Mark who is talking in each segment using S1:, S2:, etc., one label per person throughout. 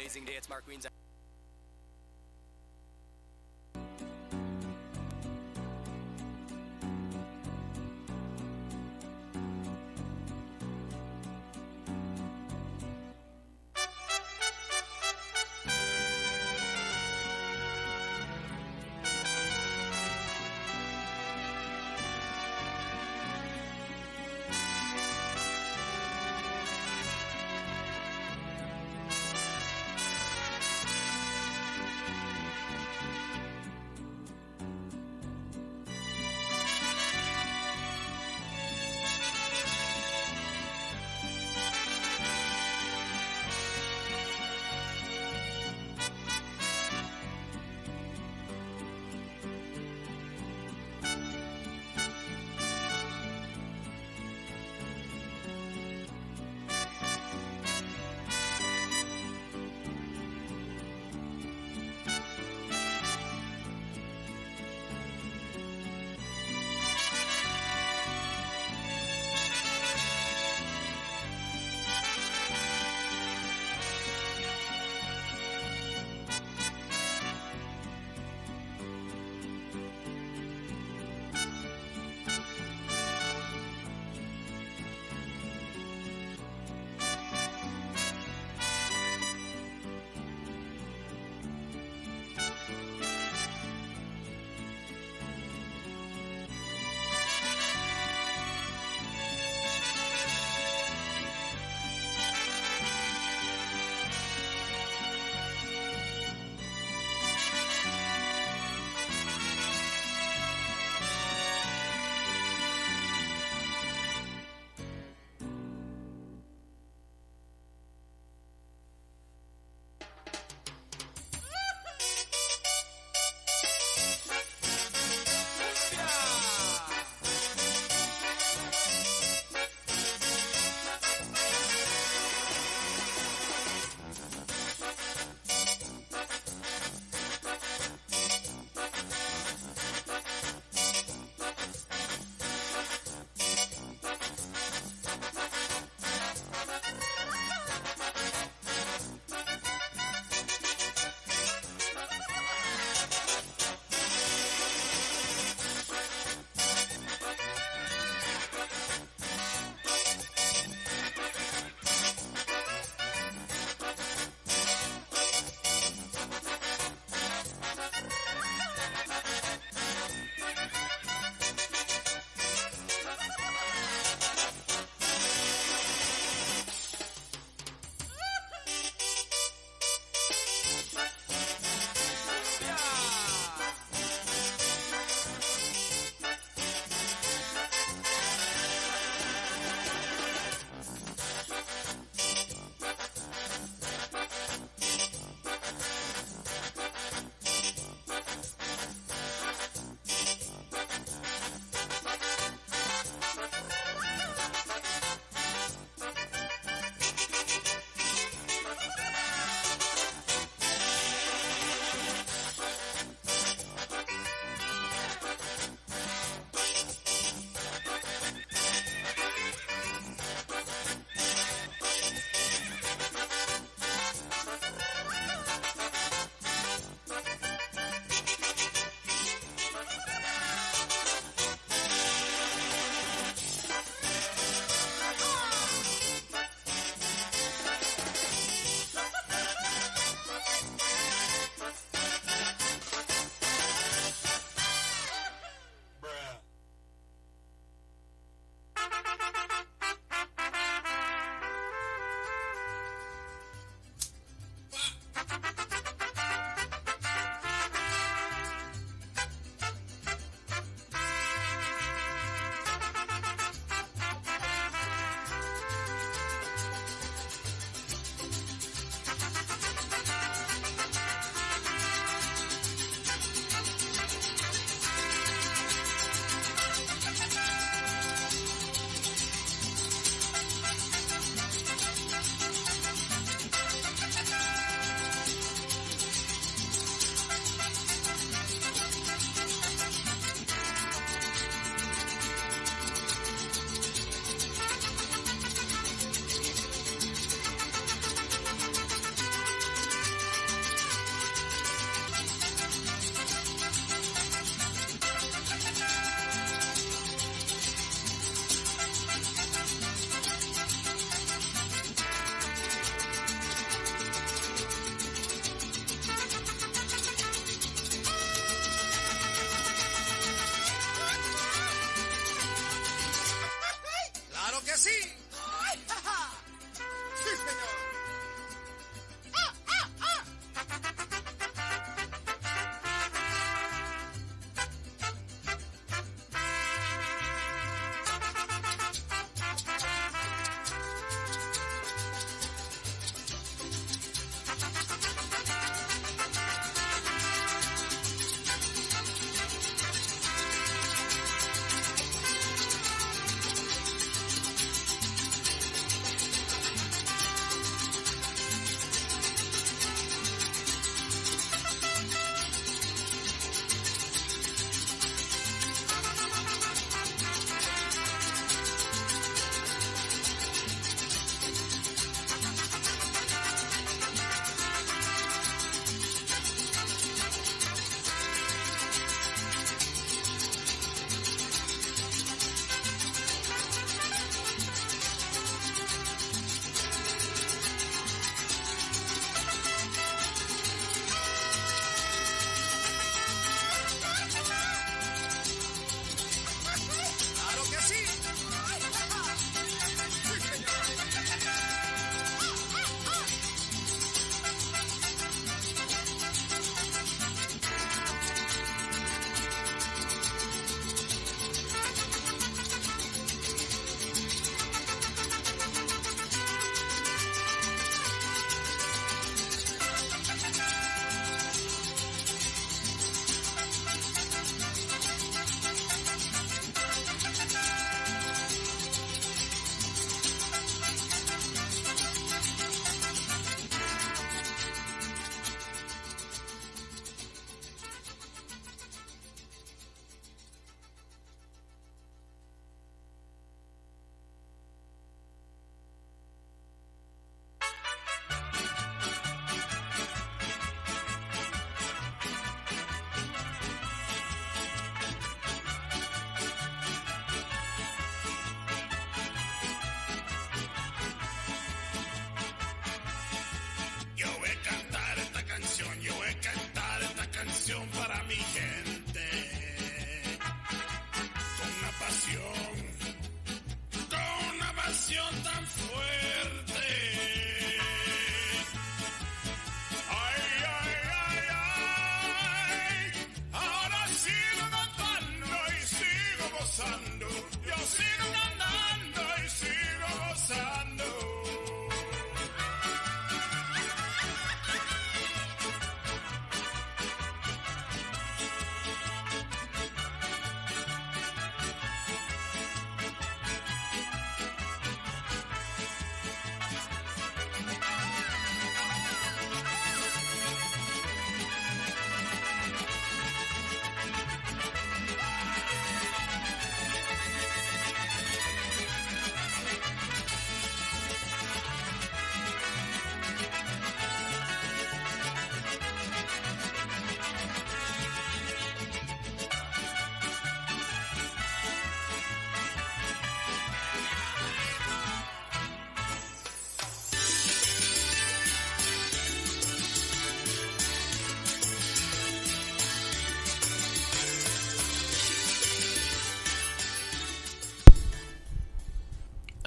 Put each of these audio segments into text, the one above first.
S1: amazing day. It's Mark Queen's.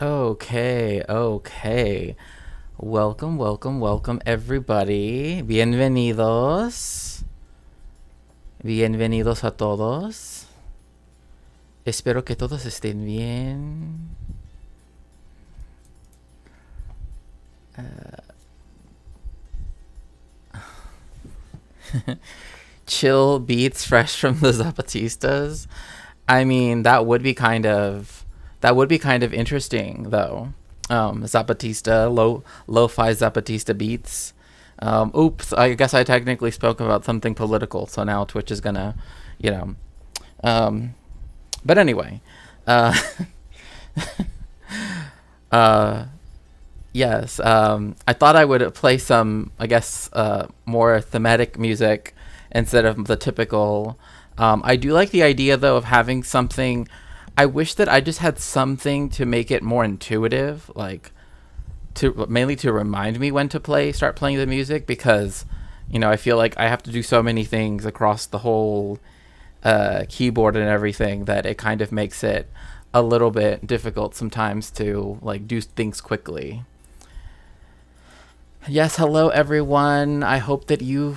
S1: Okay, okay. Welcome, welcome, welcome, everybody. Bienvenidos. Bienvenidos a todos. Espero que todos estén bien. Chill beats fresh from the Zapatistas. I mean, that would be kind of interesting though. Zapatista, lo-fi Zapatista beats. Oops, I guess I technically spoke about something political, so now Twitch is gonna, you know. Um, but anyway, uh, uh, yes. I thought I would play some, I guess, more thematic music instead of the typical. I do like the idea though of having something. I wish that I just had something to make it more intuitive, like to mainly to remind me when to start playing the music because, I feel like I have to do so many things across the whole keyboard and everything that it kind of makes it a little bit difficult sometimes to like do things quickly. Yes, hello everyone. I hope that you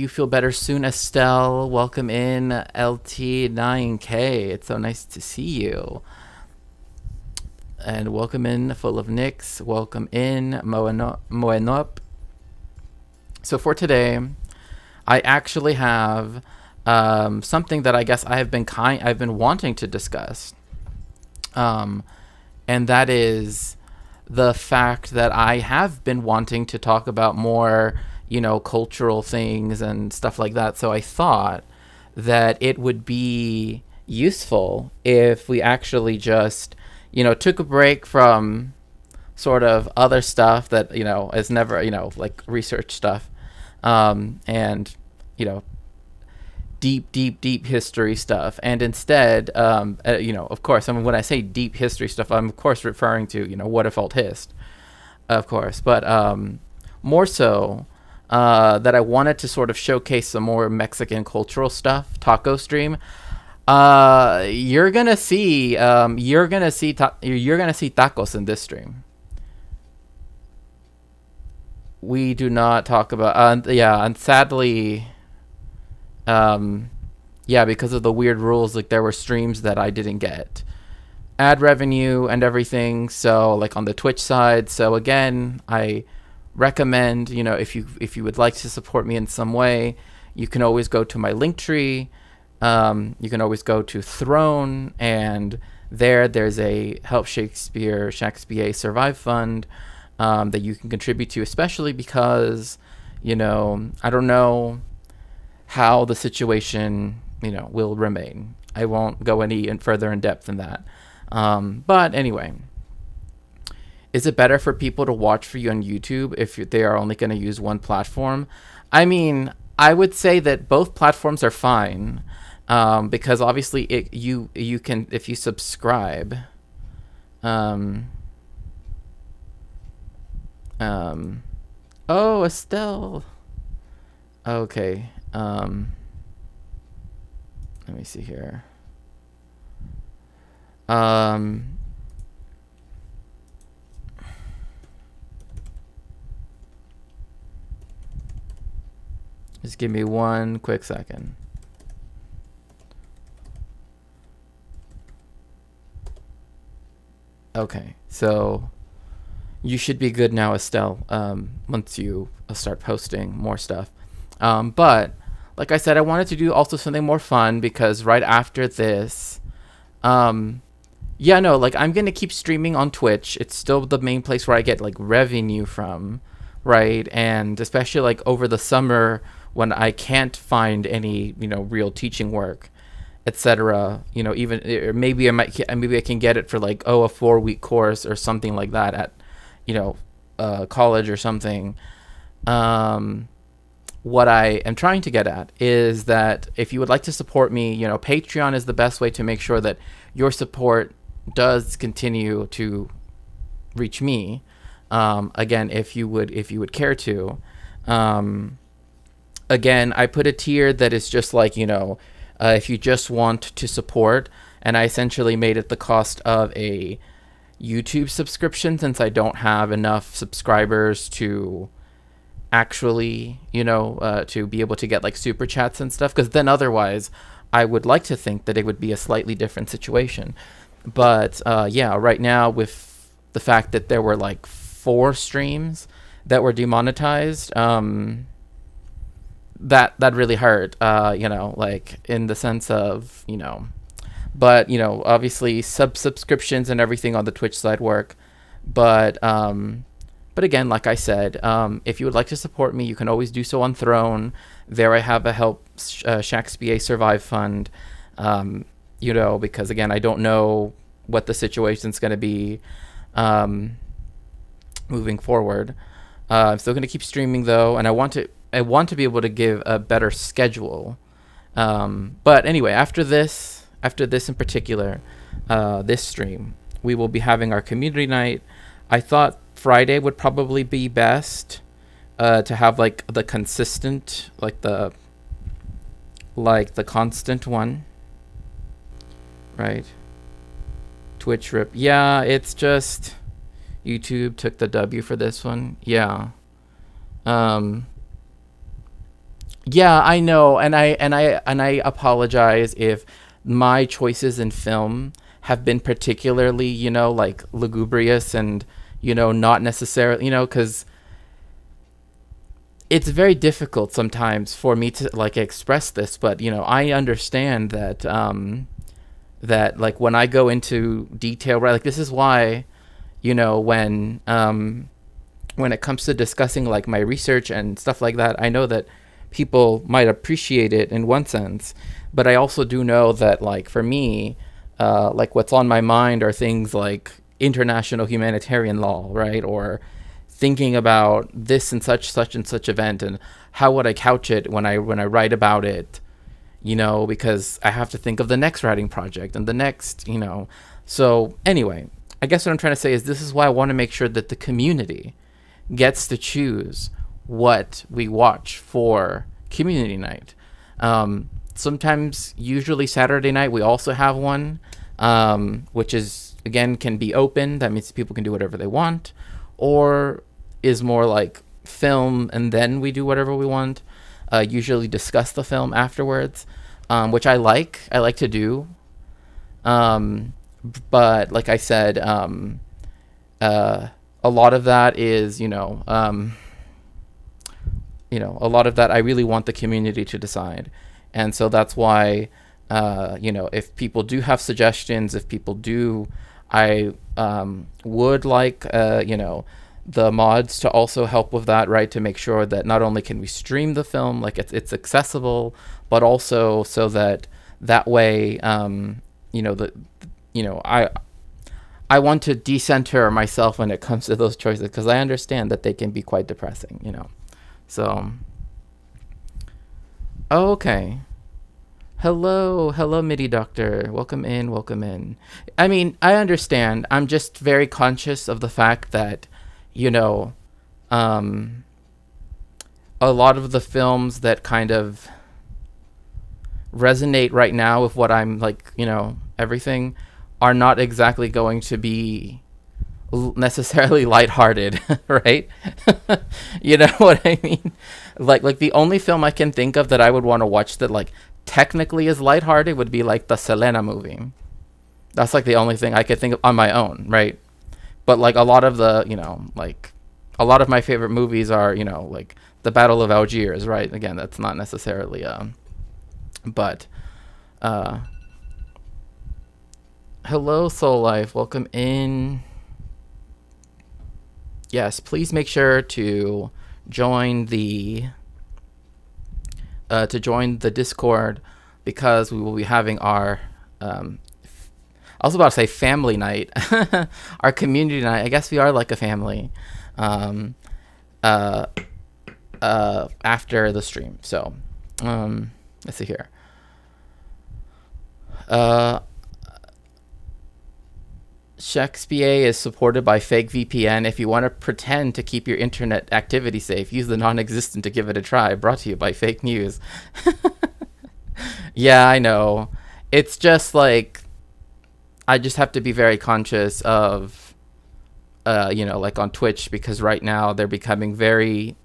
S1: feel better soon, Estelle. Welcome in LT9K. It's so nice to see you. And welcome in Full of Nicks. Welcome in Moenop. So for today, I actually have something that I guess I've been wanting to discuss. Um, and that is the fact that I have been wanting to talk about more, cultural things and stuff like that. So I thought that it would be useful if we actually just, took a break from sort of other stuff that, is never, like research stuff, and, you know, deep history stuff, and instead, of course, I mean, when I say deep history stuff, I'm of course referring to, what if alt hist, of course, but more so, that I wanted to sort of showcase some more Mexican cultural stuff. Taco stream. You're gonna see tacos in this stream. We do not talk about, yeah, and sadly, um, yeah, because of the weird rules, like there were streams that I didn't get ad revenue and everything. So like on the Twitch side. So again, I recommend, if you would like to support me in some way, you can always go to my link tree. You can always go to Throne, and there's a Help Shakespeare Survive Fund, that you can contribute to, especially because, I don't know how the situation, will remain. I won't go any further in depth than that. But anyway, is it better for people to watch for you on YouTube if they are only going to use one platform? I mean, I would say that both platforms are fine, because obviously you can, if you subscribe. Um, um, oh, Estelle. Okay. Let me see here. Um, just give me one quick second. Okay, so you should be good now, Estelle, once you start posting more stuff. But like I said, I wanted to do also something more fun because right after this, yeah, no, like I'm gonna keep streaming on Twitch. It's still the main place where I get like revenue from, right? And especially like over the summer when I can't find any, real teaching work, etc. Even maybe I can get it for like, a 4-week course or something like that at, you know, college or something. Um, what I am trying to get at is that if you would like to support me, Patreon is the best way to make sure that your support does continue to reach me. Again, if you would care to. Um, Again, I put a tier that is just like, if you just want to support, and I essentially made it the cost of a, YouTube subscription, since I don't have enough subscribers to actually, to be able to get like super chats and stuff. Because then otherwise, I would like to think that it would be a slightly different situation. But yeah, right now with the fact that there were like 4 streams that were demonetized, that really hurt. Like in the sense of, but obviously subscriptions and everything on the Twitch side work. But again, like I said, if you would like to support me, you can always do so on Throne. There I have a help Shakespeare Survive Fund, because again, I don't know what the situation's going to be moving forward. I'm still going to keep streaming though, and I want to be able to give a better schedule. But anyway, after this in particular, this stream, we will be having our community night. I thought Friday would probably be best to have like the consistent, like the constant one, right? Twitch rip. Yeah, it's just YouTube took the W for this one. Yeah. Yeah, I know, and I apologize if my choices in film have been particularly, like lugubrious and not necessarily, because it's very difficult sometimes for me to like express this, but I understand that that like when I go into detail, right, like this is why when it comes to discussing like my research and stuff like that, I know that people might appreciate it in one sense, but I also do know that like for me, like what's on my mind are things like international humanitarian law, right? Or thinking about this and such and such event, and how would I couch it when I write about it, because I have to think of the next writing project and the next, So anyway, I guess what I'm trying to say is this is why I want to make sure that the community gets to choose what we watch for community night. Sometimes, usually Saturday night, we also have one, which is, again, can be open. That means people can do whatever they want, or is more like film and then we do whatever we want. Usually discuss the film afterwards, which I like to do. But like I said, a lot of that is, a lot of that I really want the community to decide. And so that's why, if people do have suggestions, if people do, I would like, the mods to also help with that, right? To make sure that not only can we stream the film, like it's accessible, but also so that way, I want to decenter myself when it comes to those choices, because I understand that they can be quite depressing, So, okay. Hello, MIDI Doctor. Welcome in. I mean, I understand. I'm just very conscious of the fact that, a lot of the films that kind of resonate right now with what I'm like, everything, are not exactly going to be necessarily lighthearted, right? You know what I mean? Like the only film I can think of that I would want to watch that like technically is lighthearted would be like the Selena movie. That's like the only thing I could think of on my own, right? But like a lot of the, like a lot of my favorite movies are, like the Battle of Algiers, right? Again, that's not necessarily but hello, Soul Life. Welcome in. Yes, please make sure to join the Discord, because we will be having our I was about to say family night, our community night. I guess we are like a family after the stream. So let's see here. Shakespeare is supported by fake VPN. If you want to pretend to keep your internet activity safe, use the non-existent to give it a try. Brought to you by fake news. Yeah, I know. It's just like, I just have to be very conscious of, like on Twitch, because right now they're becoming very,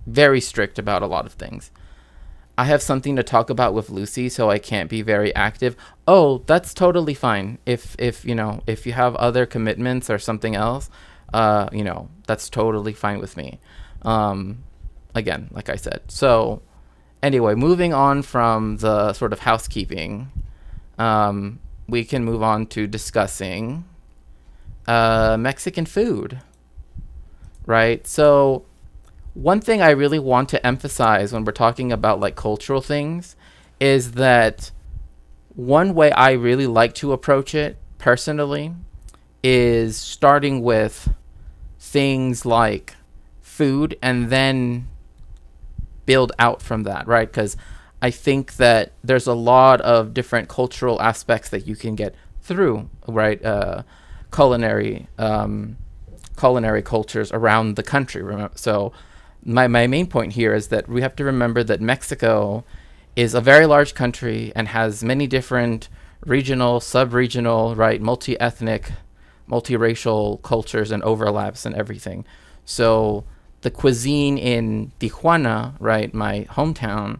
S1: very strict about a lot of things. I have something to talk about with Lucy, so I can't be very active. Oh, that's totally fine. If you have other commitments or something else, that's totally fine with me. Again, like I said. So anyway, moving on from the sort of housekeeping, we can move on to discussing Mexican food, right? So one thing I really want to emphasize when we're talking about like cultural things is that one way I really like to approach it personally is starting with things like food and then build out from that, right? Because I think that there's a lot of different cultural aspects that you can get through, right? Culinary cultures around the country. So my main point here is that we have to remember that Mexico is a very large country and has many different regional, sub-regional, right, multi-ethnic, multiracial cultures and overlaps and everything. So the cuisine in Tijuana, right, my hometown,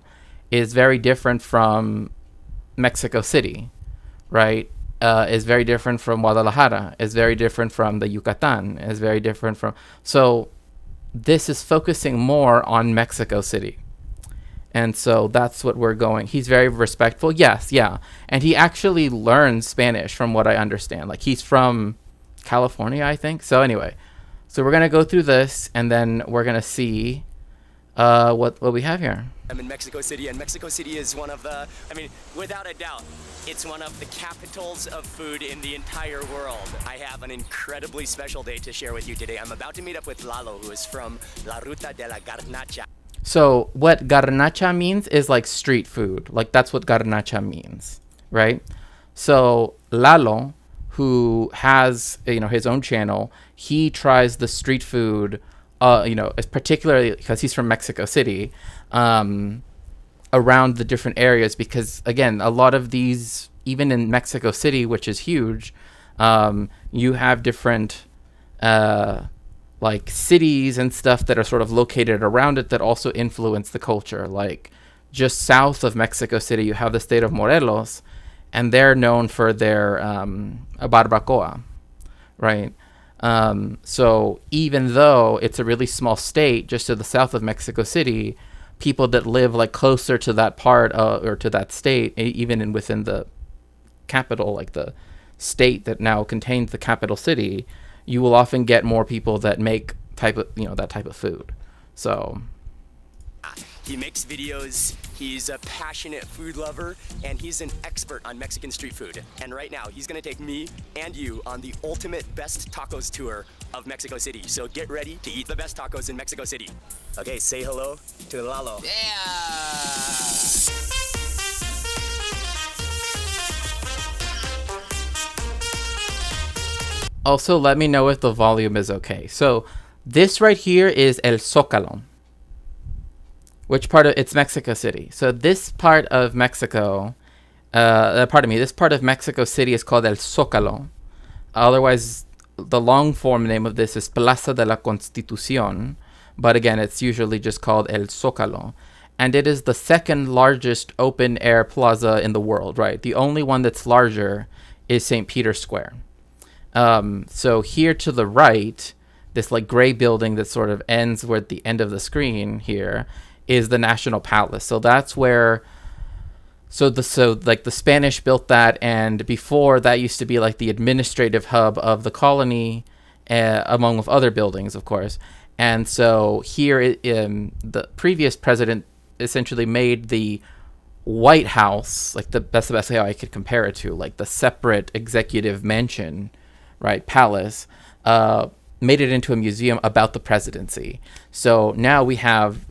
S1: is very different from Mexico City, right? Is very different from Guadalajara, is very different from the Yucatan, is very different from... So this is focusing more on Mexico City. And so that's what we're going. He's very respectful. Yes, yeah. And he actually learned Spanish from what I understand. Like he's from California, I think. So anyway, so we're going to go through this and then we're going to see what we have here.
S2: I'm in Mexico City, and Mexico City is one of the, without a doubt, it's one of the capitals of food in the entire world. I have an incredibly special day to share with you today. I'm about to meet up with Lalo, who is from La Ruta de la Garnacha.
S1: So what garnacha means is like street food. Like that's what garnacha means, right? So Lalo, who has, his own channel, he tries the street food, particularly because he's from Mexico City, around the different areas, because again, a lot of these, even in Mexico City, which is huge, you have different like cities and stuff that are sort of located around it that also influence the culture. Like just south of Mexico City, you have the state of Morelos, and they're known for their barbacoa, right? So even though it's a really small state just to the south of Mexico City, people that live like closer to that part or to that state, even within the capital, like the state that now contains the capital city, you will often get more people that make that type of food. So
S2: he makes videos, he's a passionate food lover, and he's an expert on Mexican street food. And right now, he's gonna take me and you on the ultimate best tacos tour of Mexico City. So get ready to eat the best tacos in Mexico City. Okay, say hello to Lalo. Yeah!
S1: Also, let me know if the volume is okay. So this right here is El Zócalo. Which part of it's Mexico City. So this part of Mexico, this part of Mexico City is called El Zócalo. Otherwise, the long form name of this is Plaza de la Constitución. But again, it's usually just called El Zócalo. And it is the second largest open air plaza in the world, right? The only one that's larger is St. Peter's Square. So here to the right, this like gray building that sort of ends where at the end of the screen here is the National Palace. So that's where, the Spanish built that, and before that used to be like the administrative hub of the colony, among with other buildings, of course. And so here, the previous president essentially made the White House, like that's the best way I could compare it to, like the separate executive mansion, right, palace, made it into a museum about the presidency. So now we have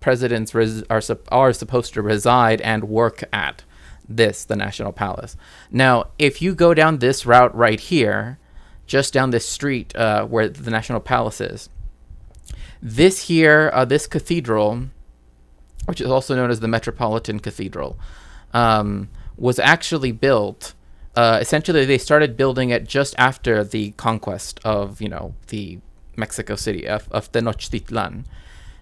S1: presidents are supposed to reside and work at the National Palace. Now, if you go down this route right here, just down this street where the National Palace is, this cathedral, which is also known as the Metropolitan Cathedral, was actually built essentially they started building it just after the conquest of, the Mexico City, of Tenochtitlan.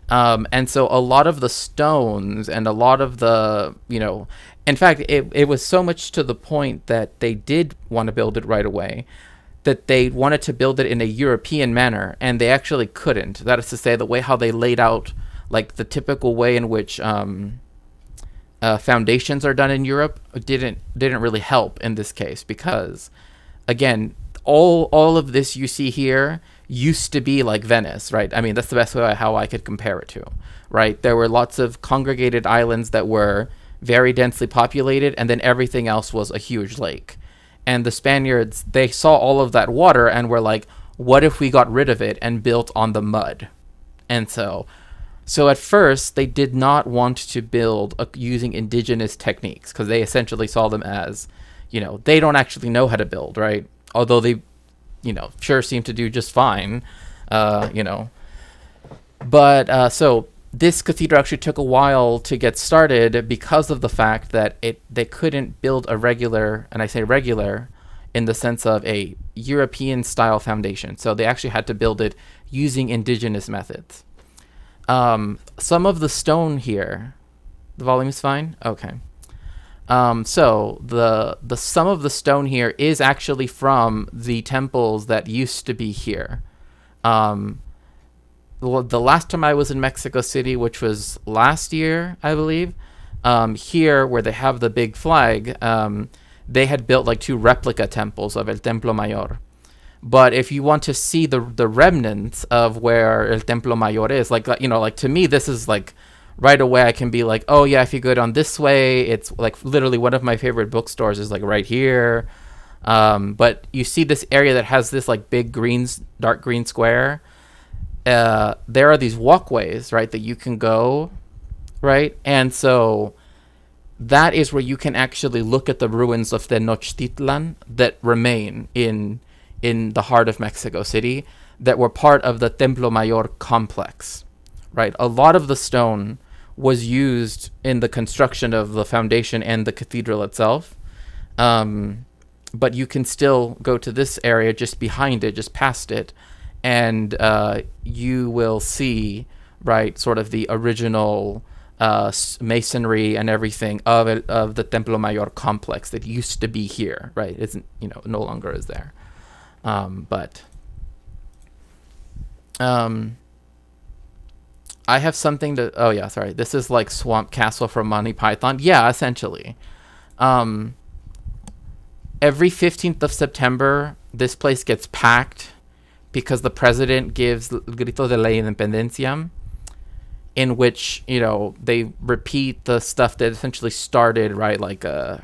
S1: And so a lot of the stones and a lot of the, in fact, it was so much to the point that they did want to build it right away, that they wanted to build it in a European manner, and they actually couldn't. That is to say, the way how they laid out, like the typical way in which foundations are done in Europe, didn't really help in this case, because, again, all of this you see here used to be like Venice, right? I mean, that's the best way how I could compare it to, right? There were lots of congregated islands that were very densely populated, and then everything else was a huge lake. And the Spaniards, they saw all of that water and were like, what if we got rid of it and built on the mud? And so at first, they did not want to build using indigenous techniques, because they essentially saw them as, they don't actually know how to build, right? Although they, sure seem to do just fine, But so this cathedral actually took a while to get started because of the fact that they couldn't build a regular, and I say regular in the sense of a European style foundation. So they actually had to build it using indigenous methods. Some of the stone here, the volume is fine? Okay. So the some of the stone here is actually from the temples that used to be here. The last time I was in Mexico City, which was last year, I believe, here where they have the big flag, they had built like 2 replica temples of El Templo Mayor. But if you want to see the remnants of where El Templo Mayor is, like to me, this is like right away I can be like, oh yeah, if you go down this way, it's like literally one of my favorite bookstores is like right here. But you see this area that has this like big dark green square. There are these walkways, right, that you can go, right? And so that is where you can actually look at the ruins of Tenochtitlan that remain in the heart of Mexico City, that were part of the Templo Mayor complex, right? A lot of the stone was used in the construction of the foundation and the cathedral itself. But you can still go to this area just behind it, just past it, and you will see, right, sort of the original masonry and everything of the Templo Mayor complex that used to be here, right? Isn't, no longer is there. But I have something to, oh yeah, sorry. This is like Swamp Castle from Monty Python. Yeah, essentially. Every 15th of September, this place gets packed because the president gives Grito de la Independencia, in which, they repeat the stuff that essentially started, right? That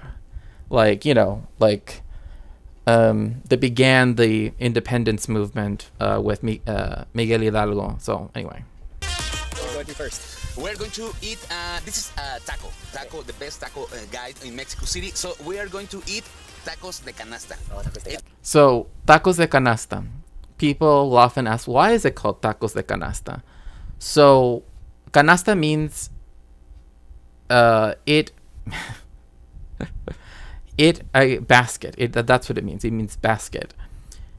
S1: began the independence movement with Miguel Hidalgo. So anyway.
S2: We're going to first.
S3: We're going to eat, this is taco, the best taco guy in Mexico City. So we are going to eat tacos de canasta.
S1: So tacos de canasta. People will often ask, why is it called tacos de canasta? So canasta means a basket. That's what it means. It means basket.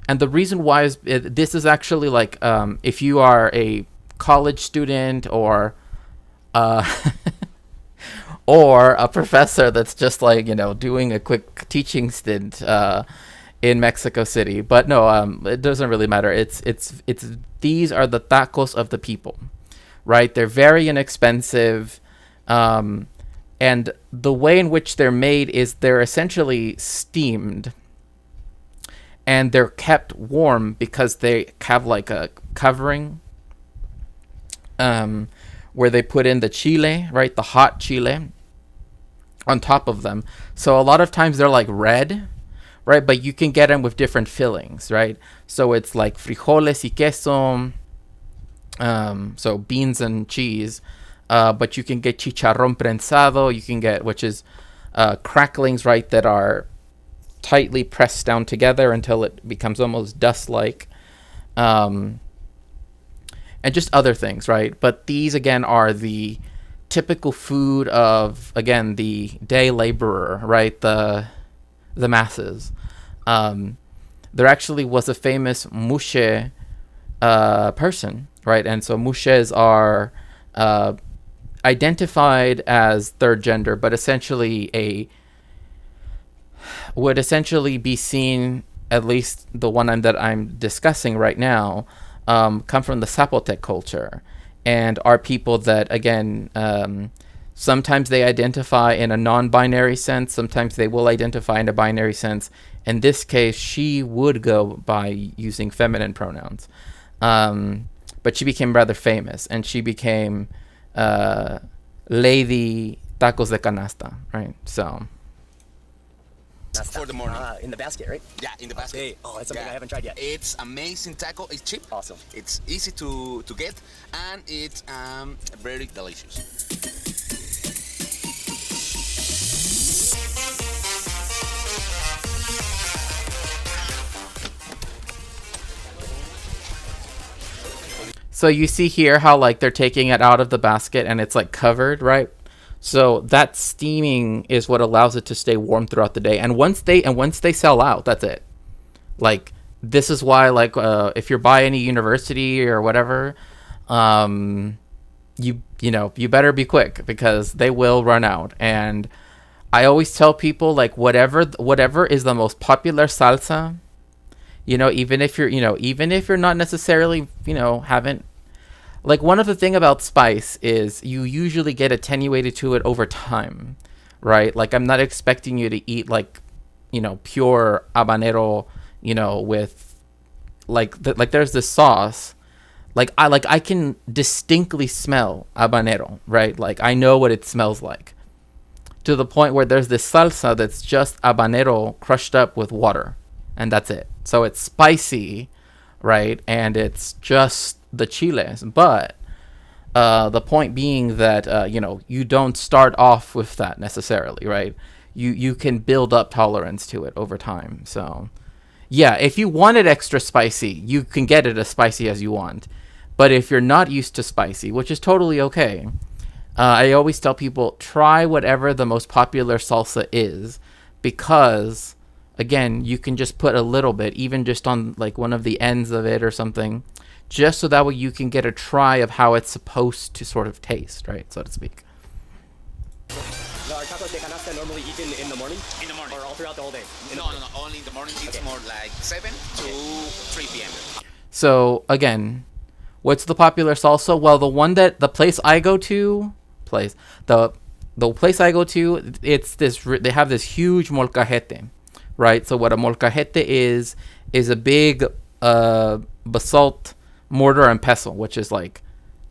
S1: And the reason why is this is actually like if you are a college student or or a professor that's just like doing a quick teaching stint in Mexico City. But no, it doesn't really matter. It's these are the tacos of the people, right? They're very inexpensive. And the way in which they're made is they're essentially steamed, and they're kept warm because they have like a covering where they put in the chile, right? The hot chile on top of them. So a lot of times they're like red, right? But you can get them with different fillings, right? So it's like frijoles y queso, so beans and cheese. But you can get chicharrón prensado. You can get, which is cracklings, right, that are tightly pressed down together until it becomes almost dust-like. And just other things, right? But these, again, are the typical food of, again, the day laborer, right? The the masses. There actually was a famous mushe person, right? And so mushes are identified as third gender, but would essentially be seen, at least the one that I'm discussing right now, come from the Zapotec culture, and are people that, again, sometimes they identify in a non-binary sense, sometimes they will identify in a binary sense. In this case, she would go by using feminine pronouns. But she became rather famous, and she became Lady Tacos de Canasta, right? So
S3: for the morning.
S2: In the basket, right?
S3: Yeah, in the basket.
S2: Okay. Oh, that's something I haven't tried yet.
S3: It's amazing taco. It's cheap.
S2: Awesome.
S3: It's easy to get, and it's very delicious.
S1: So you see here how like they're taking it out of the basket and it's like covered, right? So that steaming is what allows it to stay warm throughout the day. And once they sell out, that's it. Like, this is why, like, if you're by any university or whatever, you better be quick, because they will run out. And I always tell people, like, whatever is the most popular salsa, even if you're not necessarily, haven't, like, one of the thing about spice is you usually get attenuated to it over time, right? Like, I'm not expecting you to eat, like, pure habanero, with like there's this sauce, I can distinctly smell habanero, right? Like, I know what it smells like, to the point where there's this salsa that's just habanero crushed up with water, and that's it. So it's spicy, right? And it's just the chiles, but the point being that you don't start off with that necessarily, right? You can build up tolerance to it over time. So yeah, if you want it extra spicy, you can get it as spicy as you want. But if you're not used to spicy, which is totally okay, I always tell people, try whatever the most popular salsa is, because again, you can just put a little bit, even just on like one of the ends of it or something, just so that way you can get a try of how it's supposed to sort of taste, right, so to speak.
S2: Are tacos de canasta normally eaten in the morning?
S3: In the morning.
S2: Or all throughout the whole day?
S3: No, only in the morning. It's
S2: Okay.
S3: more like 7 to 3 p.m.
S1: So again, what's the popular salsa? Well, the place I go to, it's this. They have this huge molcajete, right? So what a molcajete is a big basalt mortar and pestle, which is like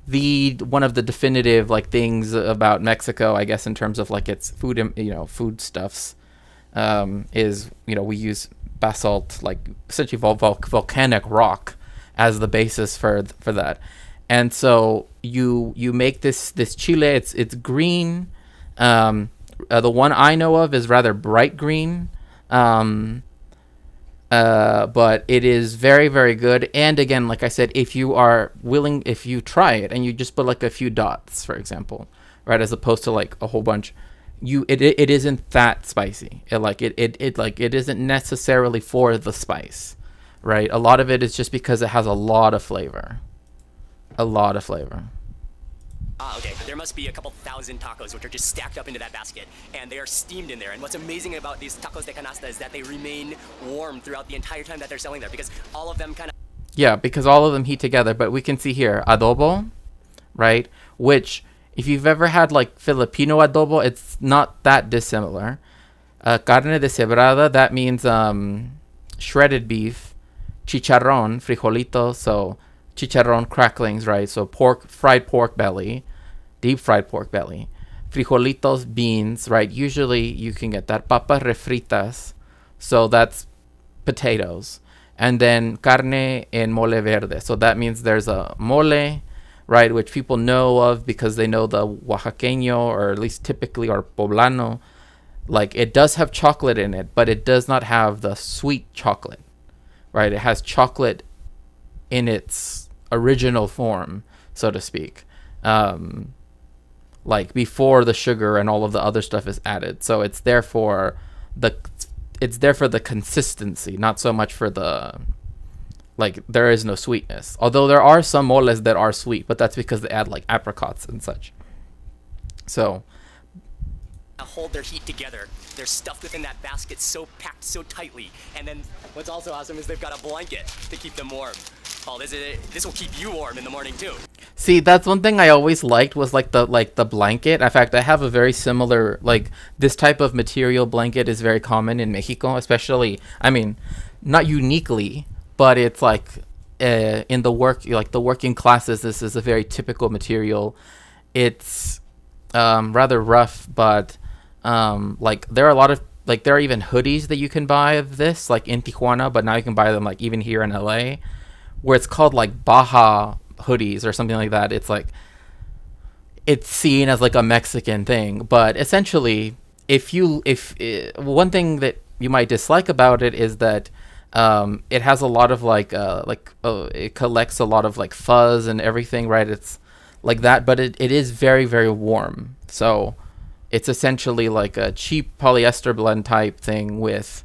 S1: one of the definitive like things about Mexico, I guess, in terms of like its foodstuffs. Is we use basalt, like essentially volcanic rock, as the basis for that. And so you make this chile. It's green. The one I know of is rather bright green. But it is very, very good. And again, like I said, if you try it and you just put like a few dots, for example, right, as opposed to like a whole bunch, it isn't that spicy. It isn't necessarily for the spice, right? A lot of it is just because it has a lot of flavor.
S2: Okay. There must be a couple thousand tacos which are just stacked up into that basket, and they are steamed in there. And what's amazing about these tacos de canasta is that they remain warm throughout the entire time that they're selling there, because all of them kind of...
S1: Yeah, because all of them heat together. But we can see here, adobo, right? Which, if you've ever had like Filipino adobo, it's not that dissimilar. Carne deshebrada, that means shredded beef. Chicharrón, frijolitos, so chicharrón cracklings, right? So fried pork belly, deep fried pork belly. Frijolitos, beans, right? Usually you can get that. Papas refritas, so that's potatoes. And then carne en mole verde, so that means there's a mole, right, which people know of because they know the Oaxaqueño, or at least typically, or poblano. Like, it does have chocolate in it, but it does not have the sweet chocolate, right? It has chocolate in its original form, so to speak, like before the sugar and all of the other stuff is added. So it's therefore the it's there for the consistency, not so much for the, like, there is no sweetness. Although there are some moles that are sweet, but that's because they add like apricots and such. So
S2: hold their heat together. They're stuffed within that basket, so packed so tightly. And then what's also awesome is they've got a blanket to keep them warm. Oh, this will keep you warm in the morning too.
S1: see, that's one thing I always liked, was like the blanket. In fact, I have a very similar, like, this type of material blanket is very common in Mexico, especially, I mean, not uniquely, but it's like in the working classes, this is a very typical material. It's rather rough, but like, there are a lot of, like, there are even hoodies that you can buy of this, like in Tijuana, but now you can buy them like even here in LA, where it's called like Baja hoodies or something like that. It's like, it's seen as like a Mexican thing, but essentially, if one thing that you might dislike about it is that it has a lot of it collects a lot of like fuzz and everything, right? It's like that, but it is very, very warm. So it's essentially like a cheap polyester blend type thing with,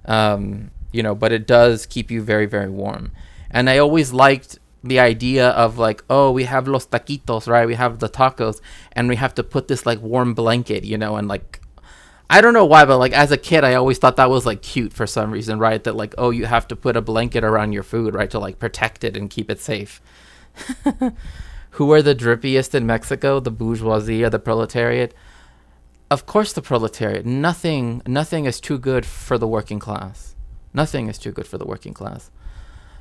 S1: but it does keep you very, very warm. And I always liked the idea of like, oh, we have los taquitos, right? We have the tacos, and we have to put this like warm blanket, and like, I don't know why, but like as a kid, I always thought that was like cute for some reason, right? That like, oh, you have to put a blanket around your food, right? To like protect it and keep it safe. Who are the drippiest in Mexico? The bourgeoisie or the proletariat? Of course, the proletariat. Nothing is too good for the working class. Nothing is too good for the working class.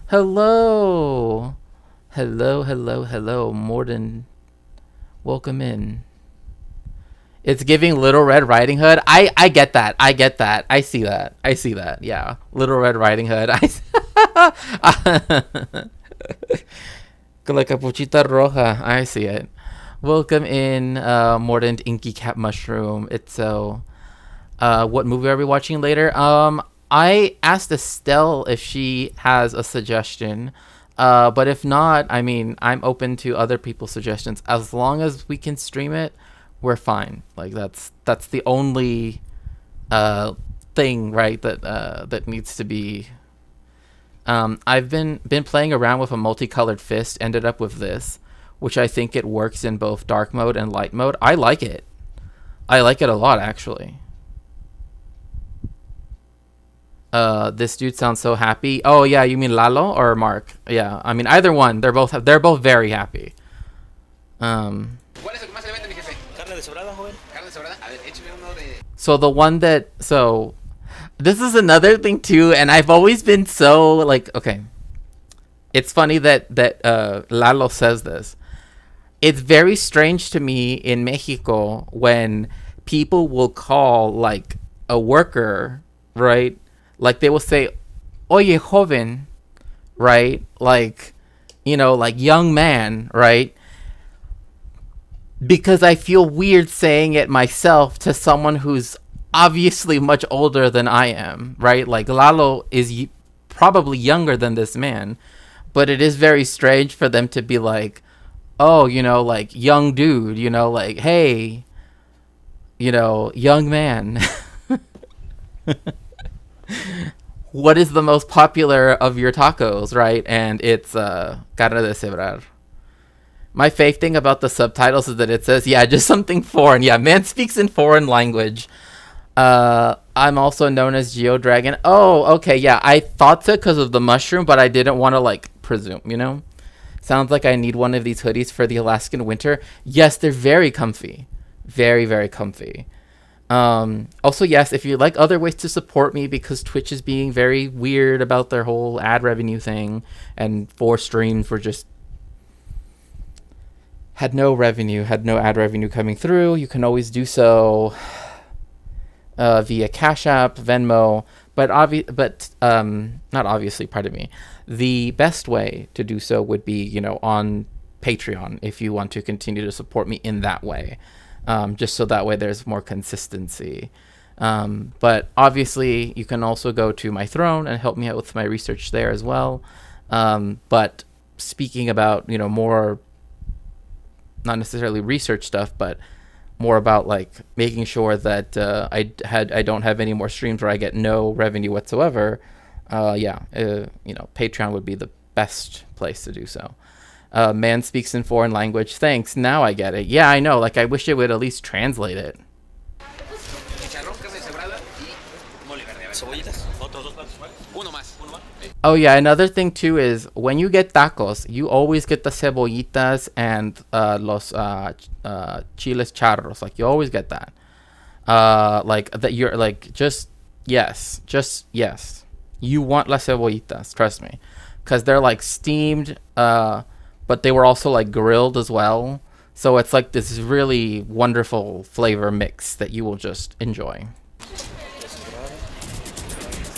S1: Hello, Morden. Welcome in. It's giving Little Red Riding Hood. I get that. I see that. Yeah, Little Red Riding Hood. Con la capuchita roja. I see it. Welcome in, Mordant Inky Cat Mushroom. It's so. What movie are we watching later? I asked Estelle if she has a suggestion. But if not, I mean, I'm open to other people's suggestions. As long as we can stream it, we're fine. Like that's the only thing, right? That needs to be. I've been playing around with a multicolored fist. Ended up with this, which I think it works in both dark mode and light mode. I like it. I like it a lot, actually. This dude sounds so happy. Oh yeah, you mean Lalo or Mark? Yeah, I mean either one. They're both very happy. So the one that this is another thing too, and I've always been so like, okay. It's funny that Lalo says this. It's very strange to me in Mexico when people will call like a worker, right? Like they will say, "Oye, joven," right? Like, like young man, right? Because I feel weird saying it myself to someone who's obviously much older than I am, right? Like Lalo is probably younger than this man, but it is very strange for them to be like, oh, like young dude, like, hey, young man. What is the most popular of your tacos, right? And it's carne de cebrar. My fave thing about the subtitles is that it says, yeah, just something foreign. Yeah, man speaks in foreign language. I'm also known as Geodragon. Oh, okay, yeah, I thought so because of the mushroom, but I didn't want to, like, presume, Sounds like I need one of these hoodies for the Alaskan winter. Yes, they're very comfy. Very, very comfy. Also, yes, if you like other ways to support me, because Twitch is being very weird about their whole ad revenue thing, and 4 streams were just had no ad revenue coming through, you can always do so via Cash App, Venmo, but not obviously, pardon me. The best way to do so would be, on Patreon, if you want to continue to support me in that way. Just so that way there's more consistency. But obviously you can also go to my Throne and help me out with my research there as well. But speaking about, more, not necessarily research stuff, but more about like making sure that I don't have any more streams where I get no revenue whatsoever, Patreon would be the best place to do so. Man speaks in foreign language. Thanks. Now I get it. Yeah, I know. Like, I wish it would at least translate it. Oh yeah, another thing too is when you get tacos, you always get the cebollitas and los chiles charros. Like, you always get that. Like that. You're like just yes. You want las cebollitas, trust me, because they're like steamed, but they were also like grilled as well. So it's like this really wonderful flavor mix that you will just enjoy.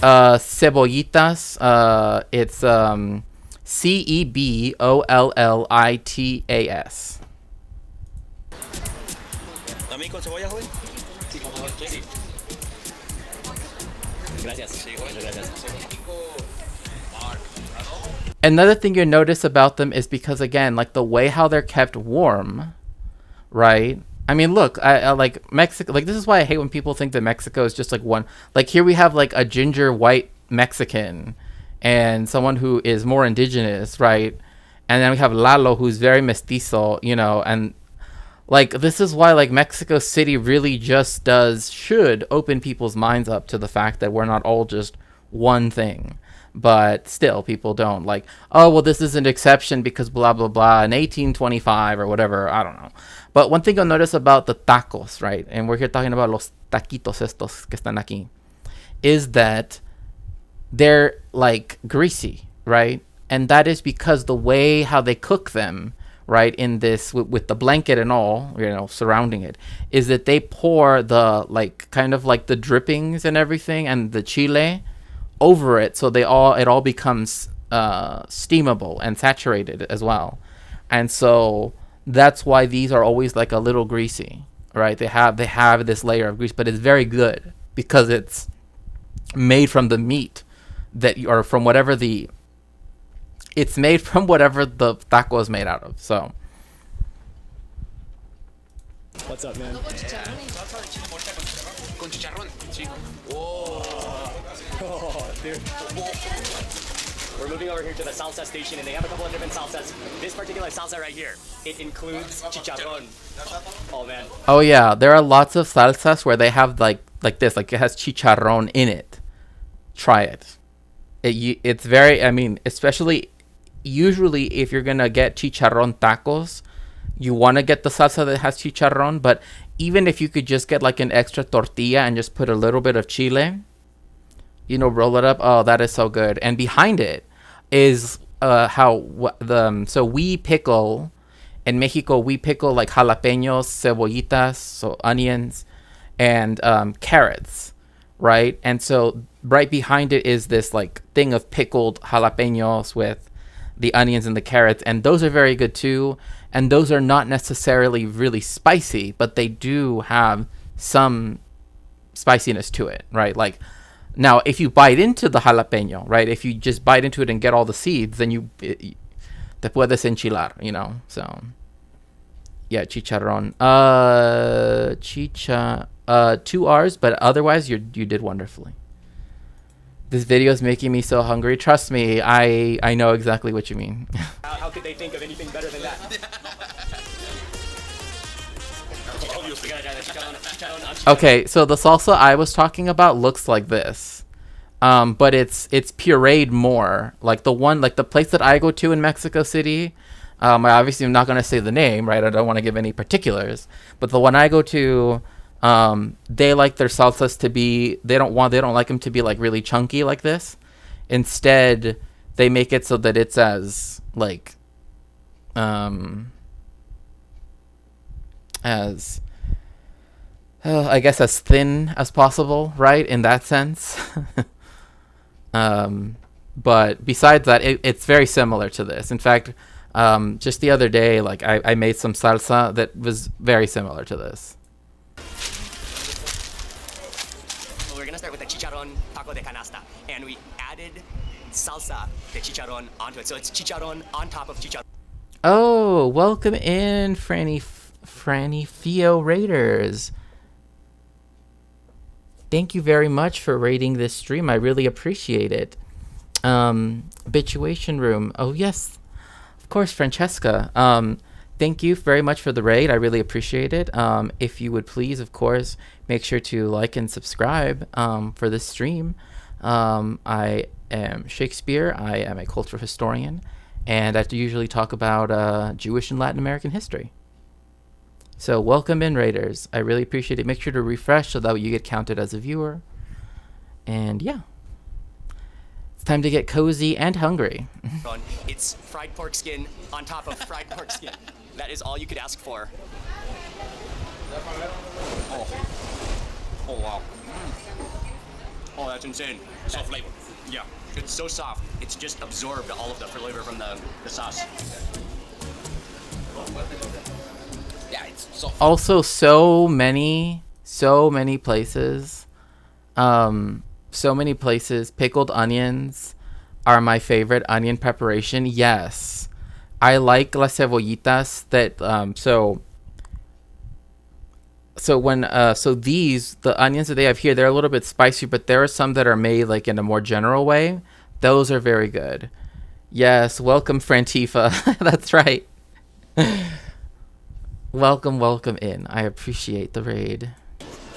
S1: Cebollitas, it's CEBOLLITAS.
S4: ¿También con cebolla, joven?
S2: Sí, por favor. Sí. Gracias. Sí, gracias.
S1: Another thing you notice about them is because, again, like the way how they're kept warm, right? I mean, look, I like Mexico. Like, this is why I hate when people think that Mexico is just like one. Like, here we have like a ginger white Mexican and someone who is more indigenous, right? And then we have Lalo, who's very mestizo, and like, this is why like Mexico City really just should open people's minds up to the fact that we're not all just one thing. But still, people don't like, oh, well, this is an exception because blah, blah, blah, in 1825 or whatever. I don't know. But one thing you'll notice about the tacos, right? And we're here talking about los taquitos estos que están aquí, is that they're like greasy, right? And that is because the way how they cook them, right, in this with the blanket and all, surrounding it, is that they pour the like kind of like the drippings and everything and the chile over it, so it all becomes steamable and saturated as well. And so that's why these are always like a little greasy, right? They have this layer of grease, but it's very good because it's made from the meat it's made from whatever the taco is made out of. So
S2: What's up, man?
S3: Con chicharrón. Sí.
S2: Oh, dude. We're moving over here to the salsa station, and they have a couple of different salsas. This particular salsa right here, it includes chicharrón. Oh, man.
S1: oh yeah, there are lots of salsas where they have like this, like it has chicharrón in it. Try it. It's very, I mean, especially usually if you're gonna get chicharrón tacos, you want to get the salsa that has chicharrón. But even if you could just get like an extra tortilla and just put a little bit of chile, roll it up. Oh, that is so good. And behind it is so we pickle in Mexico. We pickle like jalapenos, cebollitas, so onions, and carrots, right? And so right behind it is this like thing of pickled jalapenos with the onions and the carrots, and those are very good too. And those are not necessarily really spicy, but they do have some spiciness to it, right? Like, now, if you bite into the jalapeno, right? If you just bite into it and get all the seeds, then te puedes enchilar, So, yeah, chicharrón. 2 R's, but otherwise you did wonderfully. This video is making me so hungry. Trust me, I know exactly what you mean.
S2: How could they think of anything better than that?
S1: Okay, so the salsa I was talking about looks like this, but it's pureed more. Like the place that I go to in Mexico City. I obviously am not gonna say the name, right? I don't want to give any particulars, but the one I go to, they like their salsas to be. They don't like them to be like really chunky like this. Instead, they make it so that it's as like, I guess as thin as possible, right? In that sense. But besides that, it's very similar to this. In fact, just the other day, like I made some salsa that was very similar to this.
S2: Well, we're gonna start with the chicharrón taco de canasta, and we added salsa de chicharrón onto it. So it's chicharrón on top of chicharrón.
S1: Oh, welcome in, Franny Franny Theo Raiders. Thank you very much for rating this stream. I really appreciate it. Habituation Room. Oh, yes. Of course, Francesca. Thank you very much for the raid. I really appreciate it. If you would please, of course, make sure to like and subscribe for this stream. I am Shakespeare. I am a cultural historian, and I usually talk about Jewish and Latin American history. So welcome in, Raiders. I really appreciate it. Make sure to refresh so that you get counted as a viewer. And yeah. It's time to get cozy and hungry.
S2: It's fried pork skin on top of fried pork skin. That is all you could ask for. Oh wow. Oh, that's insane. So flavor. Yeah, it's so soft. It's just absorbed all of the flavor from the sauce.
S3: Yeah, it's so.
S1: Also, so many places. So many places. Pickled onions are my favorite onion preparation. Yes. I like las cebollitas that these, the onions that they have here, they're a little bit spicy, but there are some that are made like in a more general way. Those are very good. Yes, welcome Frantifa. That's right. Welcome in. I appreciate the raid.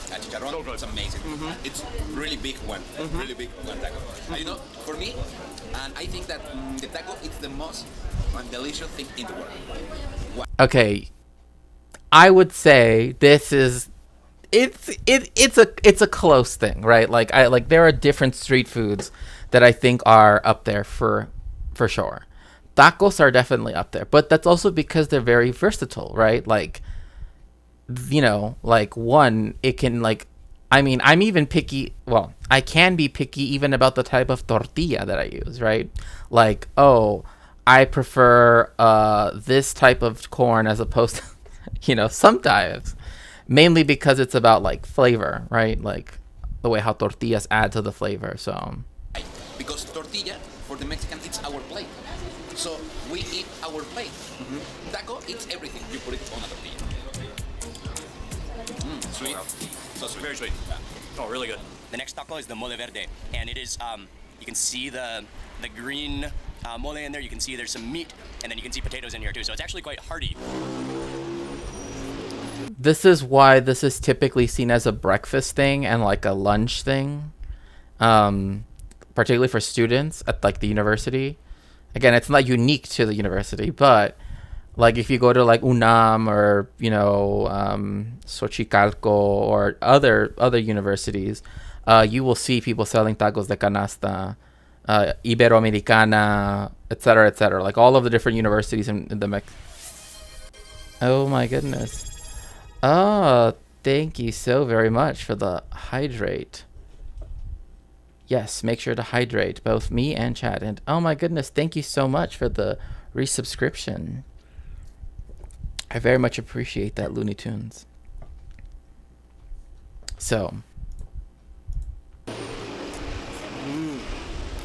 S3: Chicharrón, it's amazing. It's really big one, really big one taco. And, you know, for me, and I think that the taco is the most delicious thing in the world.
S1: Okay, I would say this is it's a close thing, right? Like there are different street foods that I think are up there for sure. Tacos are definitely up there, but that's also because they're very versatile, right? Like, you know, like one, it can like, I mean, I'm even picky. Well, I can be picky even about the type of tortilla that I use, right? Like, oh, I prefer this type of corn as opposed to, you know, sometimes, mainly because it's about like flavor, right? Like the way how tortillas add to the flavor. So
S3: Because tortilla for the Mexican it's our plate, so we eat our plate. Taco it's everything. You put it on a tortilla. Sweet, so sweet.
S2: Very sweet. Oh, really good. The next taco is the mole verde, and it is you can see the green mole in there. You can see there's some meat, and then you can see potatoes in here too. So it's actually quite hearty.
S1: this is why this is typically seen as a breakfast thing and like a lunch thing, particularly for students at like the university. Again, it's not unique to the university, but like if you go to like UNAM or, you know, Xochicalco or other universities, you will see people selling tacos de canasta, Iberoamericana, etc., like all of the different universities in the Oh my goodness. Oh, thank you so very much for the hydrate. Yes, make sure to hydrate both me and chat. And oh my goodness, thank you so much for the resubscription. I very much appreciate that, Looney Tunes. So.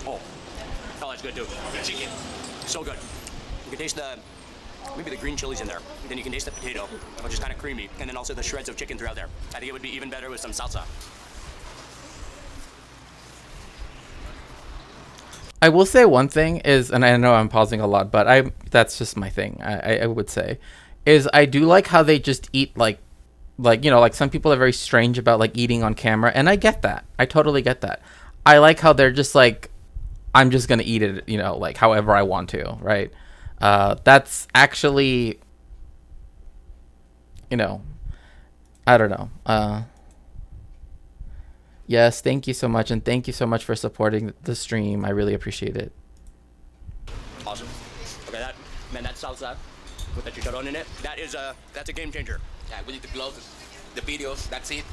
S2: Oh, that's good too. Chicken, so good. You can taste maybe the green chilies in there. Then you can taste the potato, which is kind of creamy, and then also the shreds of chicken throughout there. I think it would be even better with some salsa.
S1: I will say one thing is, and I know I'm pausing a lot, but that's just my thing. I would say, is I do like how they just eat like you know, like some people are very strange about like eating on camera, and I get that. I totally get that. I like how they're just like, I'm just gonna eat it, you know, like however I want to, right? That's actually, you know, I don't know. Yes, thank you so much, and thank you so much for supporting the stream. I really appreciate it.
S2: Awesome. Okay, that salsa with the chicharrón in it, that's a game changer.
S3: Yeah, we need to close the videos. That's it.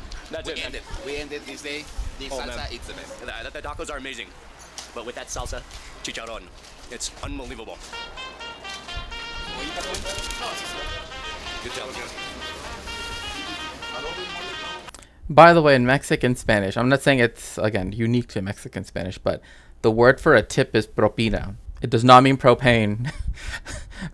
S3: We ended this day. This salsa, man. It's the best.
S2: The tacos are amazing, but with that salsa, chicharrón, it's unbelievable.
S3: Good job.
S1: By the way, in Mexican Spanish, I'm not saying it's, again, unique to Mexican Spanish, but the word for a tip is propina. It does not mean propane.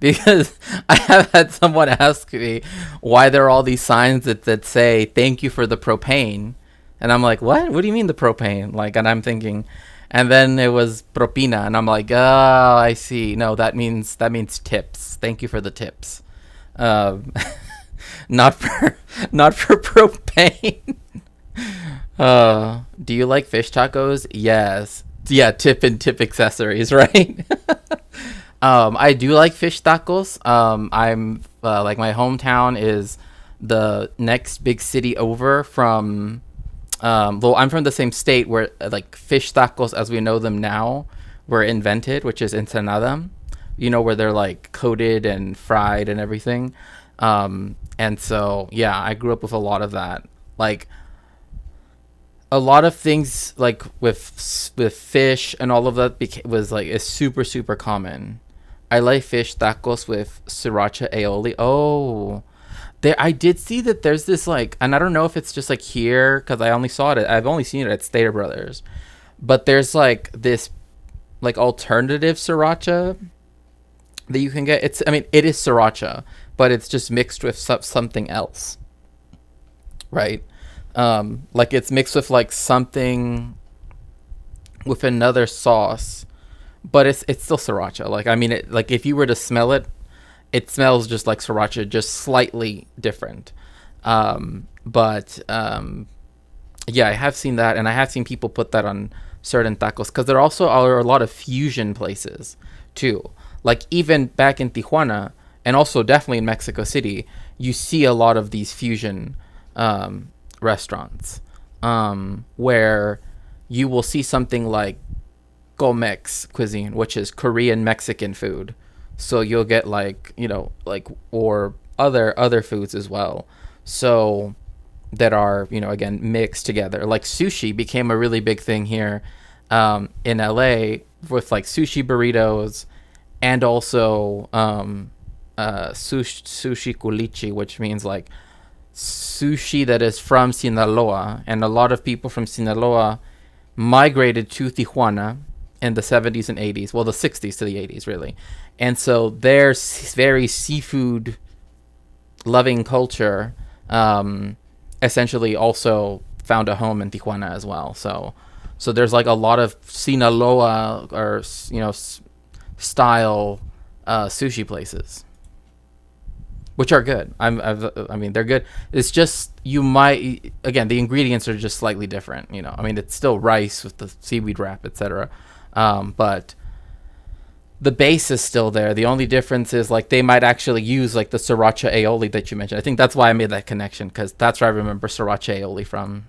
S1: because I have had someone ask me why there are all these signs that say thank you for the propane, and I'm like, what do you mean the propane? Like, and I'm thinking, and then it was propina, and I'm like, oh, I see. No, that means tips. Thank you for the tips. um not for propane. Do you like fish tacos? Yes. Yeah, tip and tip accessories, right? I do like fish tacos. I'm like, my hometown is the next big city over from. Well, I'm from the same state where like fish tacos as we know them now were invented, which is Ensenada. You know, where they're like coated and fried and everything. And so yeah, I grew up with a lot of that. Like, a lot of things like with fish and all of that was like is super common. I like fish tacos with sriracha aioli. Oh, there, I did see that there's this like, and I don't know if it's just like here because I've only seen it at Stater Brothers, but there's like this like alternative sriracha that you can get. It is sriracha, but it's just mixed with something else, right? Like, it's mixed with like something with another sauce, but it's still sriracha. Like, like if you were to smell it, it smells just like sriracha, just slightly different. But yeah, I have seen that, and I have seen people put that on certain tacos because there also are a lot of fusion places too. Like, even back in Tijuana, and also definitely in Mexico City, you see a lot of these fusion restaurants where you will see something like Comex cuisine, which is Korean Mexican food. So you'll get like, like, or other foods as well. So that are, again, mixed together. Like, sushi became a really big thing here in LA with like sushi burritos, and also sushi culichi, which means like sushi that is from Sinaloa. And a lot of people from Sinaloa migrated to Tijuana in the 70s and 80s, well, the 60s to the 80s really. And so their very seafood loving culture essentially also found a home in Tijuana as well. So there's like a lot of Sinaloa or style sushi places, which are good. They're good. It's just, you might, again, the ingredients are just slightly different. It's still rice with the seaweed wrap, etc. But the base is still there. The only difference is like they might actually use like the sriracha aioli that you mentioned. I think that's why I made that connection, because that's where I remember sriracha aioli from.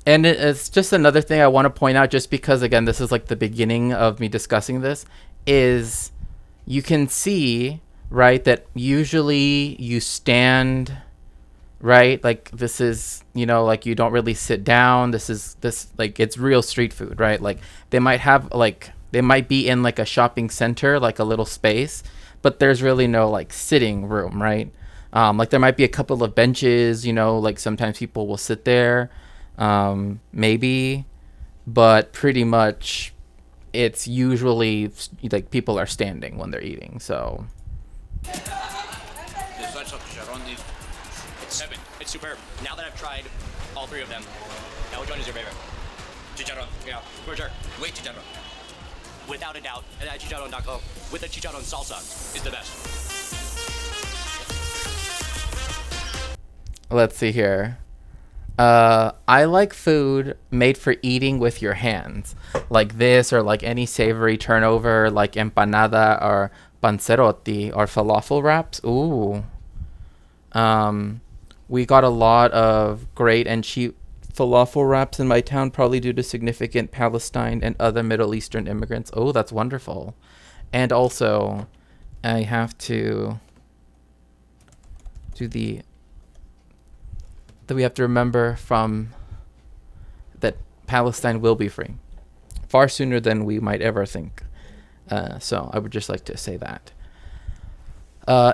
S1: And it's just another thing I want to point out, just because, again, this is like the beginning of me discussing this, is you can see, right, that usually you stand, right? Like, this is, like, you don't really sit down. This like, it's real street food, right? Like, they might be in like a shopping center, like a little space, but there's really no like sitting room, right? Like, there might be a couple of benches, like sometimes people will sit there. Maybe, but pretty much it's usually like people are standing when they're eating. So
S3: The salsa chicharrón is
S2: It's heaven. It's superb. Now that I've tried all three of them, now which one is your favorite?
S3: chicharrón.
S2: Yeah, for sure.
S3: Wait, chicharrón.
S2: Without a doubt, that chicharrón taco with the chicharrón salsa is the best.
S1: let's see here. I like food made for eating with your hands, like this, or like any savory turnover, like empanada or panzerotti or falafel wraps. Ooh. We got a lot of great and cheap falafel wraps in my town, probably due to significant Palestine and other Middle Eastern immigrants. Oh, that's wonderful. And also, I have to do that we have to remember from that Palestine will be free far sooner than we might ever think. So I would just like to say that.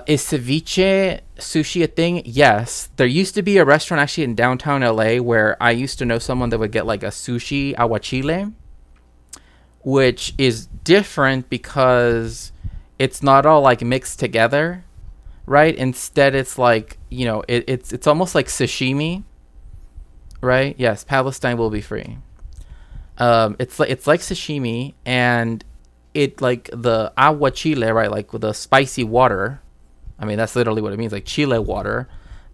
S1: Is ceviche sushi a thing? Yes. There used to be a restaurant actually in downtown LA where I used to know someone that would get like a sushi aguachile, which is different because it's not all like mixed together, right? Instead, it's like, you know, it's almost like sashimi, right? Yes, Palestine will be free. It's like sashimi, and it like the aguachile, right? Like with the spicy water. I mean, that's literally what it means, like chile water,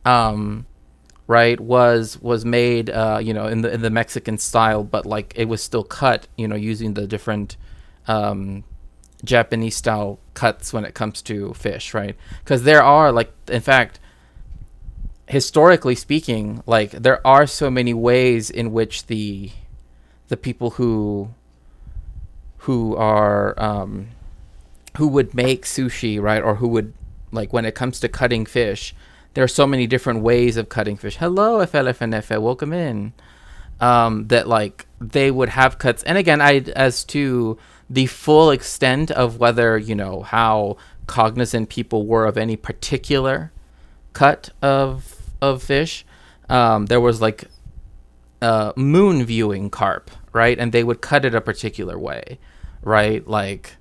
S1: right? Was made, you know, in the Mexican style, but like it was still cut, you know, using the different Japanese style cuts when it comes to fish, right? Because there are like, in fact, historically speaking, like there are so many ways in which the people who are who would make sushi, right, or who would, like when it comes to cutting fish, there are so many different ways of cutting fish. Hello, FLFNF, welcome in. That like they would have cuts, and again, as to the full extent of whether, you know, how cognizant people were of any particular cut of fish, there was like moon viewing carp, right, and they would cut it a particular way, right, like.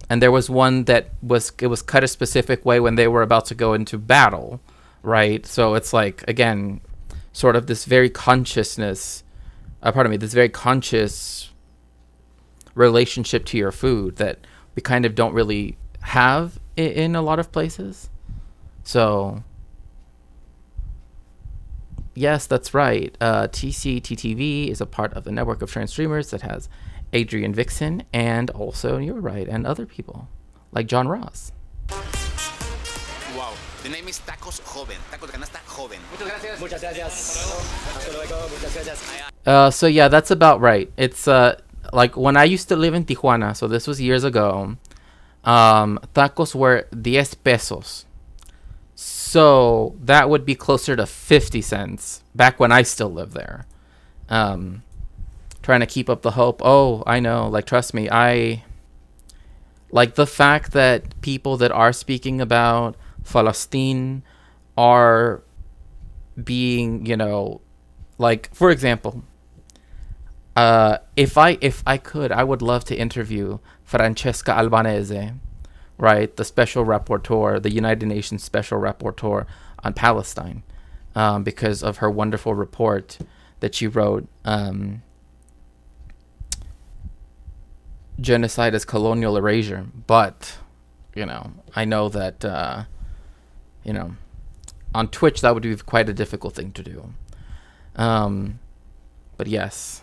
S1: And there was one that was cut a specific way when they were about to go into battle, right? So it's like, again, sort of this very this very conscious relationship to your food that we kind of don't really have in a lot of places. So, yes, that's right. TCTTV is a part of the network of trans streamers that has Adrian Vixen, and also, you're right, and other people like John Ross.
S3: Wow, the name is Tacos Joven. Tacos de canasta joven.
S2: Muchas gracias. Hasta luego. Muchas gracias.
S1: So yeah, that's about right. It's like when I used to live in Tijuana, so this was years ago, tacos were 10 pesos. So that would be closer to 50 cents back when I still lived there. Trying to keep up the hope. Oh, I know. Like, trust me, I like the fact that people that are speaking about Palestine are being, you know, like, for example, if I could, I would love to interview Francesca Albanese, right, the special rapporteur, the United Nations special rapporteur on Palestine, because of her wonderful report that she wrote. Genocide as colonial erasure, but you know, I know that you know, on Twitch that would be quite a difficult thing to do. But yes,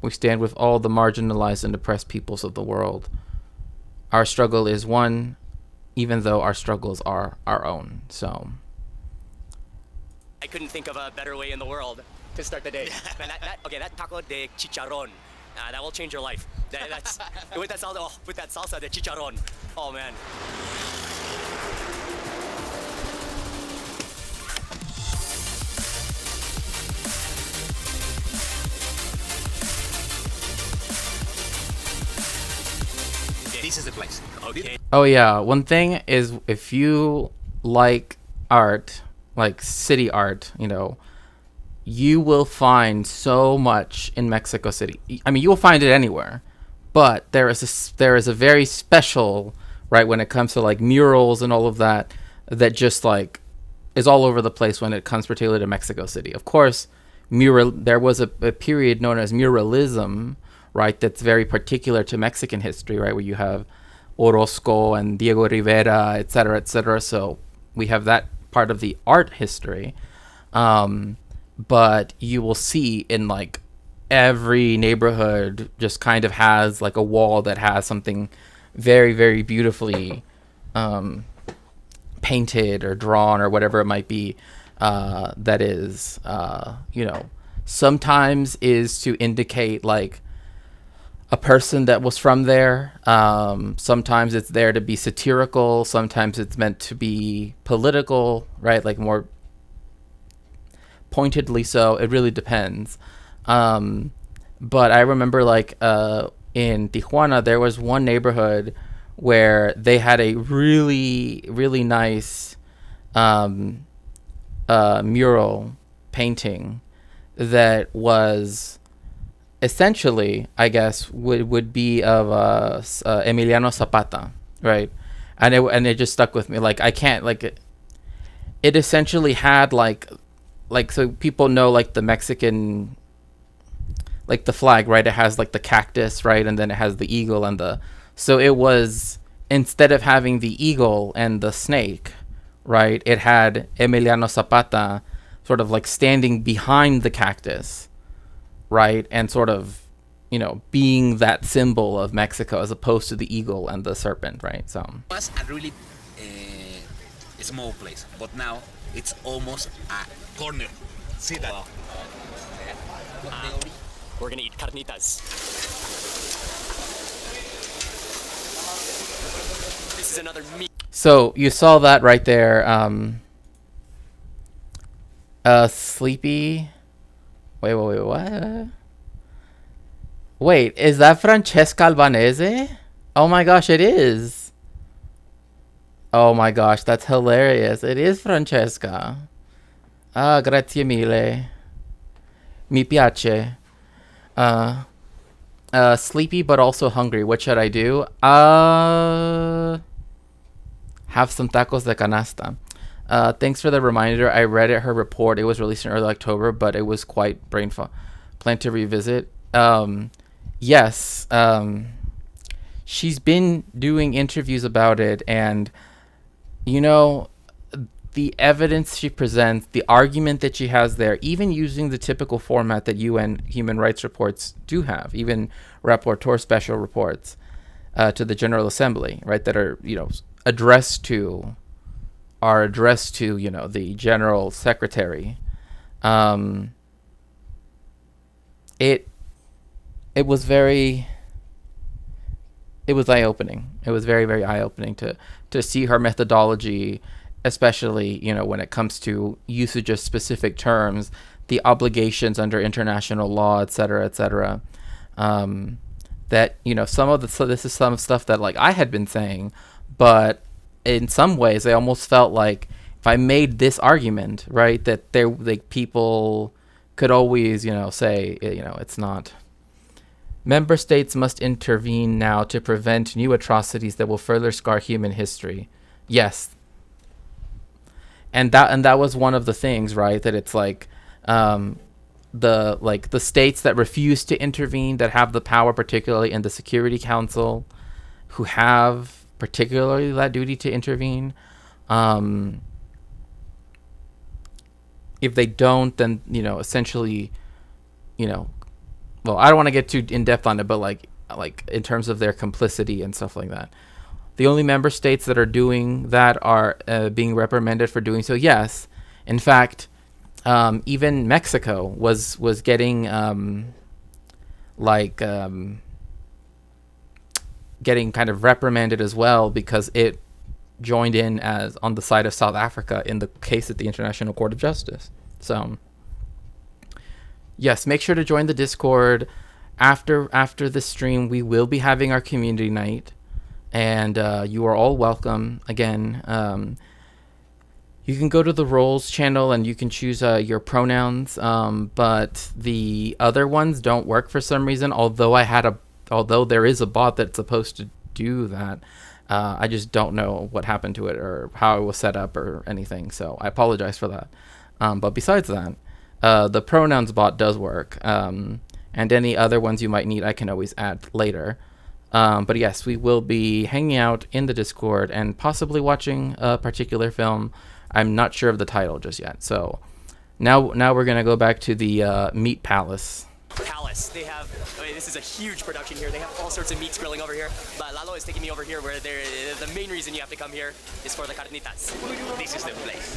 S1: we stand with all the marginalized and oppressed peoples of the world. Our struggle is one, even though our struggles are our own. So
S2: I couldn't think of a better way in the world to start the day. Man, that taco de chicharrón. That will change your life. That's with that salsa de chicharrón. Oh man.
S3: This is the place.
S2: Okay.
S1: oh yeah, one thing is, if you like art, like city art, you know, you will find so much in Mexico City. I mean, you will find it anywhere, but there is a very special, right, when it comes to like murals and all of that, that just like is all over the place when it comes particularly to Mexico City. Of course, there was a period known as muralism, right, that's very particular to Mexican history, right, where you have Orozco and Diego Rivera, et cetera, so we have that part of the art history. But you will see in like every neighborhood just kind of has like a wall that has something very, very beautifully painted or drawn or whatever it might be, that is, you know, sometimes is to indicate like a person that was from there. Sometimes it's there to be satirical. Sometimes it's meant to be political, right? Like more pointedly so. It really depends. But I remember like in Tijuana, there was one neighborhood where they had a really, really nice mural painting that was essentially, I guess, would be of Emiliano Zapata, right? And it just stuck with me. Like, I can't, like, it essentially had like so people know, like, the Mexican, like, the flag, right? It has like the cactus, right? And then it has the eagle and so it was, instead of having the eagle and the snake, right, it had Emiliano Zapata sort of like standing behind the cactus, right, and sort of, you know, being that symbol of Mexico as opposed to the eagle and the serpent, right? So
S3: It was a really small place, but now it's almost a corner. See that?
S4: Wow.
S2: We're gonna eat carnitas. This is another meat.
S1: So you saw that right there. Sleepy. Wait, what? Wait, is that Francesca Albanese? Oh my gosh, it is. Oh my gosh, that's hilarious. It is Francesca. Ah, grazie mille. Mi piace. Sleepy but also hungry. What should I do? Have some tacos de canasta. Thanks for the reminder. I read her report. It was released in early October, but it was quite brain fog. Plan to revisit. Yes. She's been doing interviews about it, and, you know, the evidence she presents, the argument that she has there, even using the typical format that UN human rights reports do have, even rapporteur special reports to the General Assembly, right, that are, you know, addressed to, you know, the General Secretary. It was eye-opening. It was very, very eye-opening to see her methodology, especially, you know, when it comes to usage of specific terms, the obligations under international law, et cetera, et cetera. That, you know, so this is some stuff that, like, I had been saying, but in some ways I almost felt like if I made this argument, right, that there, like, people could always, you know, say, you know, it's not. Member states must intervene now to prevent new atrocities that will further scar human history. Yes. And that was one of the things, right, that it's like, the states that refuse to intervene, that have the power, particularly in the Security Council, who have particularly that duty to intervene. If they don't, then, you know, essentially, you know, well, I don't want to get too in depth on it, but like in terms of their complicity and stuff like that. The only member states that are doing that are being reprimanded for doing so. Yes, in fact, even Mexico was getting getting kind of reprimanded as well, because it joined in as on the side of South Africa in the case at the International Court of Justice. So yes, make sure to join the Discord. After the stream, we will be having our community night, and you are all welcome. Again, you can go to the roles channel and you can choose your pronouns, but the other ones don't work for some reason. Although there is a bot that's supposed to do that, I just don't know what happened to it or how it was set up or anything. So I apologize for that. But besides that, the pronouns bot does work, and any other ones you might need, I can always add later. But yes, we will be hanging out in the Discord and possibly watching a particular film. I'm not sure of the title just yet. So now we're gonna go back to the Meat Palace.
S2: They have, this is a huge production here. They have all sorts of meats grilling over here. But Lalo is taking me over here where the main reason you have to come here is for the carnitas. This is the place.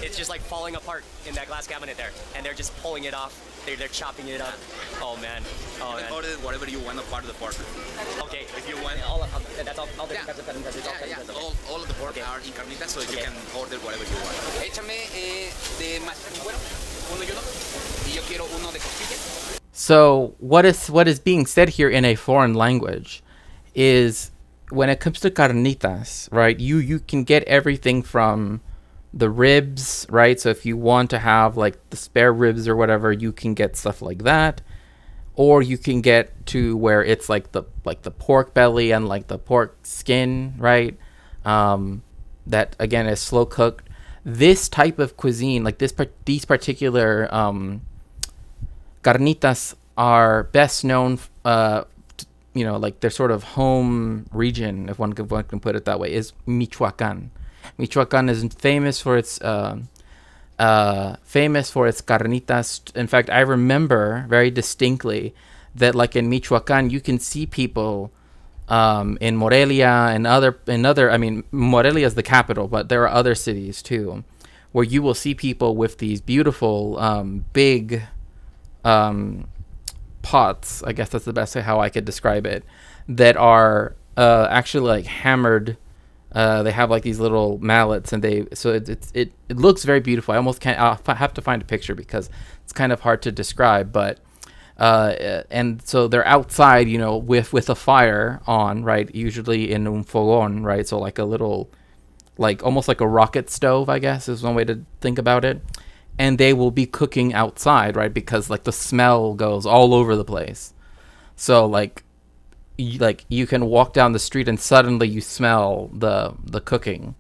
S2: It's just like falling apart in that glass cabinet there. And they're just pulling it off. They're chopping it up. Oh man. Oh man.
S3: Order whatever you want, a part of the pork.
S2: Okay.
S3: If you want,
S2: That's all the carnitas.
S3: all of the pork are in carnitas, so you can order whatever you want. Échame de machacuero, uno y uno. Y yo quiero uno de costilla.
S1: So what is being said here in a foreign language is when it comes to carnitas, right, you can get everything from the ribs, right? So if you want to have like the spare ribs or whatever, you can get stuff like that. Or you can get to where it's like the pork belly and like the pork skin, right? That again is slow cooked. This type of cuisine, like these particular carnitas, are best known, like their sort of home region, if one can put it that way, is Michoacan. Michoacan is famous for its carnitas. In fact, I remember very distinctly that, like in Michoacan, you can see people in Morelia and other. I mean, Morelia is the capital, but there are other cities too, where you will see people with these beautiful big pots. I guess that's the best way how I could describe it. That are actually like hammered. They have like these little mallets, and it looks very beautiful. I almost can't. I'll have to find a picture because it's kind of hard to describe. But and so they're outside, with a fire on, right? Usually in un fogón, right? So like a little, like almost like a rocket stove, I guess is one way to think about it. And they will be cooking outside, right? Because like the smell goes all over the place. So like you can walk down the street and suddenly you smell the cooking,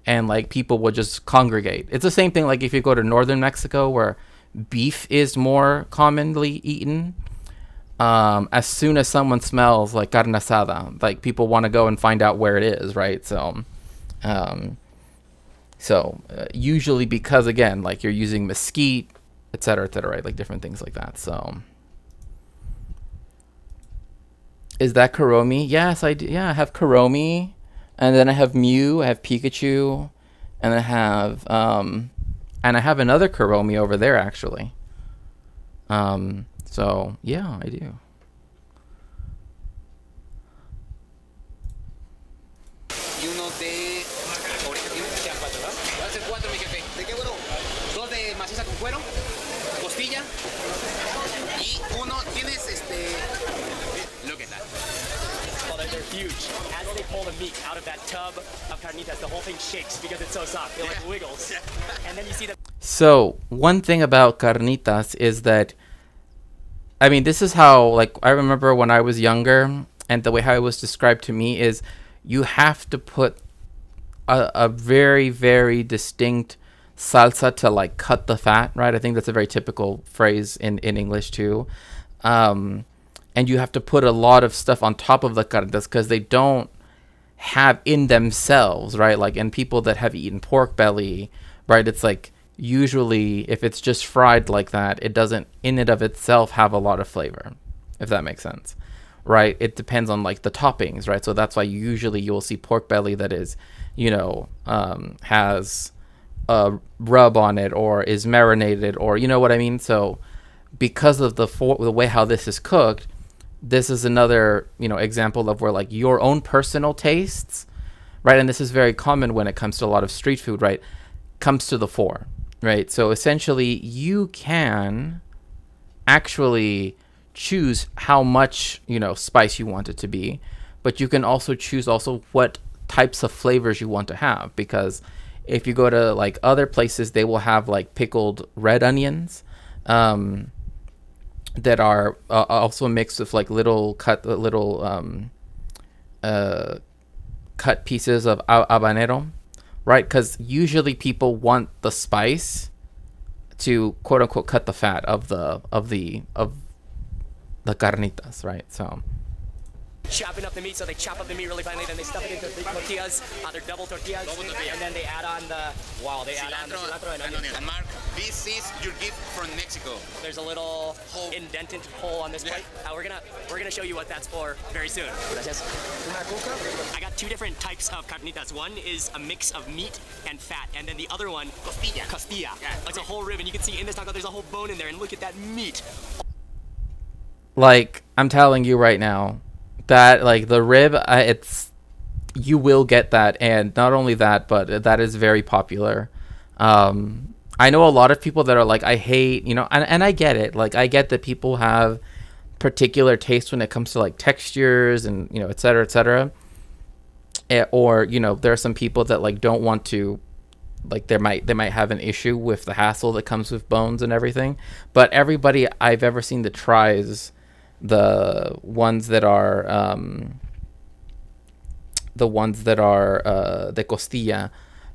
S1: and like people will just congregate. It's the same thing like if you go to northern Mexico, where beef is more commonly eaten. As soon as someone smells like carne asada, like people want to go and find out where it is, right? So usually, because again, like you're using mesquite, et cetera, right? Like different things like that. So is that Kuromi? Yes, I do. Yeah, I have Kuromi, and then I have Mew, I have Pikachu, and I have another Kuromi over there actually. So yeah, I do.
S3: Y uno de oreja tienes. Ya cuatro, ¿verdad? Voy a hacer cuatro, mi jefe. ¿De qué, bueno? Dos de maciza con cuero, costilla, y uno tienes Look at that.
S2: Well, they're huge. As they pull the meat out of that tub of carnitas, the whole thing shakes because it's so soft. It like wiggles. And then you see the...
S1: So one thing about carnitas is that, I mean, this is how, like, I remember when I was younger, and the way how it was described to me is you have to put a very, very distinct salsa to, like, cut the fat, right? I think that's a very typical phrase in English, too. And you have to put a lot of stuff on top of the carnitas because they don't have in themselves, right? Like, and people that have eaten pork belly, right? It's like, usually if it's just fried like that, it doesn't in and of itself have a lot of flavor, if that makes sense, right? It depends on like the toppings, right? So that's why usually you'll see pork belly that is, has a rub on it or is marinated, or you know what I mean? So because of the way how this is cooked, this is another, example of where like your own personal tastes, right? And this is very common when it comes to a lot of street food, right? Comes to the fore. Right, so essentially you can actually choose how much, spice you want it to be, but you can also choose what types of flavors you want to have, because if you go to like other places, they will have like pickled red onions that are also mixed with like cut pieces of habanero. Right, because usually people want the spice to quote unquote cut the fat of the carnitas, right? So
S2: chopping up the meat, so they chop up the meat really finely, then they stuff it into big tortillas, they're double tortillas, and then they add on the cilantro and onion.
S3: And Mark, this is your gift from Mexico.
S2: There's a little indented hole on this plate. We're gonna show you what that's for very soon. Gracias. I got two different types of carnitas. One is a mix of meat and fat, and then the other one, costilla. Yeah. It's a whole rib, and you can see in this taco there's a whole bone in there, and look at that meat.
S1: Like, I'm telling you right now, that like the rib, you will get that, and not only that, but that is very popular. I know a lot of people that are like, I hate, and I get it. Like, I get that people have particular taste when it comes to like textures and et cetera, et cetera. or there are some people that like don't want to, like they might have an issue with the hassle that comes with bones and everything. But everybody I've ever seen that tries the ones that are de costilla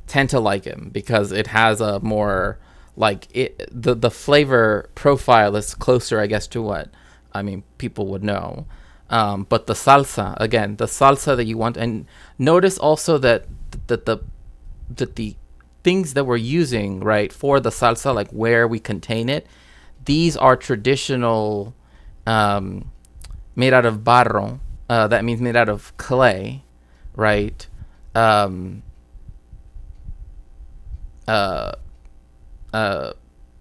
S1: tend to like him, because it has a more like the flavor profile is closer, I guess, to what people would know. But the salsa, again, the salsa that you want, and notice also that the things that we're using, right, for the salsa, like where we contain it, these are traditional, made out of barro. That means made out of clay, right?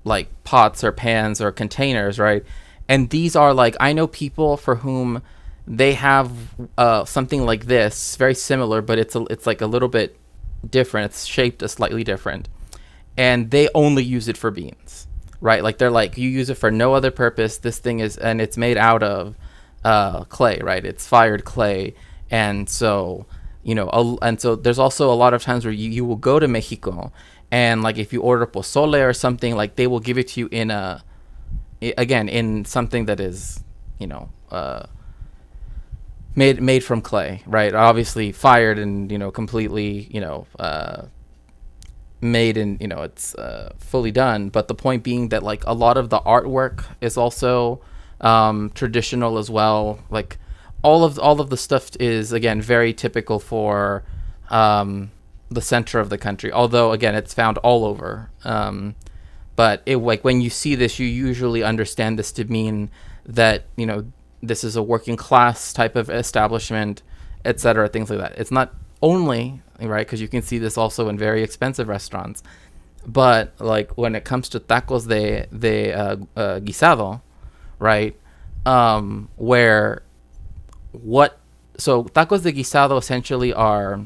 S1: Like pots or pans or containers, right? And these are like, I know people for whom they have something like this, very similar, but it's like a little bit different. It's shaped a slightly different, and they only use it for beans, right? Like they're like, you use it for no other purpose. This thing is, and it's made out of clay, right? It's fired clay, and so and so there's also a lot of times where you will go to Mexico, and like if you order pozole or something, like they will give it to you in something that is made from clay, right? Obviously fired and completely made, and it's fully done. But the point being that like a lot of the artwork is also traditional as well. Like all of the stuff is, again, very typical for the center of the country, although again it's found all over. But like when you see this, you usually understand this to mean that this is a working class type of establishment, etc., things like that. It's not only, right, because you can see this also in very expensive restaurants, but like when it comes to tacos de guisado, right, so tacos de guisado essentially are,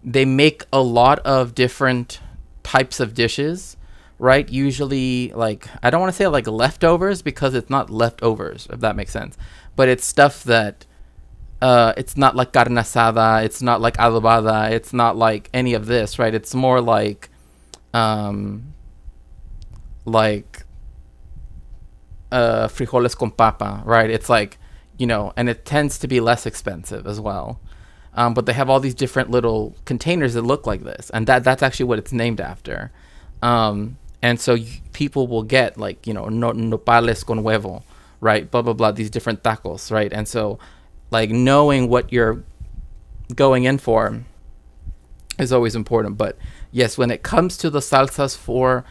S1: they make a lot of different types of dishes, right? Usually, like, I don't want to say like leftovers, because it's not leftovers, if that makes sense. But it's stuff that, it's not like carne asada, it's not like adobada, it's not like any of this, right? It's more like frijoles con papa, right? It's like, and it tends to be less expensive as well. But they have all these different little containers that look like this, and that's actually what it's named after. And so people will get like, nopales con huevo, right? Blah, blah, blah, these different tacos, right? And so like knowing what you're going in for is always important. But yes, when it comes to the salsas for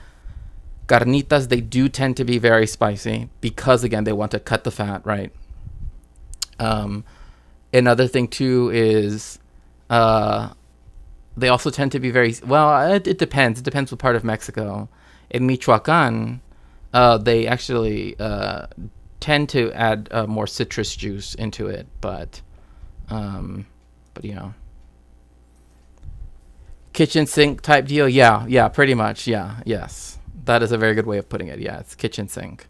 S1: carnitas, they do tend to be very spicy because, again, they want to cut the fat, right? Another thing too is they also tend to be very, well, it depends. It depends what part of Mexico. In Michoacan, they actually tend to add more citrus juice into it, but kitchen sink type deal. Yeah, pretty much. Yeah, yes, that is a very good way of putting it. Yeah, it's kitchen sink.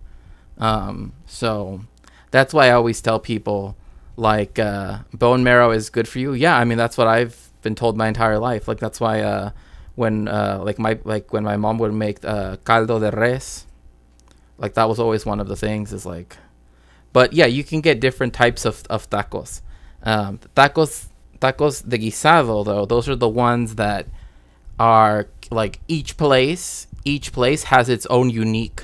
S1: So that's why I always tell people, like, bone marrow is good for you. Yeah, I mean, that's what I've been told my entire life. Like, that's why when my mom would make caldo de res, like that was always one of the things, is like, but yeah, you can get different types of tacos. Tacos de guisado, though, those are the ones that are like each place has its own unique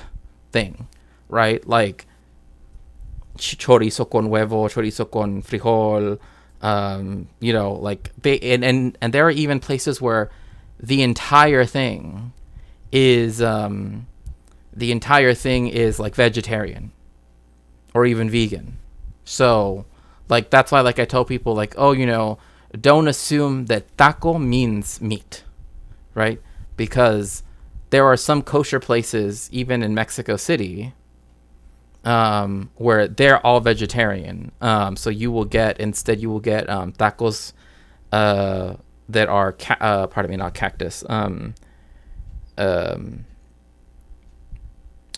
S1: thing, right? Like chorizo con huevo, chorizo con frijol, like they, and there are even places where the entire thing is like vegetarian or even vegan. So like that's why, like, I tell people, like, oh, don't assume that taco means meat, right? Because there are some kosher places even in Mexico City where they're all vegetarian. So you will get tacos that are not cactus,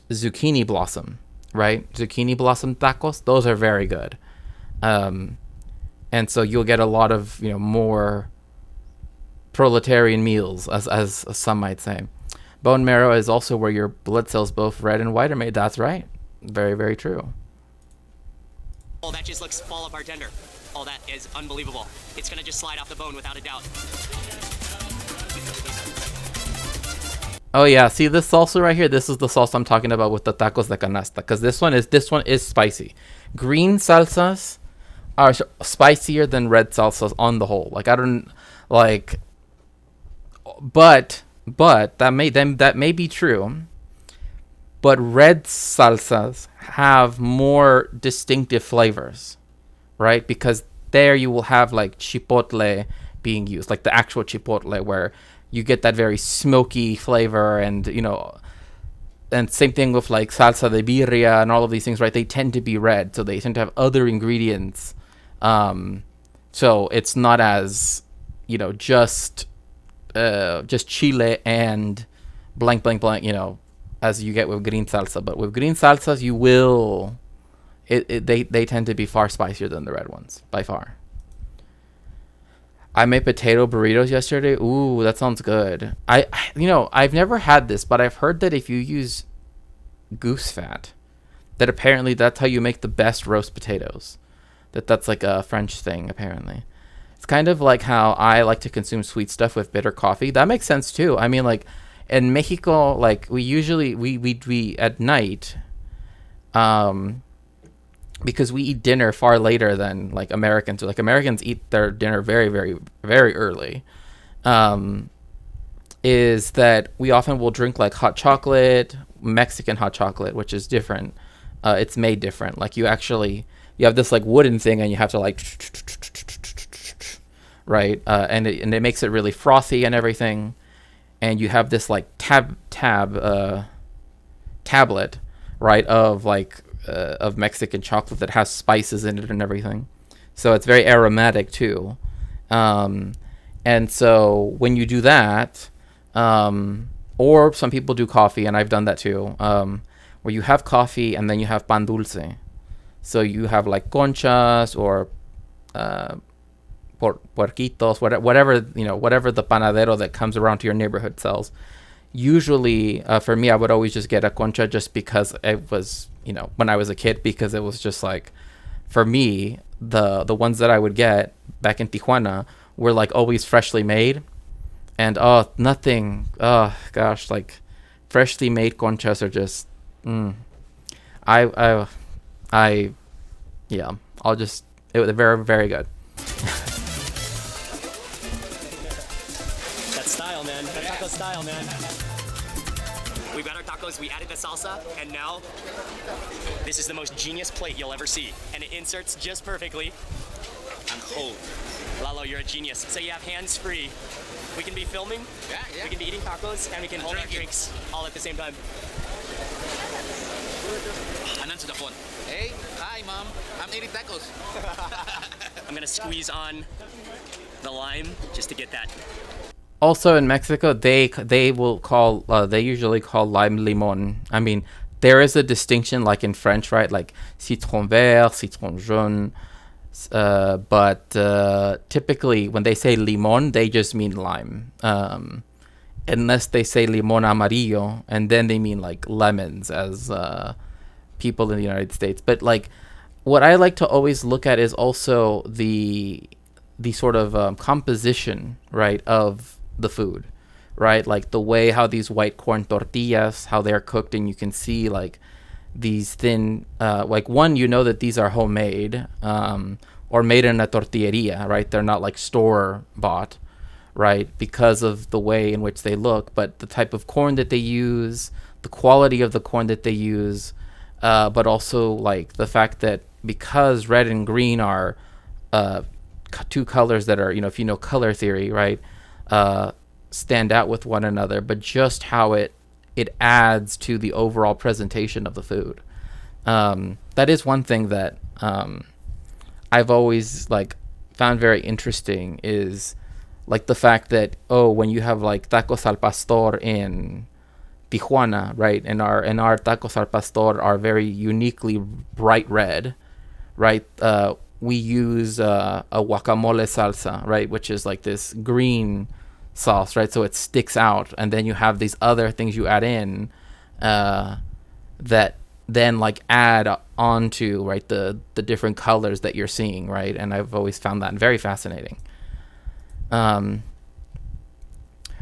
S1: zucchini blossom, right? Zucchini blossom tacos, those are very good. and so you'll get a lot of more proletarian meals, as some might say. Bone marrow is also where your blood cells, both red and white, are made. That's right. Very, very true.
S2: Oh, that just looks fall apart tender. Oh, that is unbelievable. It's gonna just slide off the bone without a doubt.
S1: Oh yeah, see this salsa right here? This is the salsa I'm talking about with the tacos de canasta, because this one is spicy. Green salsas are spicier than red salsas on the whole. Like I don't like, but that may be true. But red salsas have more distinctive flavors, right? Because there you will have like chipotle being used, like the actual chipotle, where you get that very smoky flavor, and and same thing with like salsa de birria and all of these things, right? They tend to be red, so they tend to have other ingredients. So it's not as just chile and blank blank blank, as you get with green salsa. But with green salsas, you will they tend to be far spicier than the red ones by far. I made potato burritos yesterday. Ooh, that sounds good. I've never had this, but I've heard that if you use goose fat, that apparently that's how you make the best roast potatoes. That's like a French thing, apparently. It's kind of like how I like to consume sweet stuff with bitter coffee. That makes sense too. I mean, like in Mexico, like we usually we at night, because we eat dinner far later than like Americans. Like Americans eat their dinner very, very, very early. Is that we often will drink like hot chocolate, Mexican hot chocolate, which is different. It's made different. Like you have this like wooden thing, and you have to like right, and it makes it really frothy and everything. And you have this like tablet, right, of like of Mexican chocolate that has spices in it and everything. So it's very aromatic too. And so when you do that, or some people do coffee, and I've done that too, where you have coffee and then you have pan dulce. So you have like conchas or puerquitos, whatever the panadero that comes around to your neighborhood sells. Usually, for me, I would always just get a concha, just because it was, when I was a kid, because it was just like, for me, the ones that I would get back in Tijuana were like always freshly made, and like freshly made conchas are just, it was very, very good.
S2: Style, man. That taco style, man. We've got our tacos, we added the salsa, and now this is the most genius plate you'll ever see. And it inserts just perfectly.
S3: And hold.
S2: Lalo, you're a genius. So you have hands free. We can be filming,
S3: Yeah.
S2: we can be eating tacos, and we can hold our drinks all at the same time.
S3: And answer the phone. Hey, hi, mom. I'm eating tacos.
S2: I'm gonna squeeze on the lime just to get that.
S1: Also in Mexico, they usually call lime limon. I mean, there is a distinction, like in French, right? Like citron vert, citron jaune. But typically, when they say limon, they just mean lime. Unless they say limon amarillo, and then they mean like lemons, as people in the United States. But like, what I like to always look at is also the sort of composition, right, of the food, right? Like the way how these white corn tortillas, how they're cooked, and you can see like these thin, like one, that these are homemade, or made in a tortilleria, right? They're not like store bought, right? Because of the way in which they look, but the type of corn that they use, the quality of the corn that they use, but also like the fact that because red and green are two colors that are, if you know color theory, right, stand out with one another, but just how it adds to the overall presentation of the food. That is one thing that I've always like found very interesting, is like the fact that, when you have like tacos al pastor in Tijuana, right, and our tacos al pastor are very uniquely bright red, right, we use a guacamole salsa, right, which is like this green sauce, right? So it sticks out, and then you have these other things you add in that then like add onto, right, the different colors that you're seeing, right? And I've always found that very fascinating.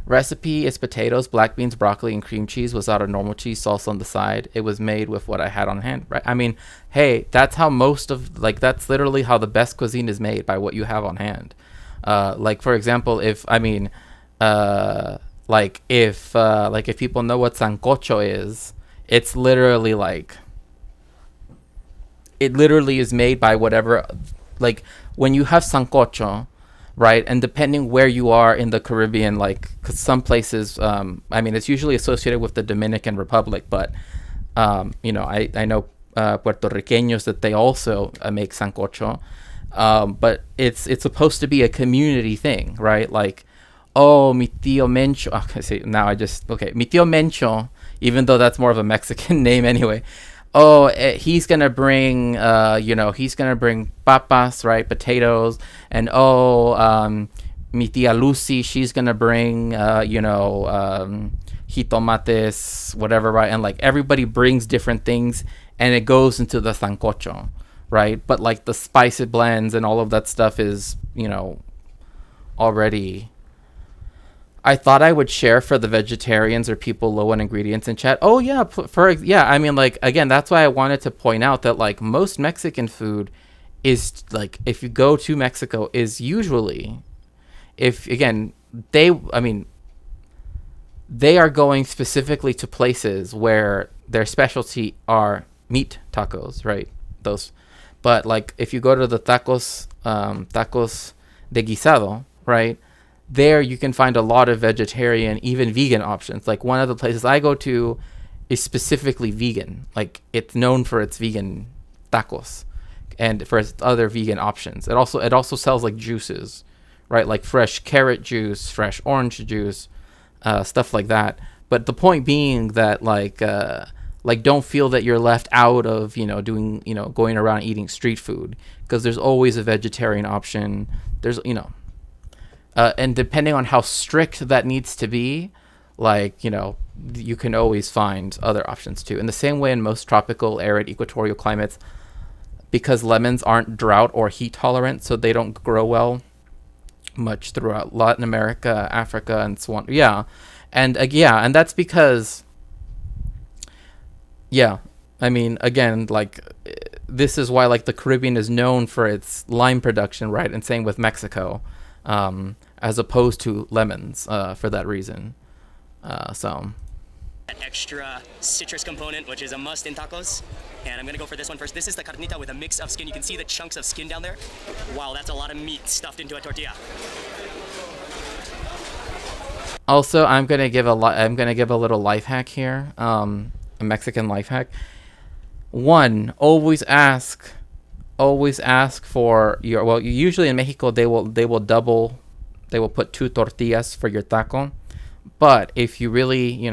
S1: Recipe is potatoes, black beans, broccoli, and cream cheese without a normal cheese sauce on the side. It was made with what I had on hand, right? I mean, hey, that's how most of, like, that's literally how the best cuisine is made, by what you have on hand. Like, for example, if people know what sancocho is, it's literally like, it literally is made by whatever, like, when you have sancocho, right, and depending where you are in the Caribbean, like, because some places, I mean, it's usually associated with the Dominican Republic, but, you know, I know Puerto Ricanos that they also make sancocho, but it's supposed to be a community thing, right? Like, oh, mi tío Mencho, okay, see, now I just, okay, mi tío Mencho, even though that's more of a Mexican name anyway, oh, he's gonna bring, he's gonna bring papas, right, potatoes, and mi tía Lucy, she's gonna bring, jitomates, whatever, right, and like everybody brings different things, and it goes into the sancocho, right, but like the spice it blends and all of that stuff is, already. I thought I would share for the vegetarians or people low on ingredients in chat. Oh yeah, I mean, like, again, that's why I wanted to point out that like most Mexican food is like, if you go to Mexico, is usually, if again they are going specifically to places where their specialty are meat tacos, right? Those, but like if you go to the tacos de guisado, right? There you can find a lot of vegetarian, even vegan options. Like one of the places I go to is specifically vegan. Like it's known for its vegan tacos and for its other vegan options. It also sells like juices, right? Like fresh carrot juice, fresh orange juice, stuff like that. But the point being that like don't feel that you're left out of, doing, going around eating street food, because there's always a vegetarian option. There's, and depending on how strict that needs to be, like, you can always find other options too. In the same way in most tropical, arid, equatorial climates, because lemons aren't drought or heat tolerant, so they don't grow well much throughout Latin America, Africa, and so on. Yeah. And and that's because, I mean, again, like, this is why, like, the Caribbean is known for its lime production, right? And same with Mexico. As opposed to lemons, for that reason. So.
S2: Extra citrus component, which is a must in tacos. And I'm gonna go for this one first. This is the carnita with a mix of skin. You can see the chunks of skin down there. Wow, that's a lot of meat stuffed into a tortilla.
S1: Also, I'm gonna give a little life hack here. A Mexican life hack. One, always ask for your, well, usually in Mexico they will put 2 tortillas for your taco, but if you really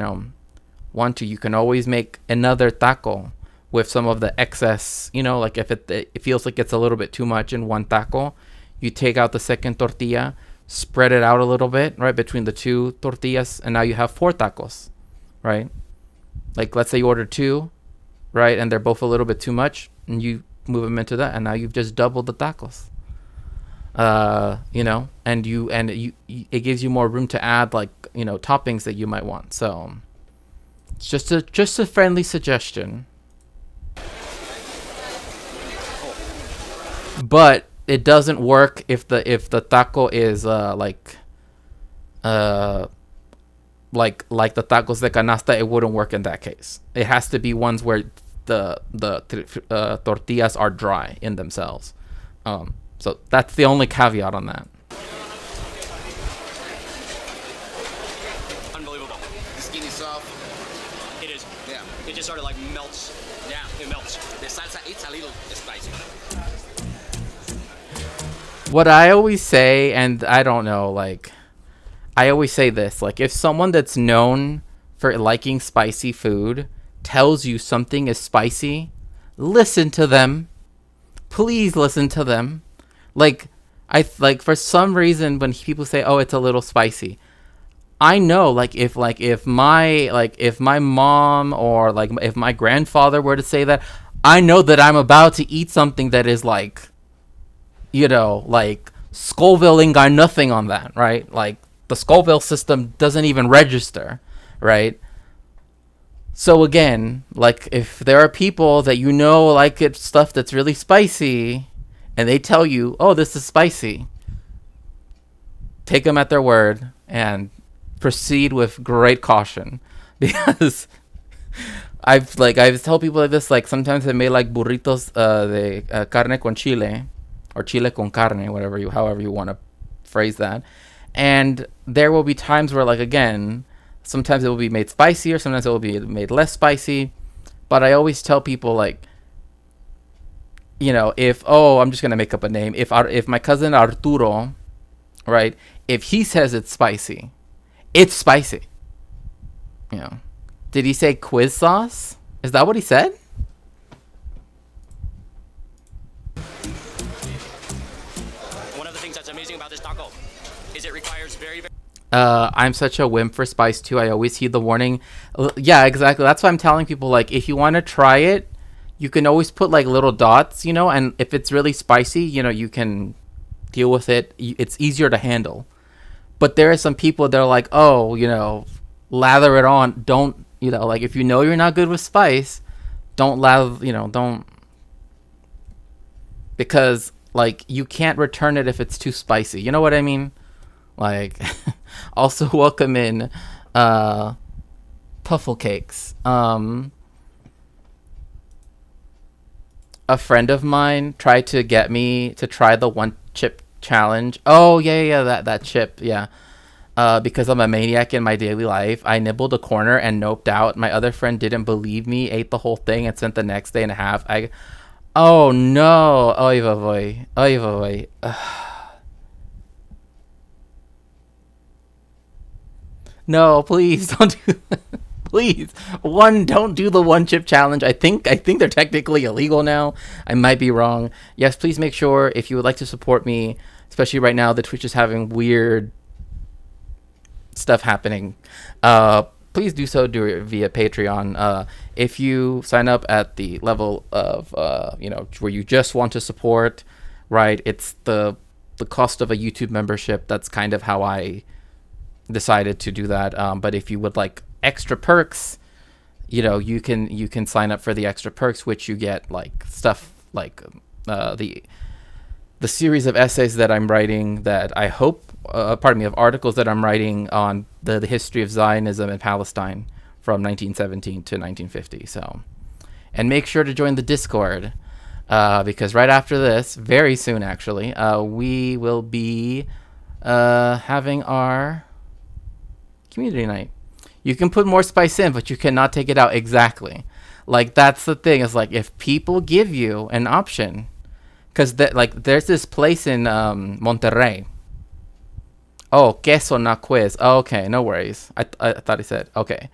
S1: want to, you can always make another taco with some of the excess, like if it feels like it's a little bit too much in one taco, you take out the second tortilla, spread it out a little bit, right, between the 2 tortillas, and now you have 4 tacos, right? Like, let's say you order 2, right, and they're both a little bit too much, and you move them into that, and now you've just doubled the tacos. And it gives you more room to add, like, toppings that you might want. So it's just a friendly suggestion. But it doesn't work if the taco is like the tacos de canasta. It wouldn't work in that case. It has to be ones where the tortillas are dry in themselves. So that's the only caveat on that.
S2: Unbelievable.
S3: The skin is soft.
S2: It is.
S3: Yeah.
S2: It just sort of like melts.
S3: Yeah.
S2: It melts.
S3: The salsa, it's a little spicy.
S1: What I always say, and I don't know, like, I always say this, like, if someone that's known for liking spicy food tells you something is spicy, listen to them. please listen to them. Like, for some reason when people say, "Oh, it's a little spicy," I know, if my mom or like if my grandfather were to say that, I know that I'm about to eat something that is like, like Scoville ain't got nothing on that, right? Like the Scoville system doesn't even register, right? So again, like if there are people that like it stuff that's really spicy, and they tell you, "Oh, this is spicy," take them at their word and proceed with great caution, because I've told people like this, like sometimes they made like burritos de carne con chile, or chile con carne, however you want to phrase that, and there will be times where, like, again, sometimes it will be made spicier, sometimes it will be made less spicy, but I always tell people, like, I'm just gonna make up a name, if my cousin Arturo, right, if he says it's spicy, it's spicy. Did he say quiz sauce? Is that what he said?
S2: One of the things that's amazing about this taco is it requires very, very...
S1: I'm such a wimp for spice too. I always heed the warning. Yeah, exactly. That's why I'm telling people, like, if you want to try it, you can always put like little dots, and if it's really spicy, you can deal with it. It's easier to handle. But there are some people that are like, "Oh, lather it on." Don't, like, if you're not good with spice, don't don't, because like you can't return it if it's too spicy. You know what I mean? Like, also welcome in Puffle Cakes. A friend of mine tried to get me to try the one chip challenge. Oh yeah, that chip, yeah. Because I'm a maniac in my daily life, I nibbled a corner and noped out. My other friend didn't believe me, ate the whole thing, and spent the next day and a half. Oh no, oy vavoy, oy vavoy. No, please don't do that. Please, don't do the one chip challenge. I think they're technically illegal now. I might be wrong. Yes, please make sure, if you would like to support me, especially right now, the Twitch is having weird stuff happening. Please do so via Patreon. If you sign up at the level of where you just want to support, right? It's the cost of a YouTube membership. That's kind of how I decided to do that. But if you would like extra perks, you can sign up for the extra perks, which you get like stuff like the series of essays that I'm writing, that I hope of articles that I'm writing on the history of Zionism in Palestine from 1917 to 1950. So, and make sure to join the Discord, because right after this, very soon actually, we will be having our community night. You can put more spice in, but you cannot take it out. Exactly. Like, that's the thing. It's like, if people give you an option, because there's this place in Monterrey. Oh, queso, not quiz. Oh, okay, no worries. I thought he said, okay.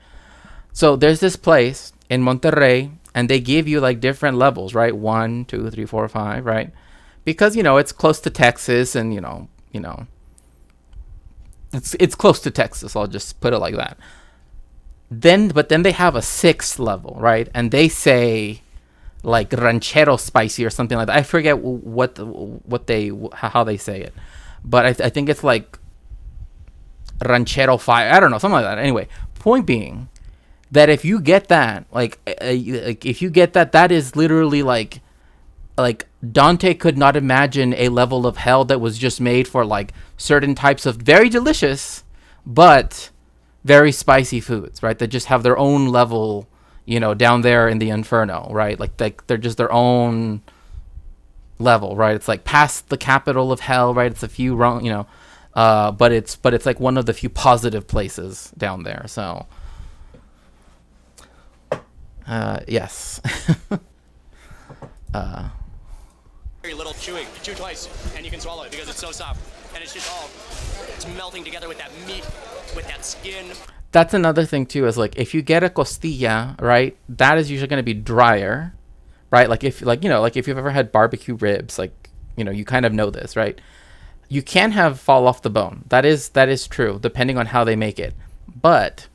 S1: So there's this place in Monterrey, and they give you like different levels, right? 1, 2, 3, 4, 5, right? Because, it's close to Texas, and, it's close to Texas. I'll just put it like that. But then they have a 6th level, right? And they say like ranchero spicy or something like that. I forget how they say it, but I think it's like ranchero fire. I don't know, something like that. Anyway, point being that if you get that, if you get that, that is literally like Dante could not imagine a level of hell that was just made for like certain types of very delicious but very spicy foods, right? That just have their own level, down there in the inferno, right? Like they're just their own level, right? It's like past the capital of hell, right? It's a few wrong, but it's like one of the few positive places down there. So, yes.
S2: Very little chewing. Chew twice, and you can swallow it because it's so soft, and it's just all melting together with that meat, with that skin.
S1: That's another thing too, is like if you get a costilla, right, that is usually going to be drier, right? Like if like if you've ever had barbecue ribs, like you kind of know this, right? You can have fall off the bone. That is true, depending on how they make it. But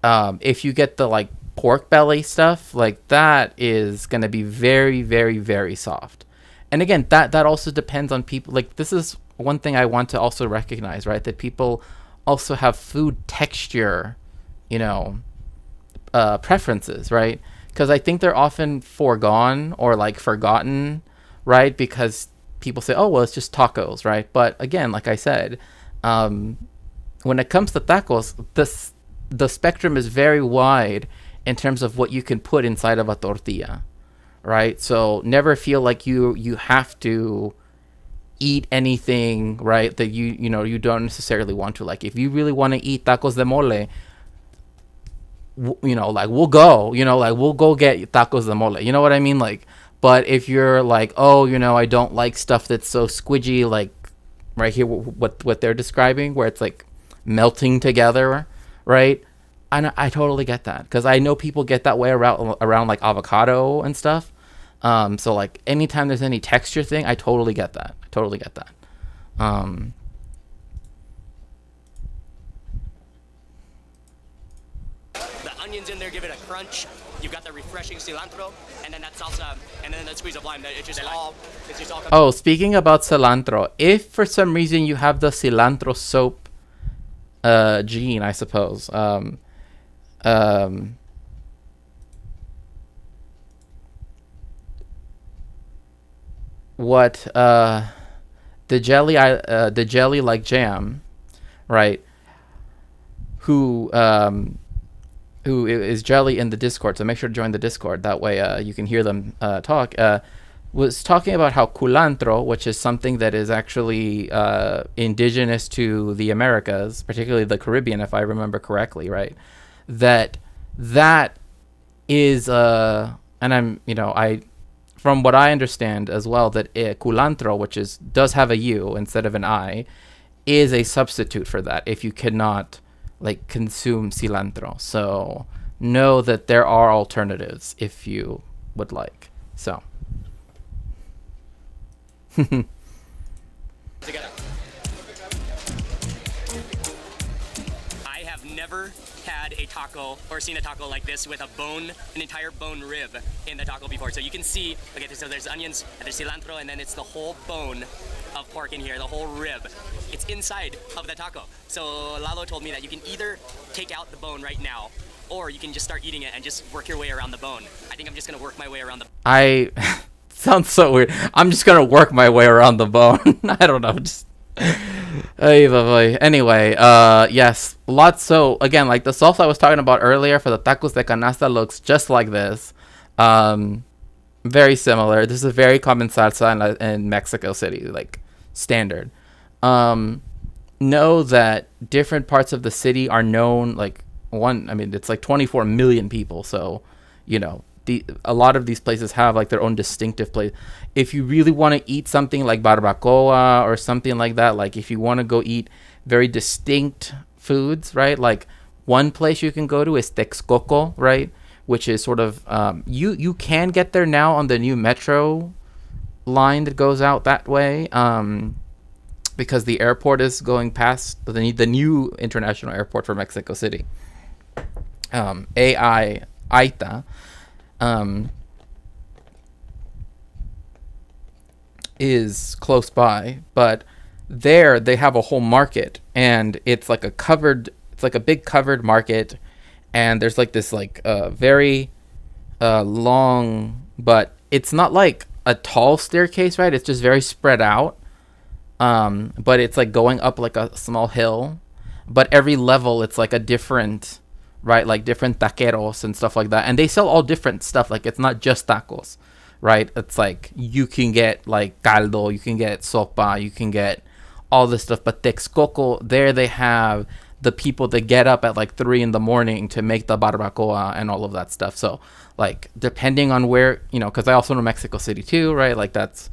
S1: if you get the like pork belly stuff, like that is gonna be very, very, very soft. And again, that also depends on people. Like this is one thing I want to also recognize, right? That people also have food texture, preferences, right? Because I think they're often foregone or like forgotten, right? Because people say, oh, well, it's just tacos, right? But again, like I said, when it comes to tacos, the spectrum is very wide in terms of what you can put inside of a tortilla, right? So never feel like you have to eat anything, right, that you don't necessarily want to. Like if you really want to eat tacos de mole, like we'll go, like we'll go get tacos de mole. You know what I mean? Like, but if you're like, oh, I don't like stuff that's so squidgy, like right here, what they're describing, where it's like melting together, right? I totally get that, because I know people get that way around like avocado and stuff. So like anytime there's any texture thing, I totally get that.
S2: The onions in there give it a crunch. You've got the refreshing cilantro, and then that salsa, and then that squeeze of lime. It's just all.
S1: Oh, speaking about cilantro, if for some reason you have the cilantro soap gene, I suppose. What the jelly like jam, right? Who is Jelly in the Discord? So make sure to join the Discord. That way you can hear them talk. Was talking about how culantro, which is something that is actually indigenous to the Americas, particularly the Caribbean, if I remember correctly, right? That is and I from what I understand as well, that culantro, which does have a U instead of an I, is a substitute for that if you cannot like consume cilantro. So know that there are alternatives if you would like. So
S2: Together. I have never had a taco or seen a taco like this with an entire bone rib in the taco before. So you can see, okay, so there's onions, and there's cilantro, and then it's the whole bone of pork in here, the whole rib. It's inside of the taco. So Lalo told me that you can either take out the bone right now, or you can just start eating it and just work your way around the bone. I think I'm just gonna work my way around the
S1: sounds so weird. I'm just gonna work my way around the bone. I don't know, just anyway, yes, lots. So again, like the salsa I was talking about earlier for the tacos de canasta looks just like this. Very similar. This is a very common salsa in Mexico City, like standard. Know that different parts of the city are known, like it's like 24 million people, so a lot of these places have like their own distinctive place. If you really want to eat something like barbacoa or something like that, like if you want to go eat very distinct foods, right? Like one place you can go to is Texcoco, right? Which is sort of you can get there now on the new metro line that goes out that way, because the airport is going past the new international airport for Mexico City, AITA. Is close by, but there they have a whole market, and it's like a big covered market, and there's like this like very long, but it's not like a tall staircase, right? It's just very spread out, but it's like going up like a small hill, but every level it's like a different, right, like different taqueros and stuff like that, and they sell all different stuff. Like it's not just tacos, right? It's like you can get like caldo, you can get sopa, you can get all this stuff. But Texcoco, there they have the people that get up at like 3 a.m. to make the barbacoa and all of that stuff. So like depending on where, because I also know Mexico City too, right? Like that's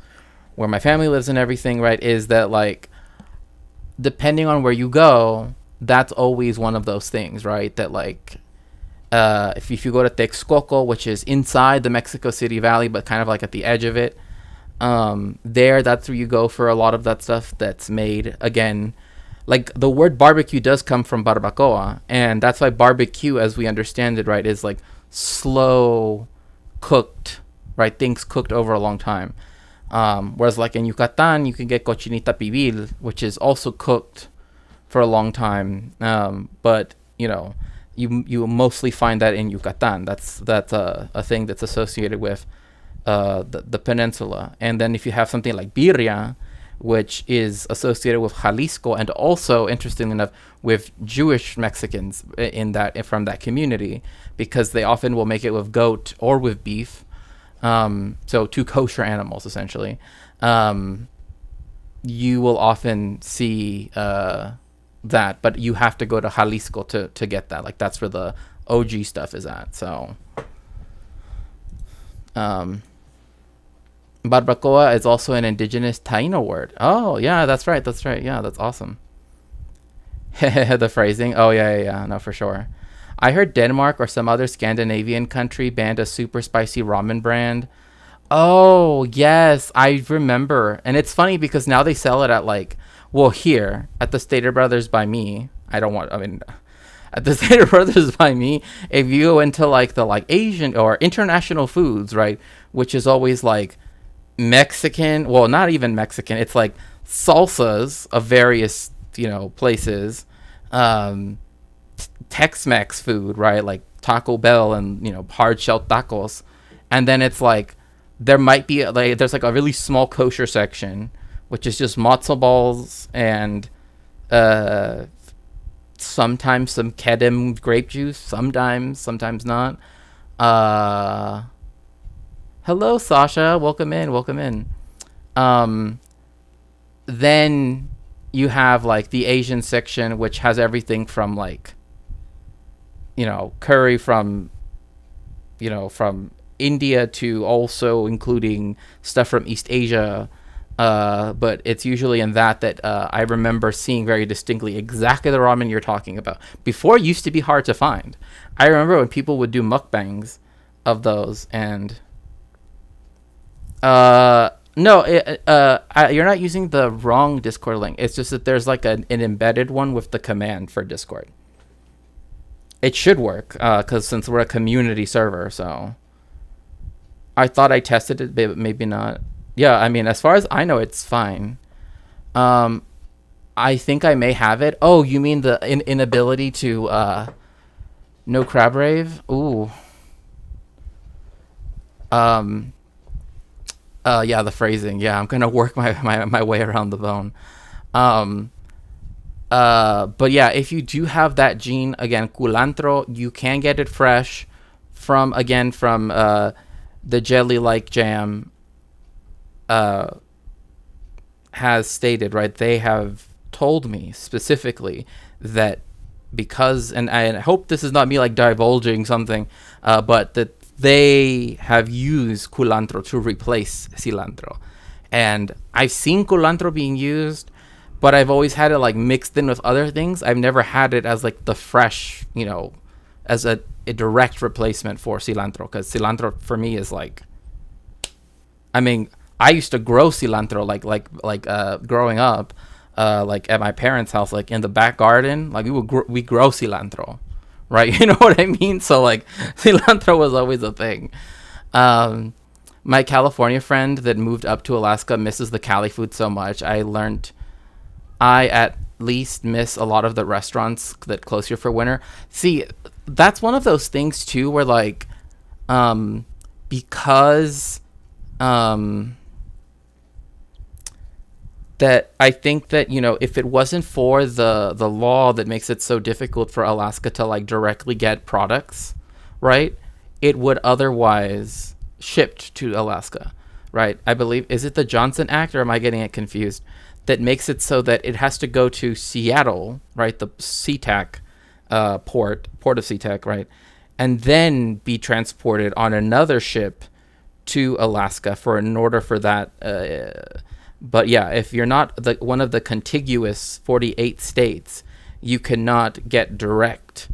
S1: where my family lives and everything, right? Is that like depending on where you go, that's always one of those things, right? That like if you go to Texcoco, which is inside the Mexico City Valley, but kind of like at the edge of it, that's where you go for a lot of that stuff that's made. Again, like the word barbecue does come from barbacoa, and that's why barbecue, as we understand it, right, is like slow cooked, right? Things cooked over a long time. Whereas like in Yucatan, you can get cochinita pibil, which is also cooked for a long time. But you mostly find that in Yucatan. That's a thing that's associated with the peninsula. And then if you have something like birria, which is associated with Jalisco, and also, interestingly enough, with Jewish Mexicans from that community, because they often will make it with goat or with beef. So two kosher animals, essentially. You will often see that, but you have to go to Jalisco to get that. Like, that's where the OG stuff is at. So barbacoa is also an indigenous Taino word. Oh yeah, that's right. Yeah, that's awesome. The phrasing. Oh yeah, no, for sure. I heard Denmark or some other Scandinavian country banned a super spicy ramen brand. Oh yes, I remember. And it's funny because now they sell it at here at the Stater Brothers by me. At the Stater Brothers by me, if you go into the Asian or international foods, right, which is always like Mexican, well, not even Mexican, it's like salsas of various places, Tex-Mex food, right, like Taco Bell and hard shell tacos, and then it's like there might be there's like a really small kosher section, which is just matzo balls and sometimes some kedem grape juice, sometimes not. Hello, Sasha. Welcome in. Then you have the Asian section, which has everything from curry from India to also including stuff from East Asia. But it's usually in that I remember seeing very distinctly exactly the ramen you're talking about. Before, it used to be hard to find. I remember when people would do mukbangs of those, and no, you're not using the wrong Discord link. It's just that there's an embedded one with the command for Discord. It should work, because since we're a community server, so I thought I tested it, but maybe not. Yeah, I mean, as far as I know, it's fine. I think I may have it. Oh, you mean the inability to no crab rave? Ooh. Yeah, the phrasing. Yeah, I'm gonna work my way around the bone. But yeah, if you do have that gene, again, culantro, you can get it fresh from the jelly-like jam. Has stated, right, they have told me specifically that because, and I hope this is not me divulging something, but that they have used culantro to replace cilantro. And I've seen culantro being used, but I've always had it mixed in with other things. I've never had it as the fresh, as a direct replacement for cilantro, because cilantro for me is I used to grow cilantro growing up, at my parents' house, in the back garden. We grow cilantro, right? You know what I mean? So cilantro was always a thing. My California friend that moved up to Alaska misses the Cali food so much. I at least miss a lot of the restaurants that close here for winter. See, that's one of those things too, where because that I think that if it wasn't for the law that makes it so difficult for Alaska to directly get products, right, it would otherwise shipped to Alaska, right? I believe, is it the Johnson Act, or am I getting it confused, that makes it so that it has to go to Seattle, right, the SeaTac port of SeaTac, right, and then be transported on another ship to Alaska in order for that. But yeah, if you're not one of the contiguous 48 states, you cannot get direct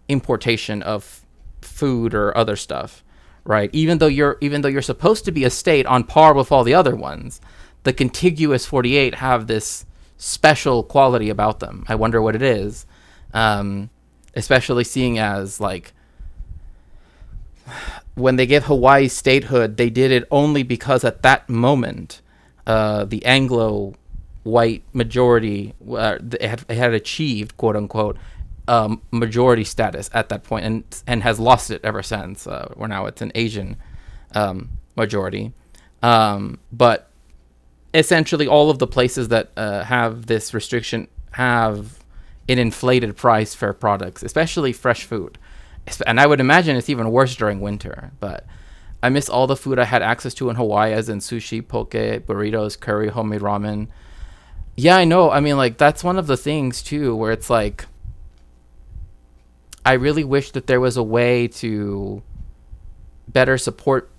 S1: importation of food or other stuff, right? Even though you're supposed to be a state on par with all the other ones, the contiguous 48 have this special quality about them. I wonder what it is, especially seeing as like when they gave Hawaii statehood, they did it only because at that moment the Anglo white majority it had achieved, quote unquote, majority status at that point, and has lost it ever since. Where now it's an Asian majority, but essentially all of the places that have this restriction have an inflated price for products, especially fresh food. And I would imagine it's even worse during winter. But I miss all the food I had access to in Hawaii, as in sushi, poke, burritos, curry, homemade ramen. Yeah, I know. I mean, like, that's one of the things too, where it's like, I really wish that there was a way to better support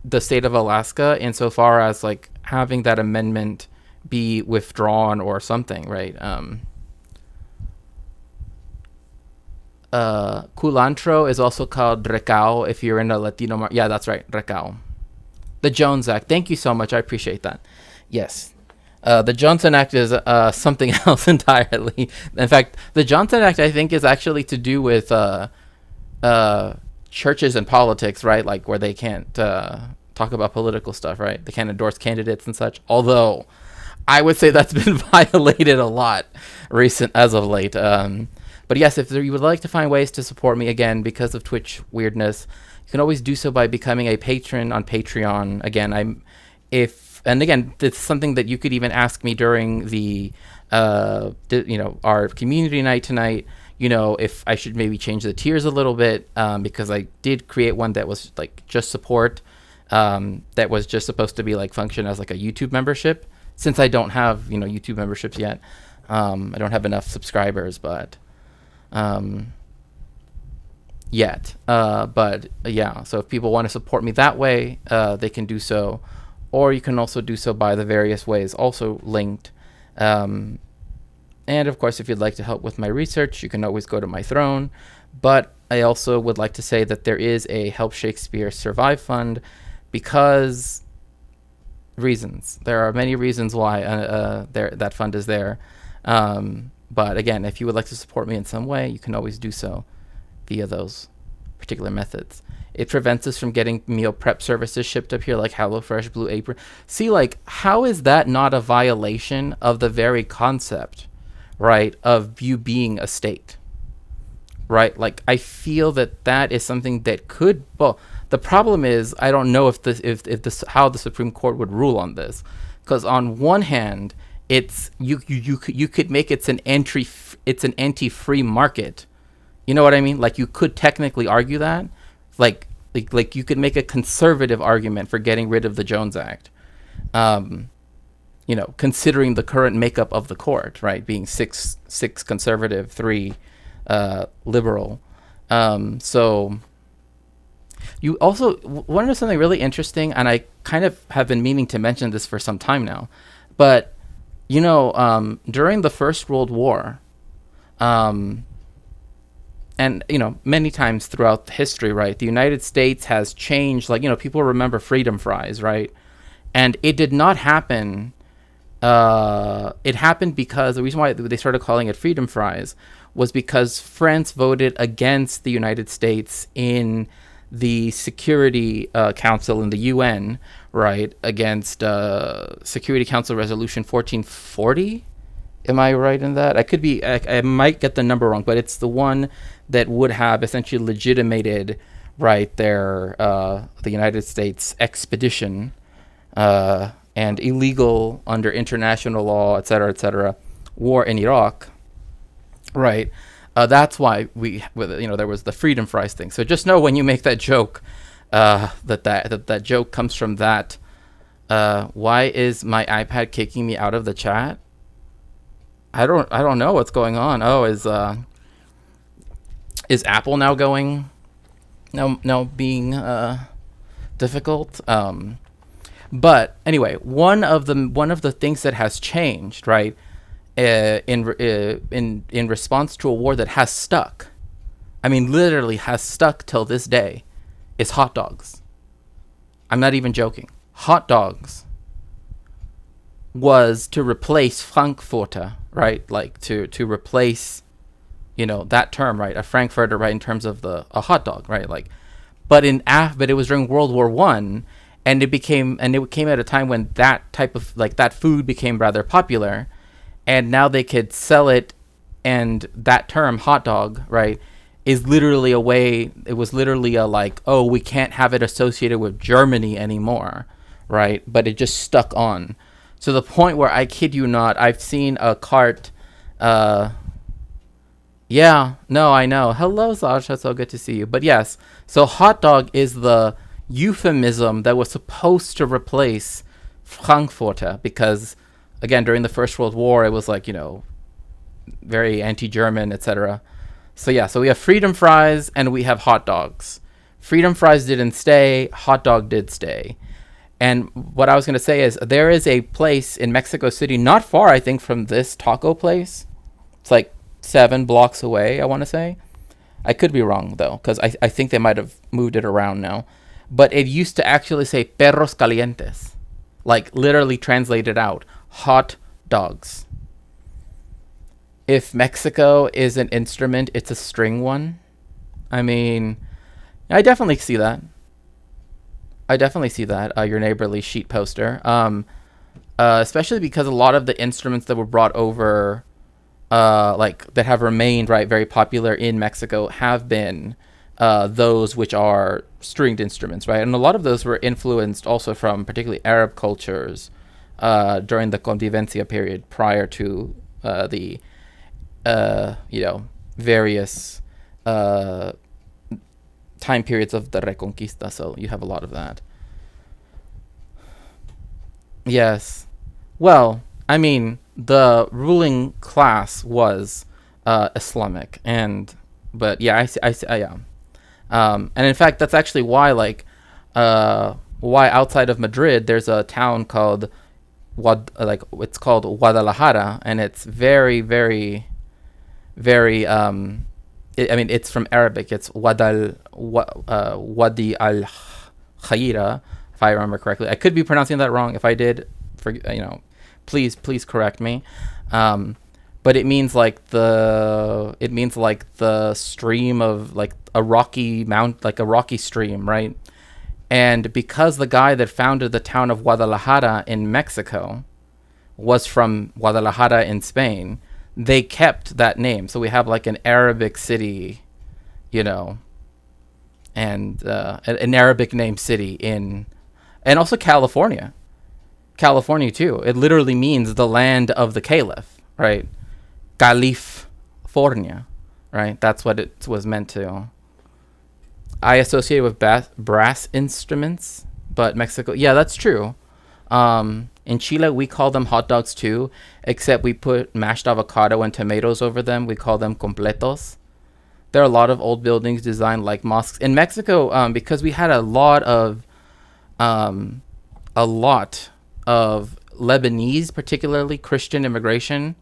S1: the state of Alaska insofar as like having that amendment be withdrawn or something, right? Culantro is also called recao if you're in a Latino market. Yeah, that's right, recao. The Jones Act. Thank you so much. I appreciate that. Yes. The Johnson Act is something else entirely. In fact, the Johnson Act, I think, is actually to do with churches and politics, right? Like where they can't talk about political stuff, right? They can't endorse candidates and such. Although I would say that's been violated a lot as of late. But yes, if you would like to find ways to support me, again, because of Twitch weirdness, you can always do so by becoming a patron on Patreon. Again, and again, it's something that you could even ask me during the our community night tonight. If I should maybe change the tiers a little bit, because I did create one that was like just support, that was just supposed to be like function as like a YouTube membership. Since I don't have YouTube memberships yet, I don't have enough subscribers, but yet. But yeah, so if people want to support me that way, they can do so. Or you can also do so by the various ways also linked. And of course, if you'd like to help with my research, you can always go to my throne. But I also would like to say that there is a Help Shakespeare Survive Fund, because reasons. There are many reasons why that fund is there. But again, if you would like to support me in some way, you can always do so via those particular methods. It prevents us from getting meal prep services shipped up here like HelloFresh, Blue Apron. See, like, how is that not a violation of the very concept, right, of you being a state, right? Like, I feel that is something that could, well, the problem is I don't know if how the Supreme Court would rule on this, because on one hand, it's you could make it's an anti-free market. You know what I mean? Like, you could technically argue that. Like you could make a conservative argument for getting rid of the Jones Act, considering the current makeup of the court, right? Being six conservative, 3 liberal. So you also want to know something really interesting, and I kind of have been meaning to mention this for some time now, but during the First World War, and, many times throughout history, right, the United States has changed, like, people remember freedom fries, right? And it did not happen. It happened because the reason why they started calling it freedom fries was because France voted against the United States in the Security Council in the UN, right, against Security Council Resolution 1440. Am I right in that? I might get the number wrong, but it's the one that would have essentially legitimated, right, the United States expedition and illegal under international law, et cetera, war in Iraq, right? That's why there was the freedom fries thing. So just know when you make that joke, that joke comes from that. Why is my iPad kicking me out of the chat? I don't know what's going on. Oh, is Apple now being difficult? But anyway, one of the things that has changed, right, in response to a war that has stuck, I mean, literally has stuck till this day, is hot dogs. I'm not even joking. Hot dogs was to replace Frankfurter, right? Like to replace, that term, right? A Frankfurter, right? In terms of a hot dog, right? Like, but it was during World War One, and it came at a time when that type of that food became rather popular, and now they could sell it, and that term hot dog, right, is literally a way. It was literally a oh, we can't have it associated with Germany anymore, right? But it just stuck on. To the point where, I kid you not, I've seen a cart. Yeah, no, I know. Hello, Sasha. So good to see you. But yes, so hot dog is the euphemism that was supposed to replace Frankfurter because, again, during the First World War, it was very anti-German, etc. So yeah, so we have freedom fries and we have hot dogs. Freedom fries didn't stay. Hot dog did stay. And what I was going to say is there is a place in Mexico City, not far, I think, from this taco place. It's 7 blocks away, I want to say. I could be wrong, though, because I think they might have moved it around now. But it used to actually say perros calientes. Literally translated out, hot dogs. If Mexico is an instrument, it's a string one. I mean, I definitely see that. Your neighborly sheet poster. Especially because a lot of the instruments that were brought over, that have remained, right, very popular in Mexico have been those which are stringed instruments, right? And a lot of those were influenced also from particularly Arab cultures during the Convivencia period prior to the, various time periods of the Reconquista, so you have a lot of that. Yes. Well, I mean, the ruling class was Islamic, but yeah, yeah. And in fact, that's actually why, why outside of Madrid there's a town called it's called Guadalajara, and it's very, very, very it's from Arabic. It's Wadi al Khaira, if I remember correctly. I could be pronouncing that wrong. If I did, please correct me. But it means the stream of a rocky a rocky stream, right? And because the guy that founded the town of Guadalajara in Mexico was from Guadalajara in Spain, they kept that name. So we have an Arabic city, and an Arabic named city and also California too. It literally means the land of the caliph, right? California, right? That's what it was meant to. I associate it with brass instruments, but Mexico, yeah, that's true. In Chile, we call them hot dogs too, except we put mashed avocado and tomatoes over them. We call them completos. There are a lot of old buildings designed like mosques. In Mexico, because we had a lot of Lebanese, particularly Christian immigration.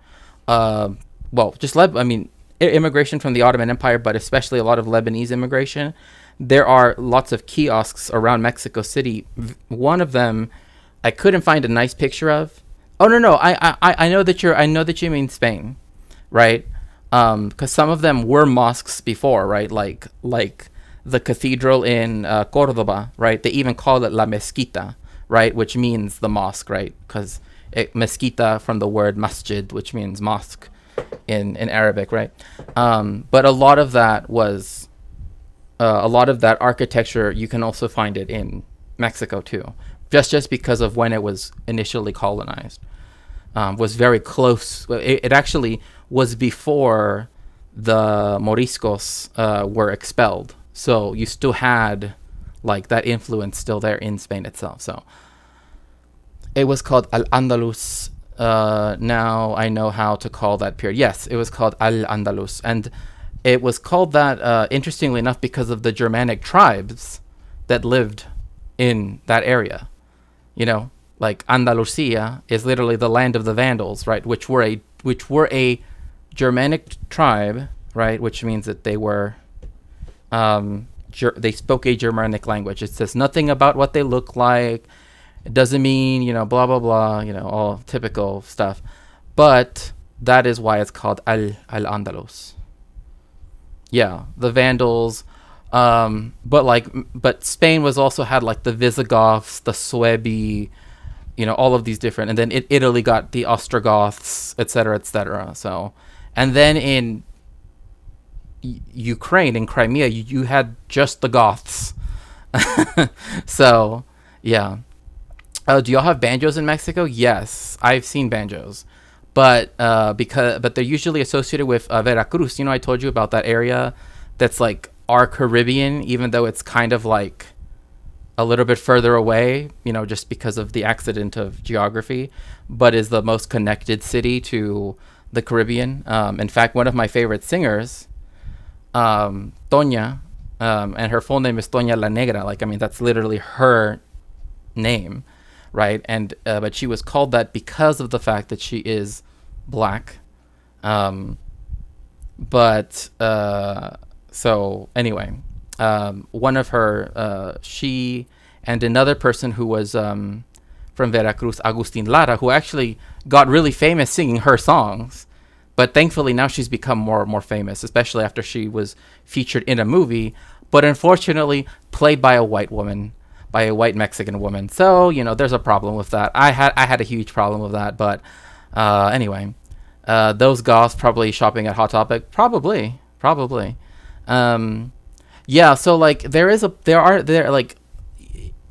S1: Immigration from the Ottoman Empire, but especially a lot of Lebanese immigration. There are lots of kiosks around Mexico City. One of them, I couldn't find a nice picture of. Oh no, I know that you mean Spain, right? Because some of them were mosques before, right? Like the cathedral in Cordoba, right? They even call it La Mezquita, right? Which means the mosque, right? Because mezquita from the word masjid, which means mosque in Arabic, right? But a lot of that architecture, you can also find it in Mexico too, just because of when it was initially colonized. Was very close. It actually was before the Moriscos were expelled, so you still had that influence still there in Spain itself. So it was called Al-Andalus. Now I know how to call that period. Yes, it was called Al-Andalus, and it was called that, interestingly enough, because of the Germanic tribes that lived in that area. Andalusia is literally the land of the Vandals, right? Which were a Germanic tribe, right? Which means that they were they spoke a Germanic language. It says nothing about what they look like. It doesn't mean, blah, blah, blah, all typical stuff. But that is why it's called Al-Andalus. Yeah, the Vandals. But Spain was also had like the Visigoths, the Suebi, all of these different. And then Italy got the Ostrogoths, etc., etc. So, and then in Ukraine, in Crimea, you had just the Goths. So, yeah. Do y'all have banjos in Mexico? Yes, I've seen banjos, but they're usually associated with Veracruz. I told you about that area that's like our Caribbean, even though it's kind of like a little bit further away, just because of the accident of geography, but is the most connected city to the Caribbean. In fact, one of my favorite singers, Toña, and her full name is Toña La Negra. That's literally her name. Right, and but she was called that because of the fact that she is black. So anyway, one of her, she and another person who was from Veracruz, Agustin Lara, who actually got really famous singing her songs, but thankfully now she's become more and more famous, especially after she was featured in a movie, but unfortunately played by a white woman. By a white Mexican woman. So, there's a problem with that. I had a huge problem with that, but anyway, those goths probably shopping at Hot Topic, probably. Yeah, so like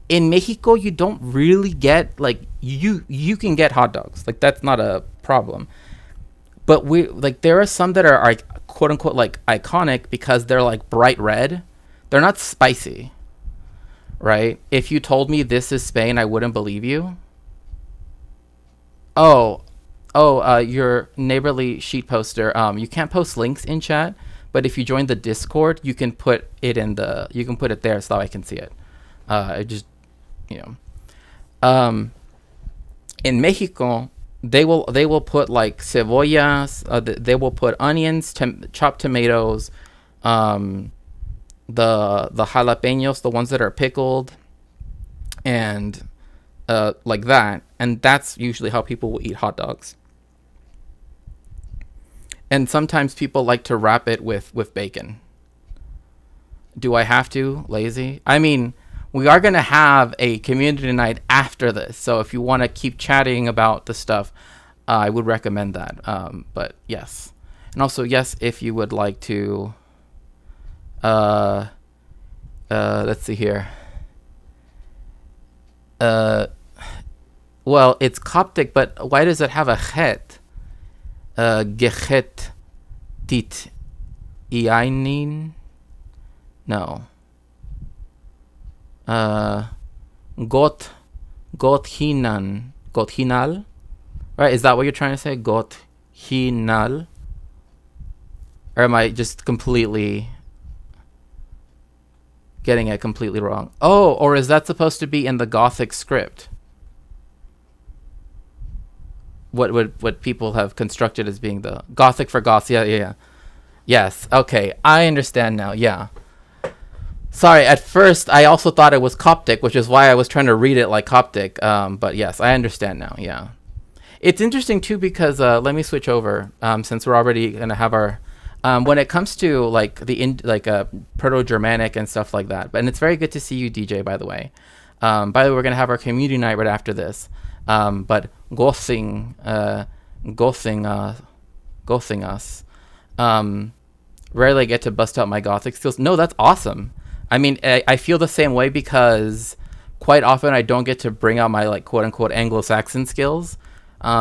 S1: in Mexico you don't really get you can get hot dogs. That's not a problem. But there are some that are quote unquote iconic because they're like bright red. They're not spicy. Right? If you told me this is Spain, I wouldn't believe you. Your neighborly sheet poster. You can't post links in chat, but if you join the Discord, you can put it there so I can see it. In Mexico, they will put like cebollas. They will put onions, chopped tomatoes, the jalapenos, the ones that are pickled, and like that, and that's usually how people will eat hot dogs. And sometimes people like to wrap it with bacon. Do I have to? Lazy? We are gonna have a community night after this, so if you want to keep chatting about the stuff, I would recommend that. But yes, and also yes, if you would like to. Let's see here. Well, it's Coptic, but why does it have a chet? Gechet tit iainin? No. Gothinal? Right, is that what you're trying to say? Gothinal? Or am I just completely getting it completely wrong? Oh, or is that supposed to be in the Gothic script? What people have constructed as being the Gothic for Goths. Yeah. Yes. Okay. I understand now. Yeah. Sorry. At first, I also thought it was Coptic, which is why I was trying to read it like Coptic. But yes, I understand now. Yeah. It's interesting too because let me switch over since we're already gonna have our. When it comes to Proto-Germanic and stuff like that, and it's very good to see you, DJ. By the way, we're gonna have our community night right after this. But Gothing us. Rarely get to bust out my Gothic skills. No, that's awesome. I feel the same way because quite often I don't get to bring out my quote unquote Anglo-Saxon skills.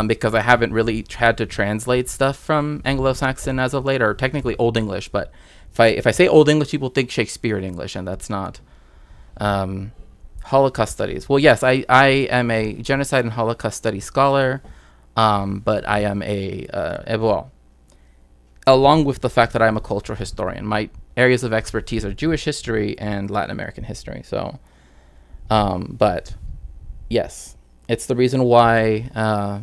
S1: Because I haven't really had to translate stuff from Anglo-Saxon as of late, or technically Old English. But if I say Old English, people think Shakespearean English, and that's not. Holocaust studies. Well, yes, I am a genocide and Holocaust studies scholar, but I am along with the fact that I'm a cultural historian. My areas of expertise are Jewish history and Latin American history. So, but yes. It's the reason why, I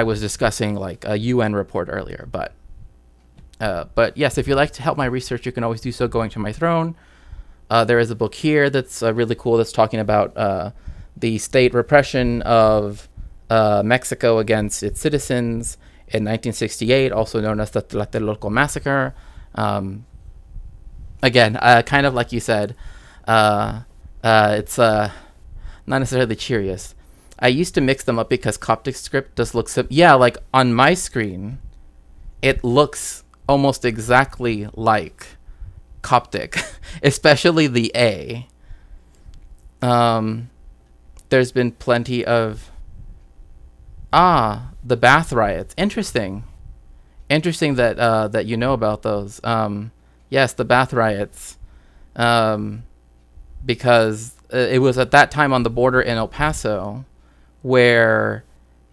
S1: was discussing a UN report earlier, but But yes, if you'd like to help my research, you can always do so going to my throne. There is a book here that's really cool that's talking about the state repression of Mexico against its citizens in 1968, also known as the Tlatelolco Massacre. Again, kind of like you said, it's not necessarily cheeriest. I used to mix them up because Coptic script does look yeah, like on my screen, it looks almost exactly like Coptic, especially the A. There's been plenty of the bath riots. Interesting that that you know about those. Yes, the bath riots, because it was at that time on the border in El Paso where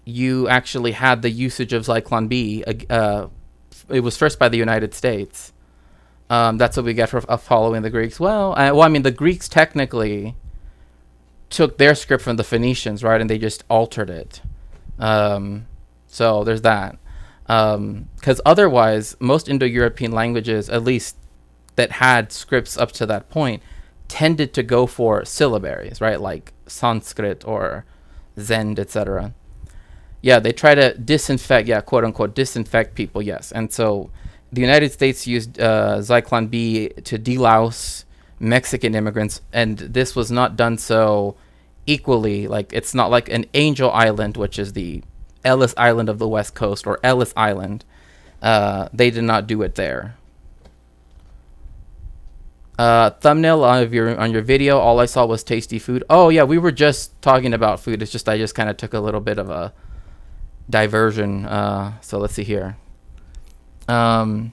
S1: you actually had the usage of Zyklon B. It was first by the United States. That's what we get for following the Greeks. Well, I mean, the Greeks technically took their script from the Phoenicians, right, and they just altered it. So there's that. Because otherwise, most Indo-European languages, at least that had scripts up to that point, tended to go for syllabaries, right, like Sanskrit or Zend, etc. Yeah, they try to disinfect, quote unquote, disinfect people, yes. And so the United States used Zyklon B to delouse Mexican immigrants, and this was not done so equally. Like, it's not like an Angel Island, which is the Ellis Island of the West Coast, or Ellis Island. They did not do it there. Thumbnail on your video, all I saw was tasty food. Oh yeah, we were just talking about food. It's just I just kind of took a little bit of a diversion. So let's see here. I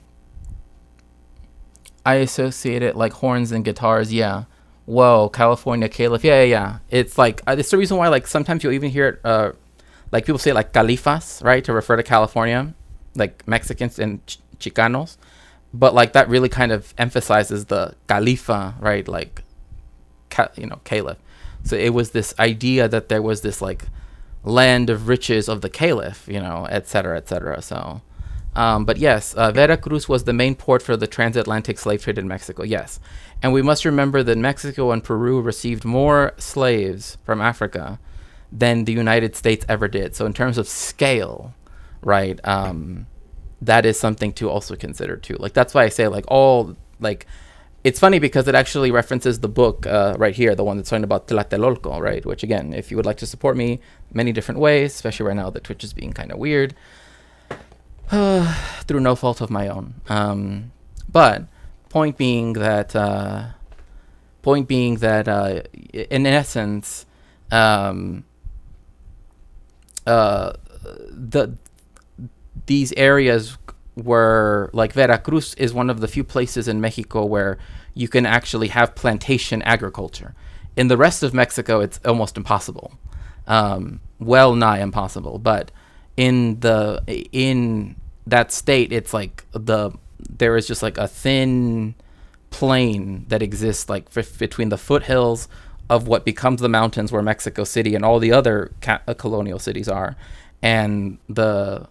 S1: associate it like horns and guitars. Yeah. Whoa, California Caliph. Yeah. It's like it's the reason why like sometimes you'll even hear it like people say like califas, right, to refer to California, like Mexicans and Chicanos. But like that really kind of emphasizes the Califa, right? Like, caliph. So it was this idea that there was this like land of riches of the caliph, et cetera, et cetera. So, but yes, Veracruz was the main port for the transatlantic slave trade in Mexico. Yes. And we must remember that Mexico and Peru received more slaves from Africa than the United States ever did. So in terms of scale, right, that is something to also consider too. Like, that's why I say it's funny because it actually references the book right here, the one that's talking about Tlatelolco, right? Which again, if you would like to support me many different ways, especially right now that Twitch is being kind of weird, through no fault of my own. But point being that in essence, these areas were like Veracruz is one of the few places in Mexico where you can actually have plantation agriculture. In the rest of Mexico, it's almost impossible, well nigh impossible. But in that state, it's like there is just like a thin plain that exists like between the foothills of what becomes the mountains where Mexico City and all the other colonial cities are, and the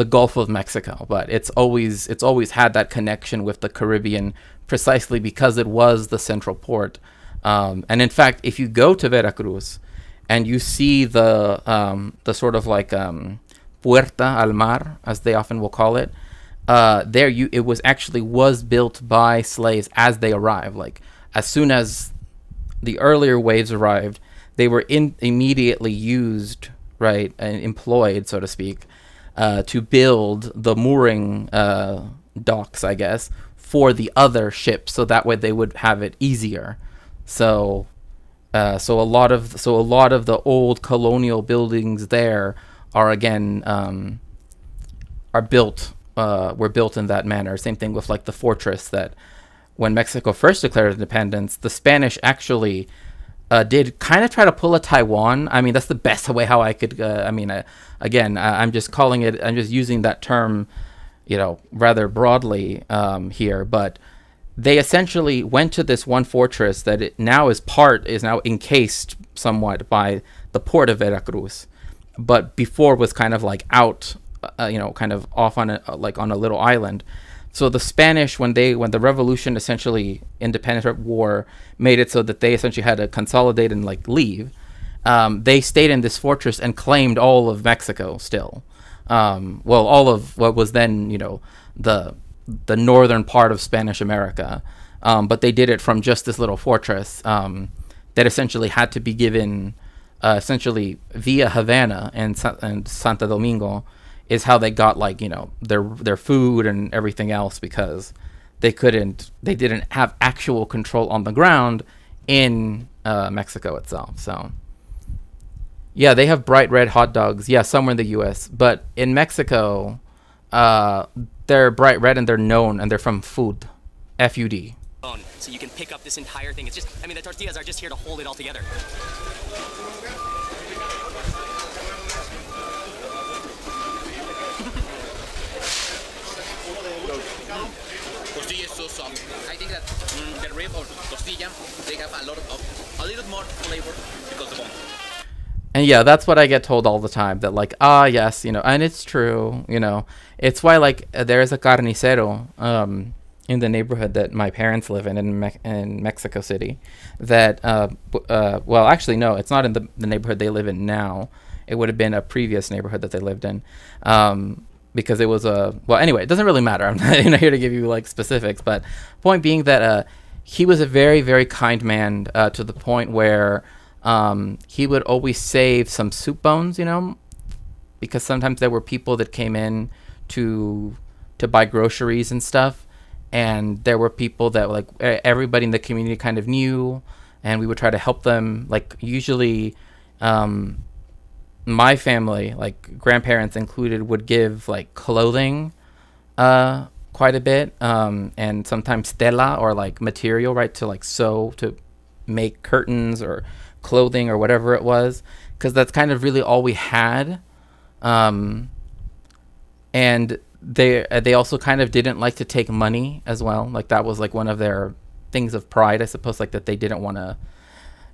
S1: Gulf of Mexico. But it's always had that connection with the Caribbean precisely because it was the central port. And in fact, if you go to Veracruz and you see the sort of like Puerta al Mar, as they often will call it, it was built by slaves as they arrived. Like, as soon as the earlier waves arrived, they were immediately used, right, and employed, so to speak, to build the mooring docks, I guess, for the other ships, so that way they would have it easier. So a lot of the old colonial buildings there are again were built in that manner. Same thing with like the fortress that when Mexico first declared independence, the Spanish actually did kind of try to pull a Taiwan. I mean, that's the best way how I could. I'm just calling it. I'm just using that term, rather broadly here. But they essentially went to this one fortress that is now encased somewhat by the port of Veracruz, but before was kind of like out, kind of off on a little island. So the Spanish, when the revolution, essentially independent war, made it so that they essentially had to consolidate and like leave, they stayed in this fortress and claimed all of Mexico still. Well, all of what was then, the northern part of Spanish America. But they did it from just this little fortress that essentially had to be given, essentially via Havana and Santo Domingo, is how they got like their food and everything else, because they didn't have actual control on the ground in Mexico itself. So yeah, they have bright red hot dogs. Yeah, somewhere in the U.S., but in Mexico, they're bright red and they're known, and they're from food, FUD.
S2: So you can pick up this entire thing. It's just, I mean, the tortillas are just here to hold it all together.
S3: Tortilla is so soft. I think that the rib or tortilla, they have a little more flavor because of the bone.
S1: And yeah, that's what I get told all the time, that like, yes, and it's true, it's why like there's a carnicero in the neighborhood that my parents live in Mexico City, that well, actually no, it's not in the neighborhood they live in now. It would have been a previous neighborhood that they lived in, because it was well, anyway, it doesn't really matter. I'm not here to give you like specifics, but point being that he was a very, very kind man, to the point where he would always save some soup bones, because sometimes there were people that came in to buy groceries and stuff, and there were people that like everybody in the community kind of knew, and we would try to help them. Like usually my family, like grandparents included, would give like clothing quite a bit, and sometimes tela, or like material, right, to like sew, to make curtains or clothing or whatever it was, because that's kind of really all we had. And they also kind of didn't like to take money as well. Like that was like one of their things of pride, I suppose, like that they didn't want to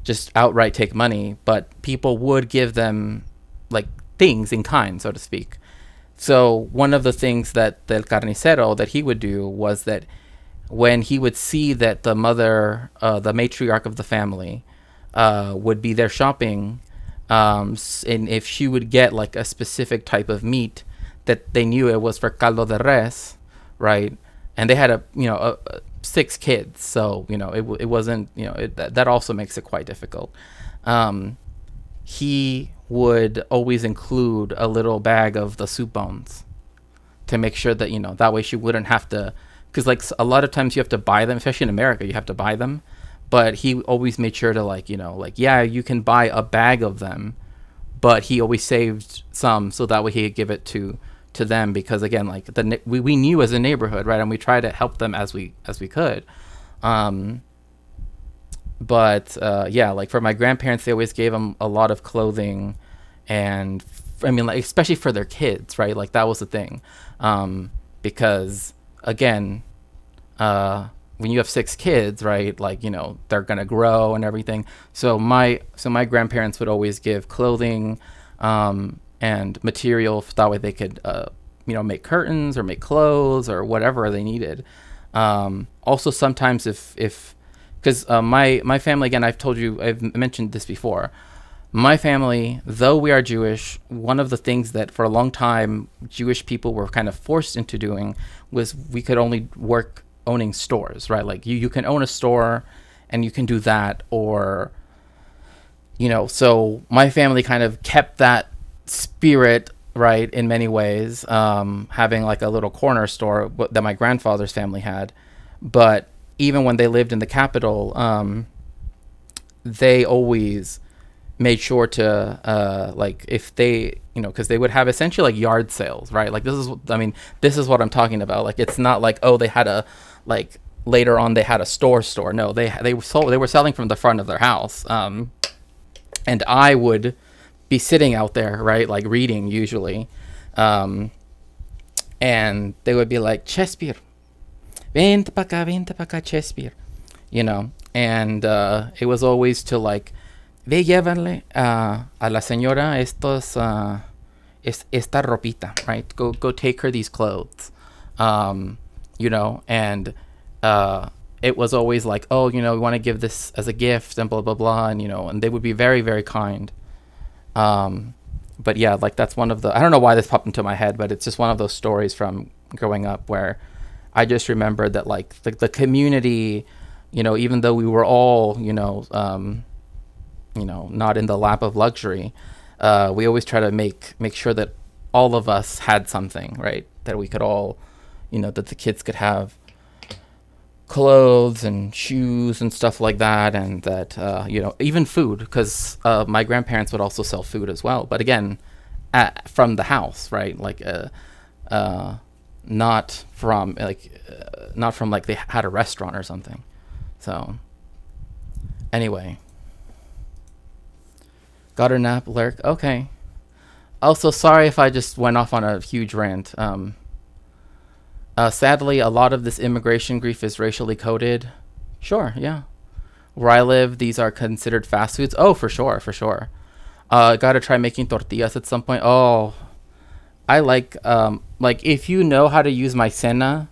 S1: just outright take money, but people would give them like things in kind, so to speak. So one of the things that the carnicero, that he would do, was that when he would see that the mother, the matriarch of the family, would be there shopping, and if she would get like a specific type of meat that they knew it was for caldo de res, right? And they had 6 kids, so it wasn't, that also makes it quite difficult. He would always include a little bag of the soup bones to make sure that that way she wouldn't have to, because like a lot of times you have to buy them, especially in America, you have to buy them. But he always made sure to yeah, you can buy a bag of them, but he always saved some so that way he could give it to them, because again, like we knew as a neighborhood, right, and we tried to help them as we could. But yeah, like for my grandparents, they always gave them a lot of clothing, and I mean, like especially for their kids, right? Like that was the thing, because again, when you have 6 kids, right, like they're gonna grow and everything. So my grandparents would always give clothing and material, that way they could make curtains or make clothes or whatever they needed. Also sometimes if because my family, again, I've mentioned this before, my family, though we are Jewish, one of the things that for a long time Jewish people were kind of forced into doing was we could only work owning stores, right? Like you can own a store and you can do that, or so my family kind of kept that spirit, right, in many ways, having like a little corner store that my grandfather's family had. But even when they lived in the capital, they always made sure to like if they because they would have essentially like yard sales, right? Like this is what I'm talking about. Like it's not like, oh, they had a, like later on they had a store. No, they were selling from the front of their house, and I would be sitting out there, right, like reading usually, and they would be like, Chespir, vente pa acá, Chespir, and it was always to like, ve llévale a la señora esta ropita, right? Go take her these clothes. and it was always like, oh, we want to give this as a gift and blah, blah, blah. And, and they would be very, very kind. But yeah, like that's one of the, I don't know why this popped into my head, but it's just one of those stories from growing up where I just remembered that like the community, even though we were all, not in the lap of luxury, we always try to make sure that all of us had something, right? That we could all, that the kids could have clothes and shoes and stuff like that, and that even food, because my grandparents would also sell food as well, but again, from the house, right? Like not from like they had a restaurant or something. So anyway, got a nap, lurk. Okay. Also, sorry if I just went off on a huge rant. Sadly, a lot of this immigration grief is racially coded. Sure, yeah. Where I live, these are considered fast foods. Oh, for sure, for sure. Gotta try making tortillas at some point. Oh, I like if you know how to use maicena,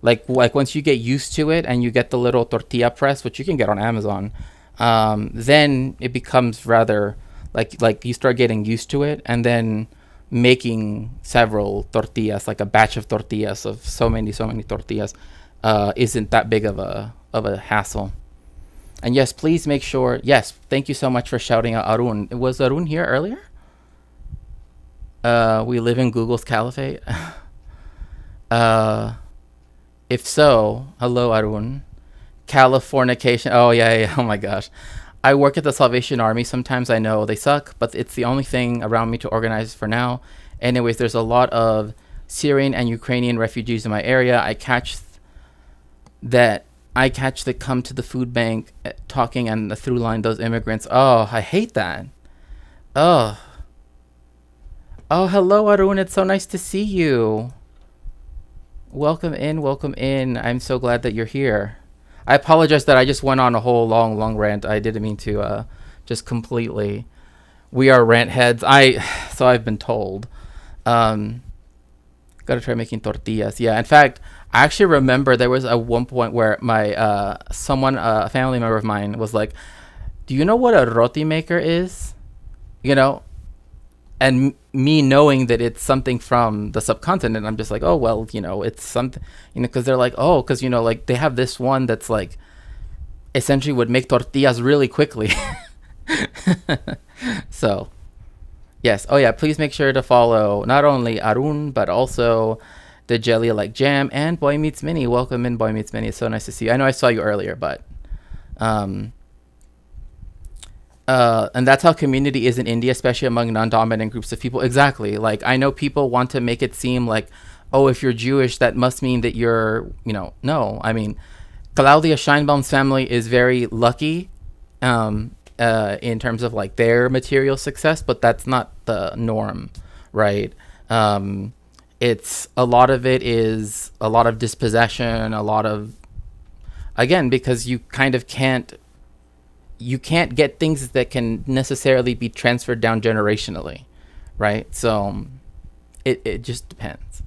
S1: like once you get used to it and you get the little tortilla press, which you can get on Amazon, then it becomes rather like you start getting used to it, and then making several tortillas, like a batch of tortillas of so many tortillas, isn't that big of a hassle. And yes, please make sure. Yes, thank you so much for shouting out Arun. Was Arun here earlier? We live in Google's caliphate. If so, hello Arun. Californication. Oh yeah. Oh my gosh. I work at the Salvation Army. Sometimes I know they suck, but it's the only thing around me to organize for now. Anyways, there's a lot of Syrian and Ukrainian refugees in my area. I catch that come to the food bank talking, and the through line, those immigrants. Oh, I hate that. Oh, hello Arun. It's so nice to see you. Welcome in. I'm so glad that you're here. I apologize that I just went on a whole long rant. I didn't mean to just completely. We are rant heads. So I've been told. Gotta try making tortillas. Yeah, in fact, I actually remember there was at one point where my a family member of mine was like, do you know what a roti maker is? And me knowing that it's something from the subcontinent, I'm just like, oh, well, it's something, because they're like, oh, because, like they have this one that's like essentially would make tortillas really quickly. So, yes. Oh, yeah. Please make sure to follow not only Arun, but also the Jelly Like Jam and Boy Meets Mini. Welcome in, Boy Meets Mini. It's so nice to see you. I know I saw you earlier, but and that's how community is in India, especially among non-dominant groups of people. Exactly. Like, I know people want to make it seem like, oh, if you're Jewish, that must mean that you're, no. I mean, Claudia Scheinbaum's family is very lucky in terms of like their material success, but that's not the norm, right? It's a lot of it is a lot of dispossession, a lot of, again, because you kind of can't get things that can necessarily be transferred down generationally, right? So it just depends.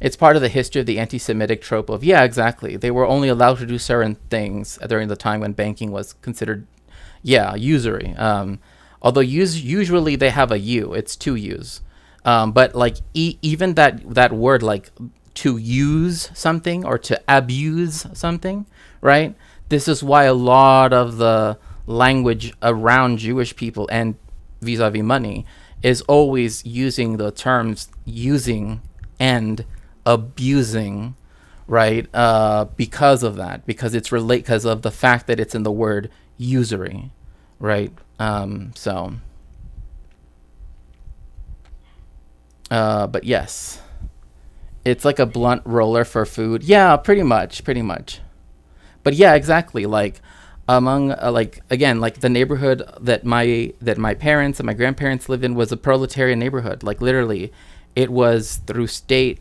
S1: It's part of the history of the anti-Semitic trope of, yeah, exactly. They were only allowed to do certain things during the time when banking was considered, usury. Although usually they have a U, it's two U's. But like even that word, like to use something or to abuse something, right? This is why a lot of the language around Jewish people and vis-a-vis money is always using the terms using and abusing, right? Because of that, because of the fact that it's in the word usury, right? But yes, it's like a blunt roller for food. Yeah, pretty much. But yeah, exactly. Like among the neighborhood that my parents and my grandparents lived in was a proletarian neighborhood. Like literally, it was through state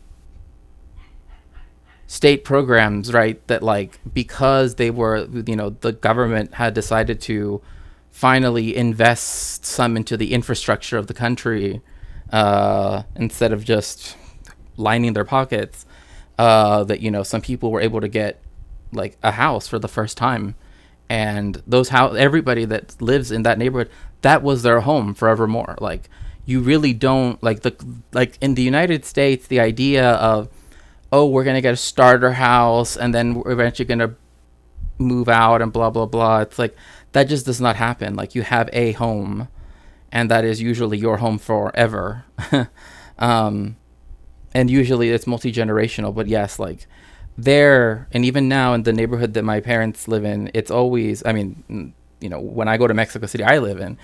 S1: programs, right? That like because they were, the government had decided to finally invest some into the infrastructure of the country instead of just lining their pockets. that, you know, some people were able to get like a house for the first time, and everybody that lives in that neighborhood, that was their home forevermore. Like, you really don't like in the United States, the idea of, oh, we're gonna get a starter house and then we're eventually gonna move out and blah blah blah. It's like that just does not happen. Like, you have a home, and that is usually your home forever. And usually it's multi-generational. But yes, like there, and even now in the neighborhood that my parents live in, it's always, I mean, you know, when I go to Mexico City, I live in,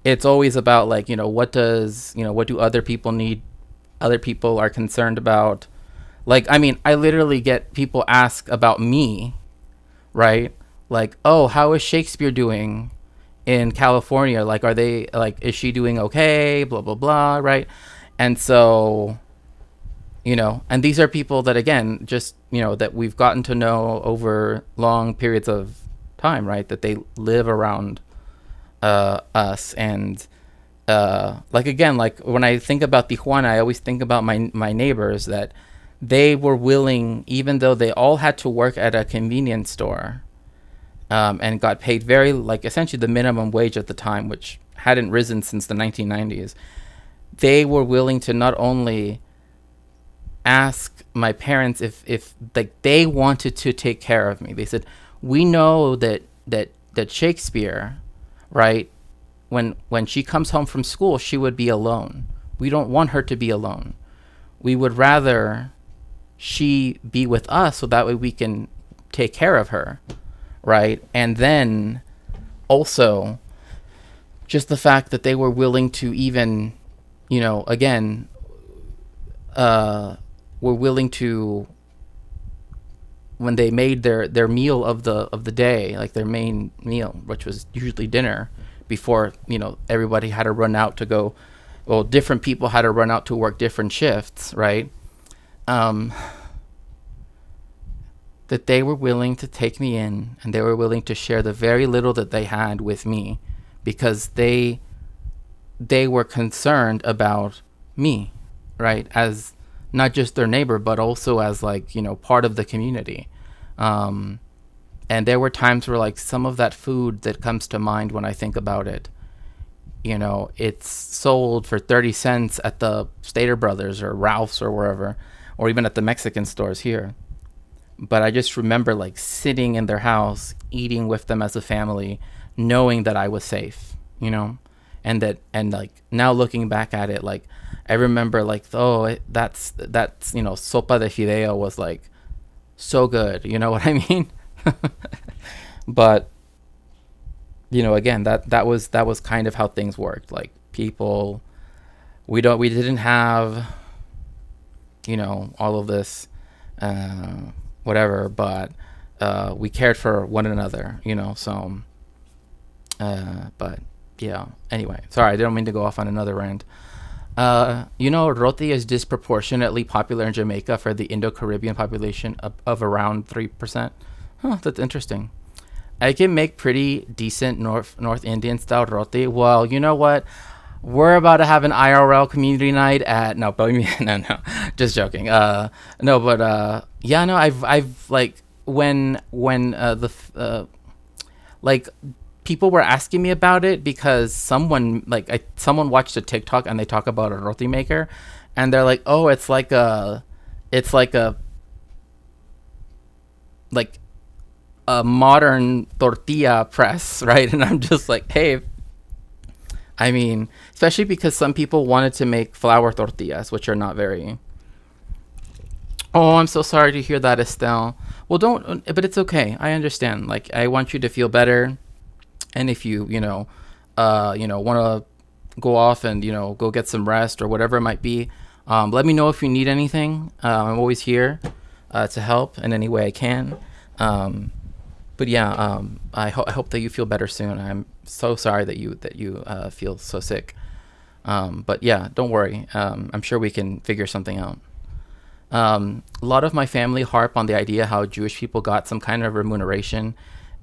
S1: it's always about like, you know, what do other people need, other people are concerned about. Like, I mean, I literally get people ask about me, right? Like, oh, how is Shakespeare doing in California? Like, is she doing okay? Blah, blah, blah, right? And so, you know, and these are people that, again, just, you know, that we've gotten to know over long periods of time, right? That they live around us. And like, again, like when I think about Tijuana, I always think about my neighbors, that they were willing, even though they all had to work at a convenience store, and got paid very, like, essentially the minimum wage at the time, which hadn't risen since the 1990s. They were willing to not only ask my parents if like they wanted to take care of me. They said, we know that Shakespeare, right, when she comes home from school, she would be alone. We don't want her to be alone. We would rather she be with us so that way we can take care of her, right? And then also just the fact that they were willing to even, you know, again, were willing to, when they made their meal of the day, like their main meal, which was usually dinner, before, you know, everybody had to run out to go, well, different people had to run out to work different shifts, right? That they were willing to take me in, and they were willing to share the very little that they had with me, because they were concerned about me, right? As not just their neighbor, but also as, like, you know, part of the community. And there were times where, like, some of that food that comes to mind when I think about it, you know, it's sold for 30 cents at the Stater Brothers or Ralph's or wherever, or even at the Mexican stores here. But I just remember, like, sitting in their house, eating with them as a family, knowing that I was safe, you know, and like, now looking back at it, like, I remember, like, oh, that's, you know, sopa de fideo was, like, so good, you know what I mean? But, you know, again, that was kind of how things worked. Like, people, we didn't have, you know, all of this, whatever, but we cared for one another, you know. So but yeah, anyway, sorry, I didn't mean to go off on another rant. You know, roti is disproportionately popular in Jamaica for the Indo-Caribbean population of around 3%. Huh, that's interesting. I can make pretty decent North Indian style roti. Well, you know what? We're about to have an IRL community night at no, just joking. No, but yeah, no, I've like when like people were asking me about it because someone watched a TikTok and they talk about a roti maker, and they're like, oh, it's like a modern tortilla press, right? And I'm just like, hey, I mean, especially because some people wanted to make flour tortillas, which are not very... Oh, I'm so sorry to hear that, Estelle. Well, but it's okay. I understand. Like, I want you to feel better. And if you want to go off and, you know, go get some rest or whatever it might be, let me know if you need anything. I'm always here to help in any way I can. But yeah, I hope that you feel better soon. I'm so sorry that you feel so sick. But yeah, don't worry. I'm sure we can figure something out. A lot of my family harp on the idea how Jewish people got some kind of remuneration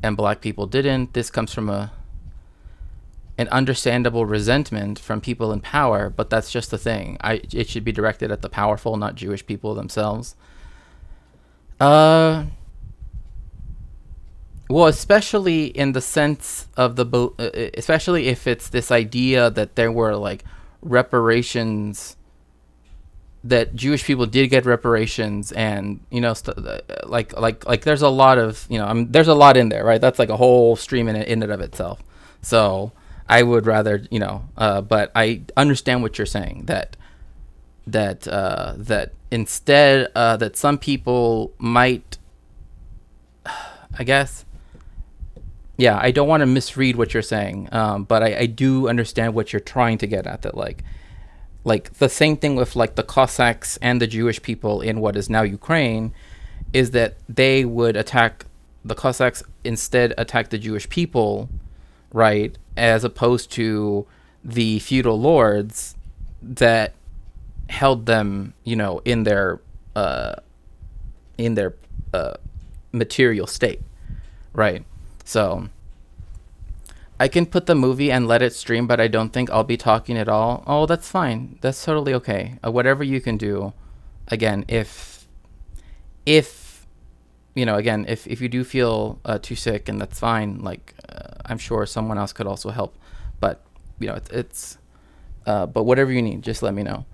S1: and black people didn't. This comes from an understandable resentment from people in power, but that's just the thing. It should be directed at the powerful, not Jewish people themselves. Uh, well, especially in the sense of especially if it's this idea that there were like reparations, that Jewish people did get reparations, and like there's a lot of, there's a lot in there, right? That's like a whole stream in and of itself. So I would rather, but I understand what you're saying, that instead that some people might, I guess, yeah, I don't want to misread what you're saying, but I do understand what you're trying to get at, that like the same thing with like the Cossacks and the Jewish people in what is now Ukraine, is that they would attack the Cossacks, instead attack the Jewish people, right? As opposed to the feudal lords that held them, in their material state, right? So I can put the movie and let it stream, but I don't think I'll be talking at all. Oh, that's fine. That's totally okay. Whatever you can do. Again, if again, if you do feel too sick, and that's fine. Like, I'm sure someone else could also help. But but whatever you need, just let me know.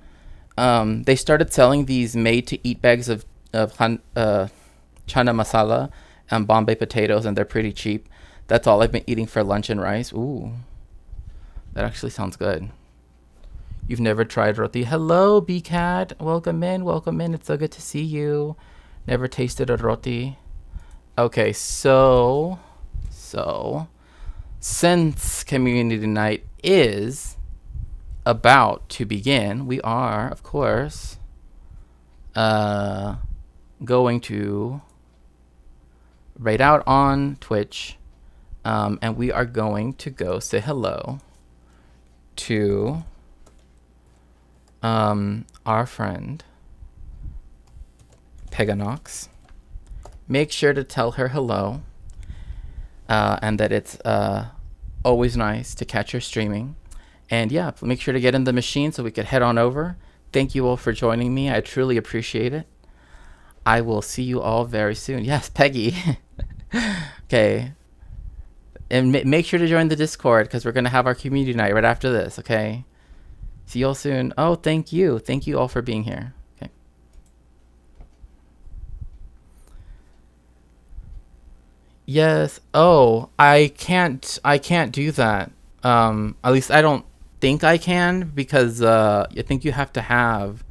S1: They started selling these made-to-eat bags of chana masala and Bombay potatoes, and they're pretty cheap. That's all I've been eating for lunch and rice. Ooh, that actually sounds good. You've never tried roti? Hello, B-Cat. Welcome in, welcome in. It's so good to see you. Never tasted a roti. Okay, so since community night is about to begin, we are, of course, going to raid out on Twitch. And we are going to go say hello to our friend Peganox. Make sure to tell her hello, and that it's always nice to catch her streaming. And yeah, make sure to get in the machine so we could head on over. Thank you all for joining me. I truly appreciate it. I will see you all very soon. Yes, Peggy. Okay. And make sure to join the Discord, because we're going to have our community night right after this, okay? See you all soon. Oh, thank you. Thank you all for being here. Okay. Yes. Oh, I can't do that. At least I don't think I can, because I think you have to have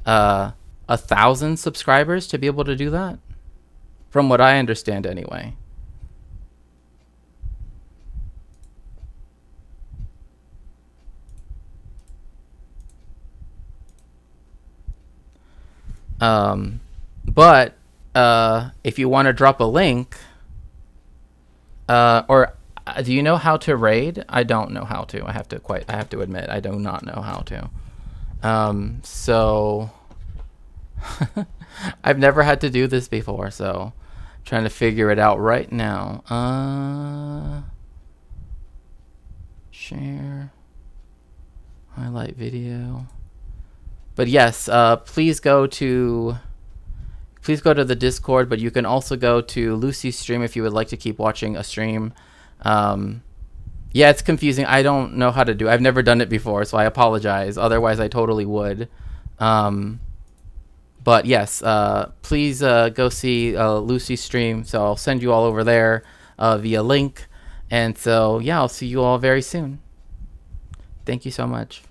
S1: 1,000 subscribers to be able to do that, from what I understand anyway. But if you want to drop a link, or do you know how to raid? I don't know how to. I have to admit, I do not know how to. So I've never had to do this before, so I'm trying to figure it out right now. Share, highlight video. But yes, please go to the Discord, but you can also go to Lucy's stream if you would like to keep watching a stream. Yeah, it's confusing. I don't know how to do it. I've never done it before, so I apologize. Otherwise, I totally would. But yes, please go see Lucy's stream. So I'll send you all over there via link. And so, yeah, I'll see you all very soon. Thank you so much.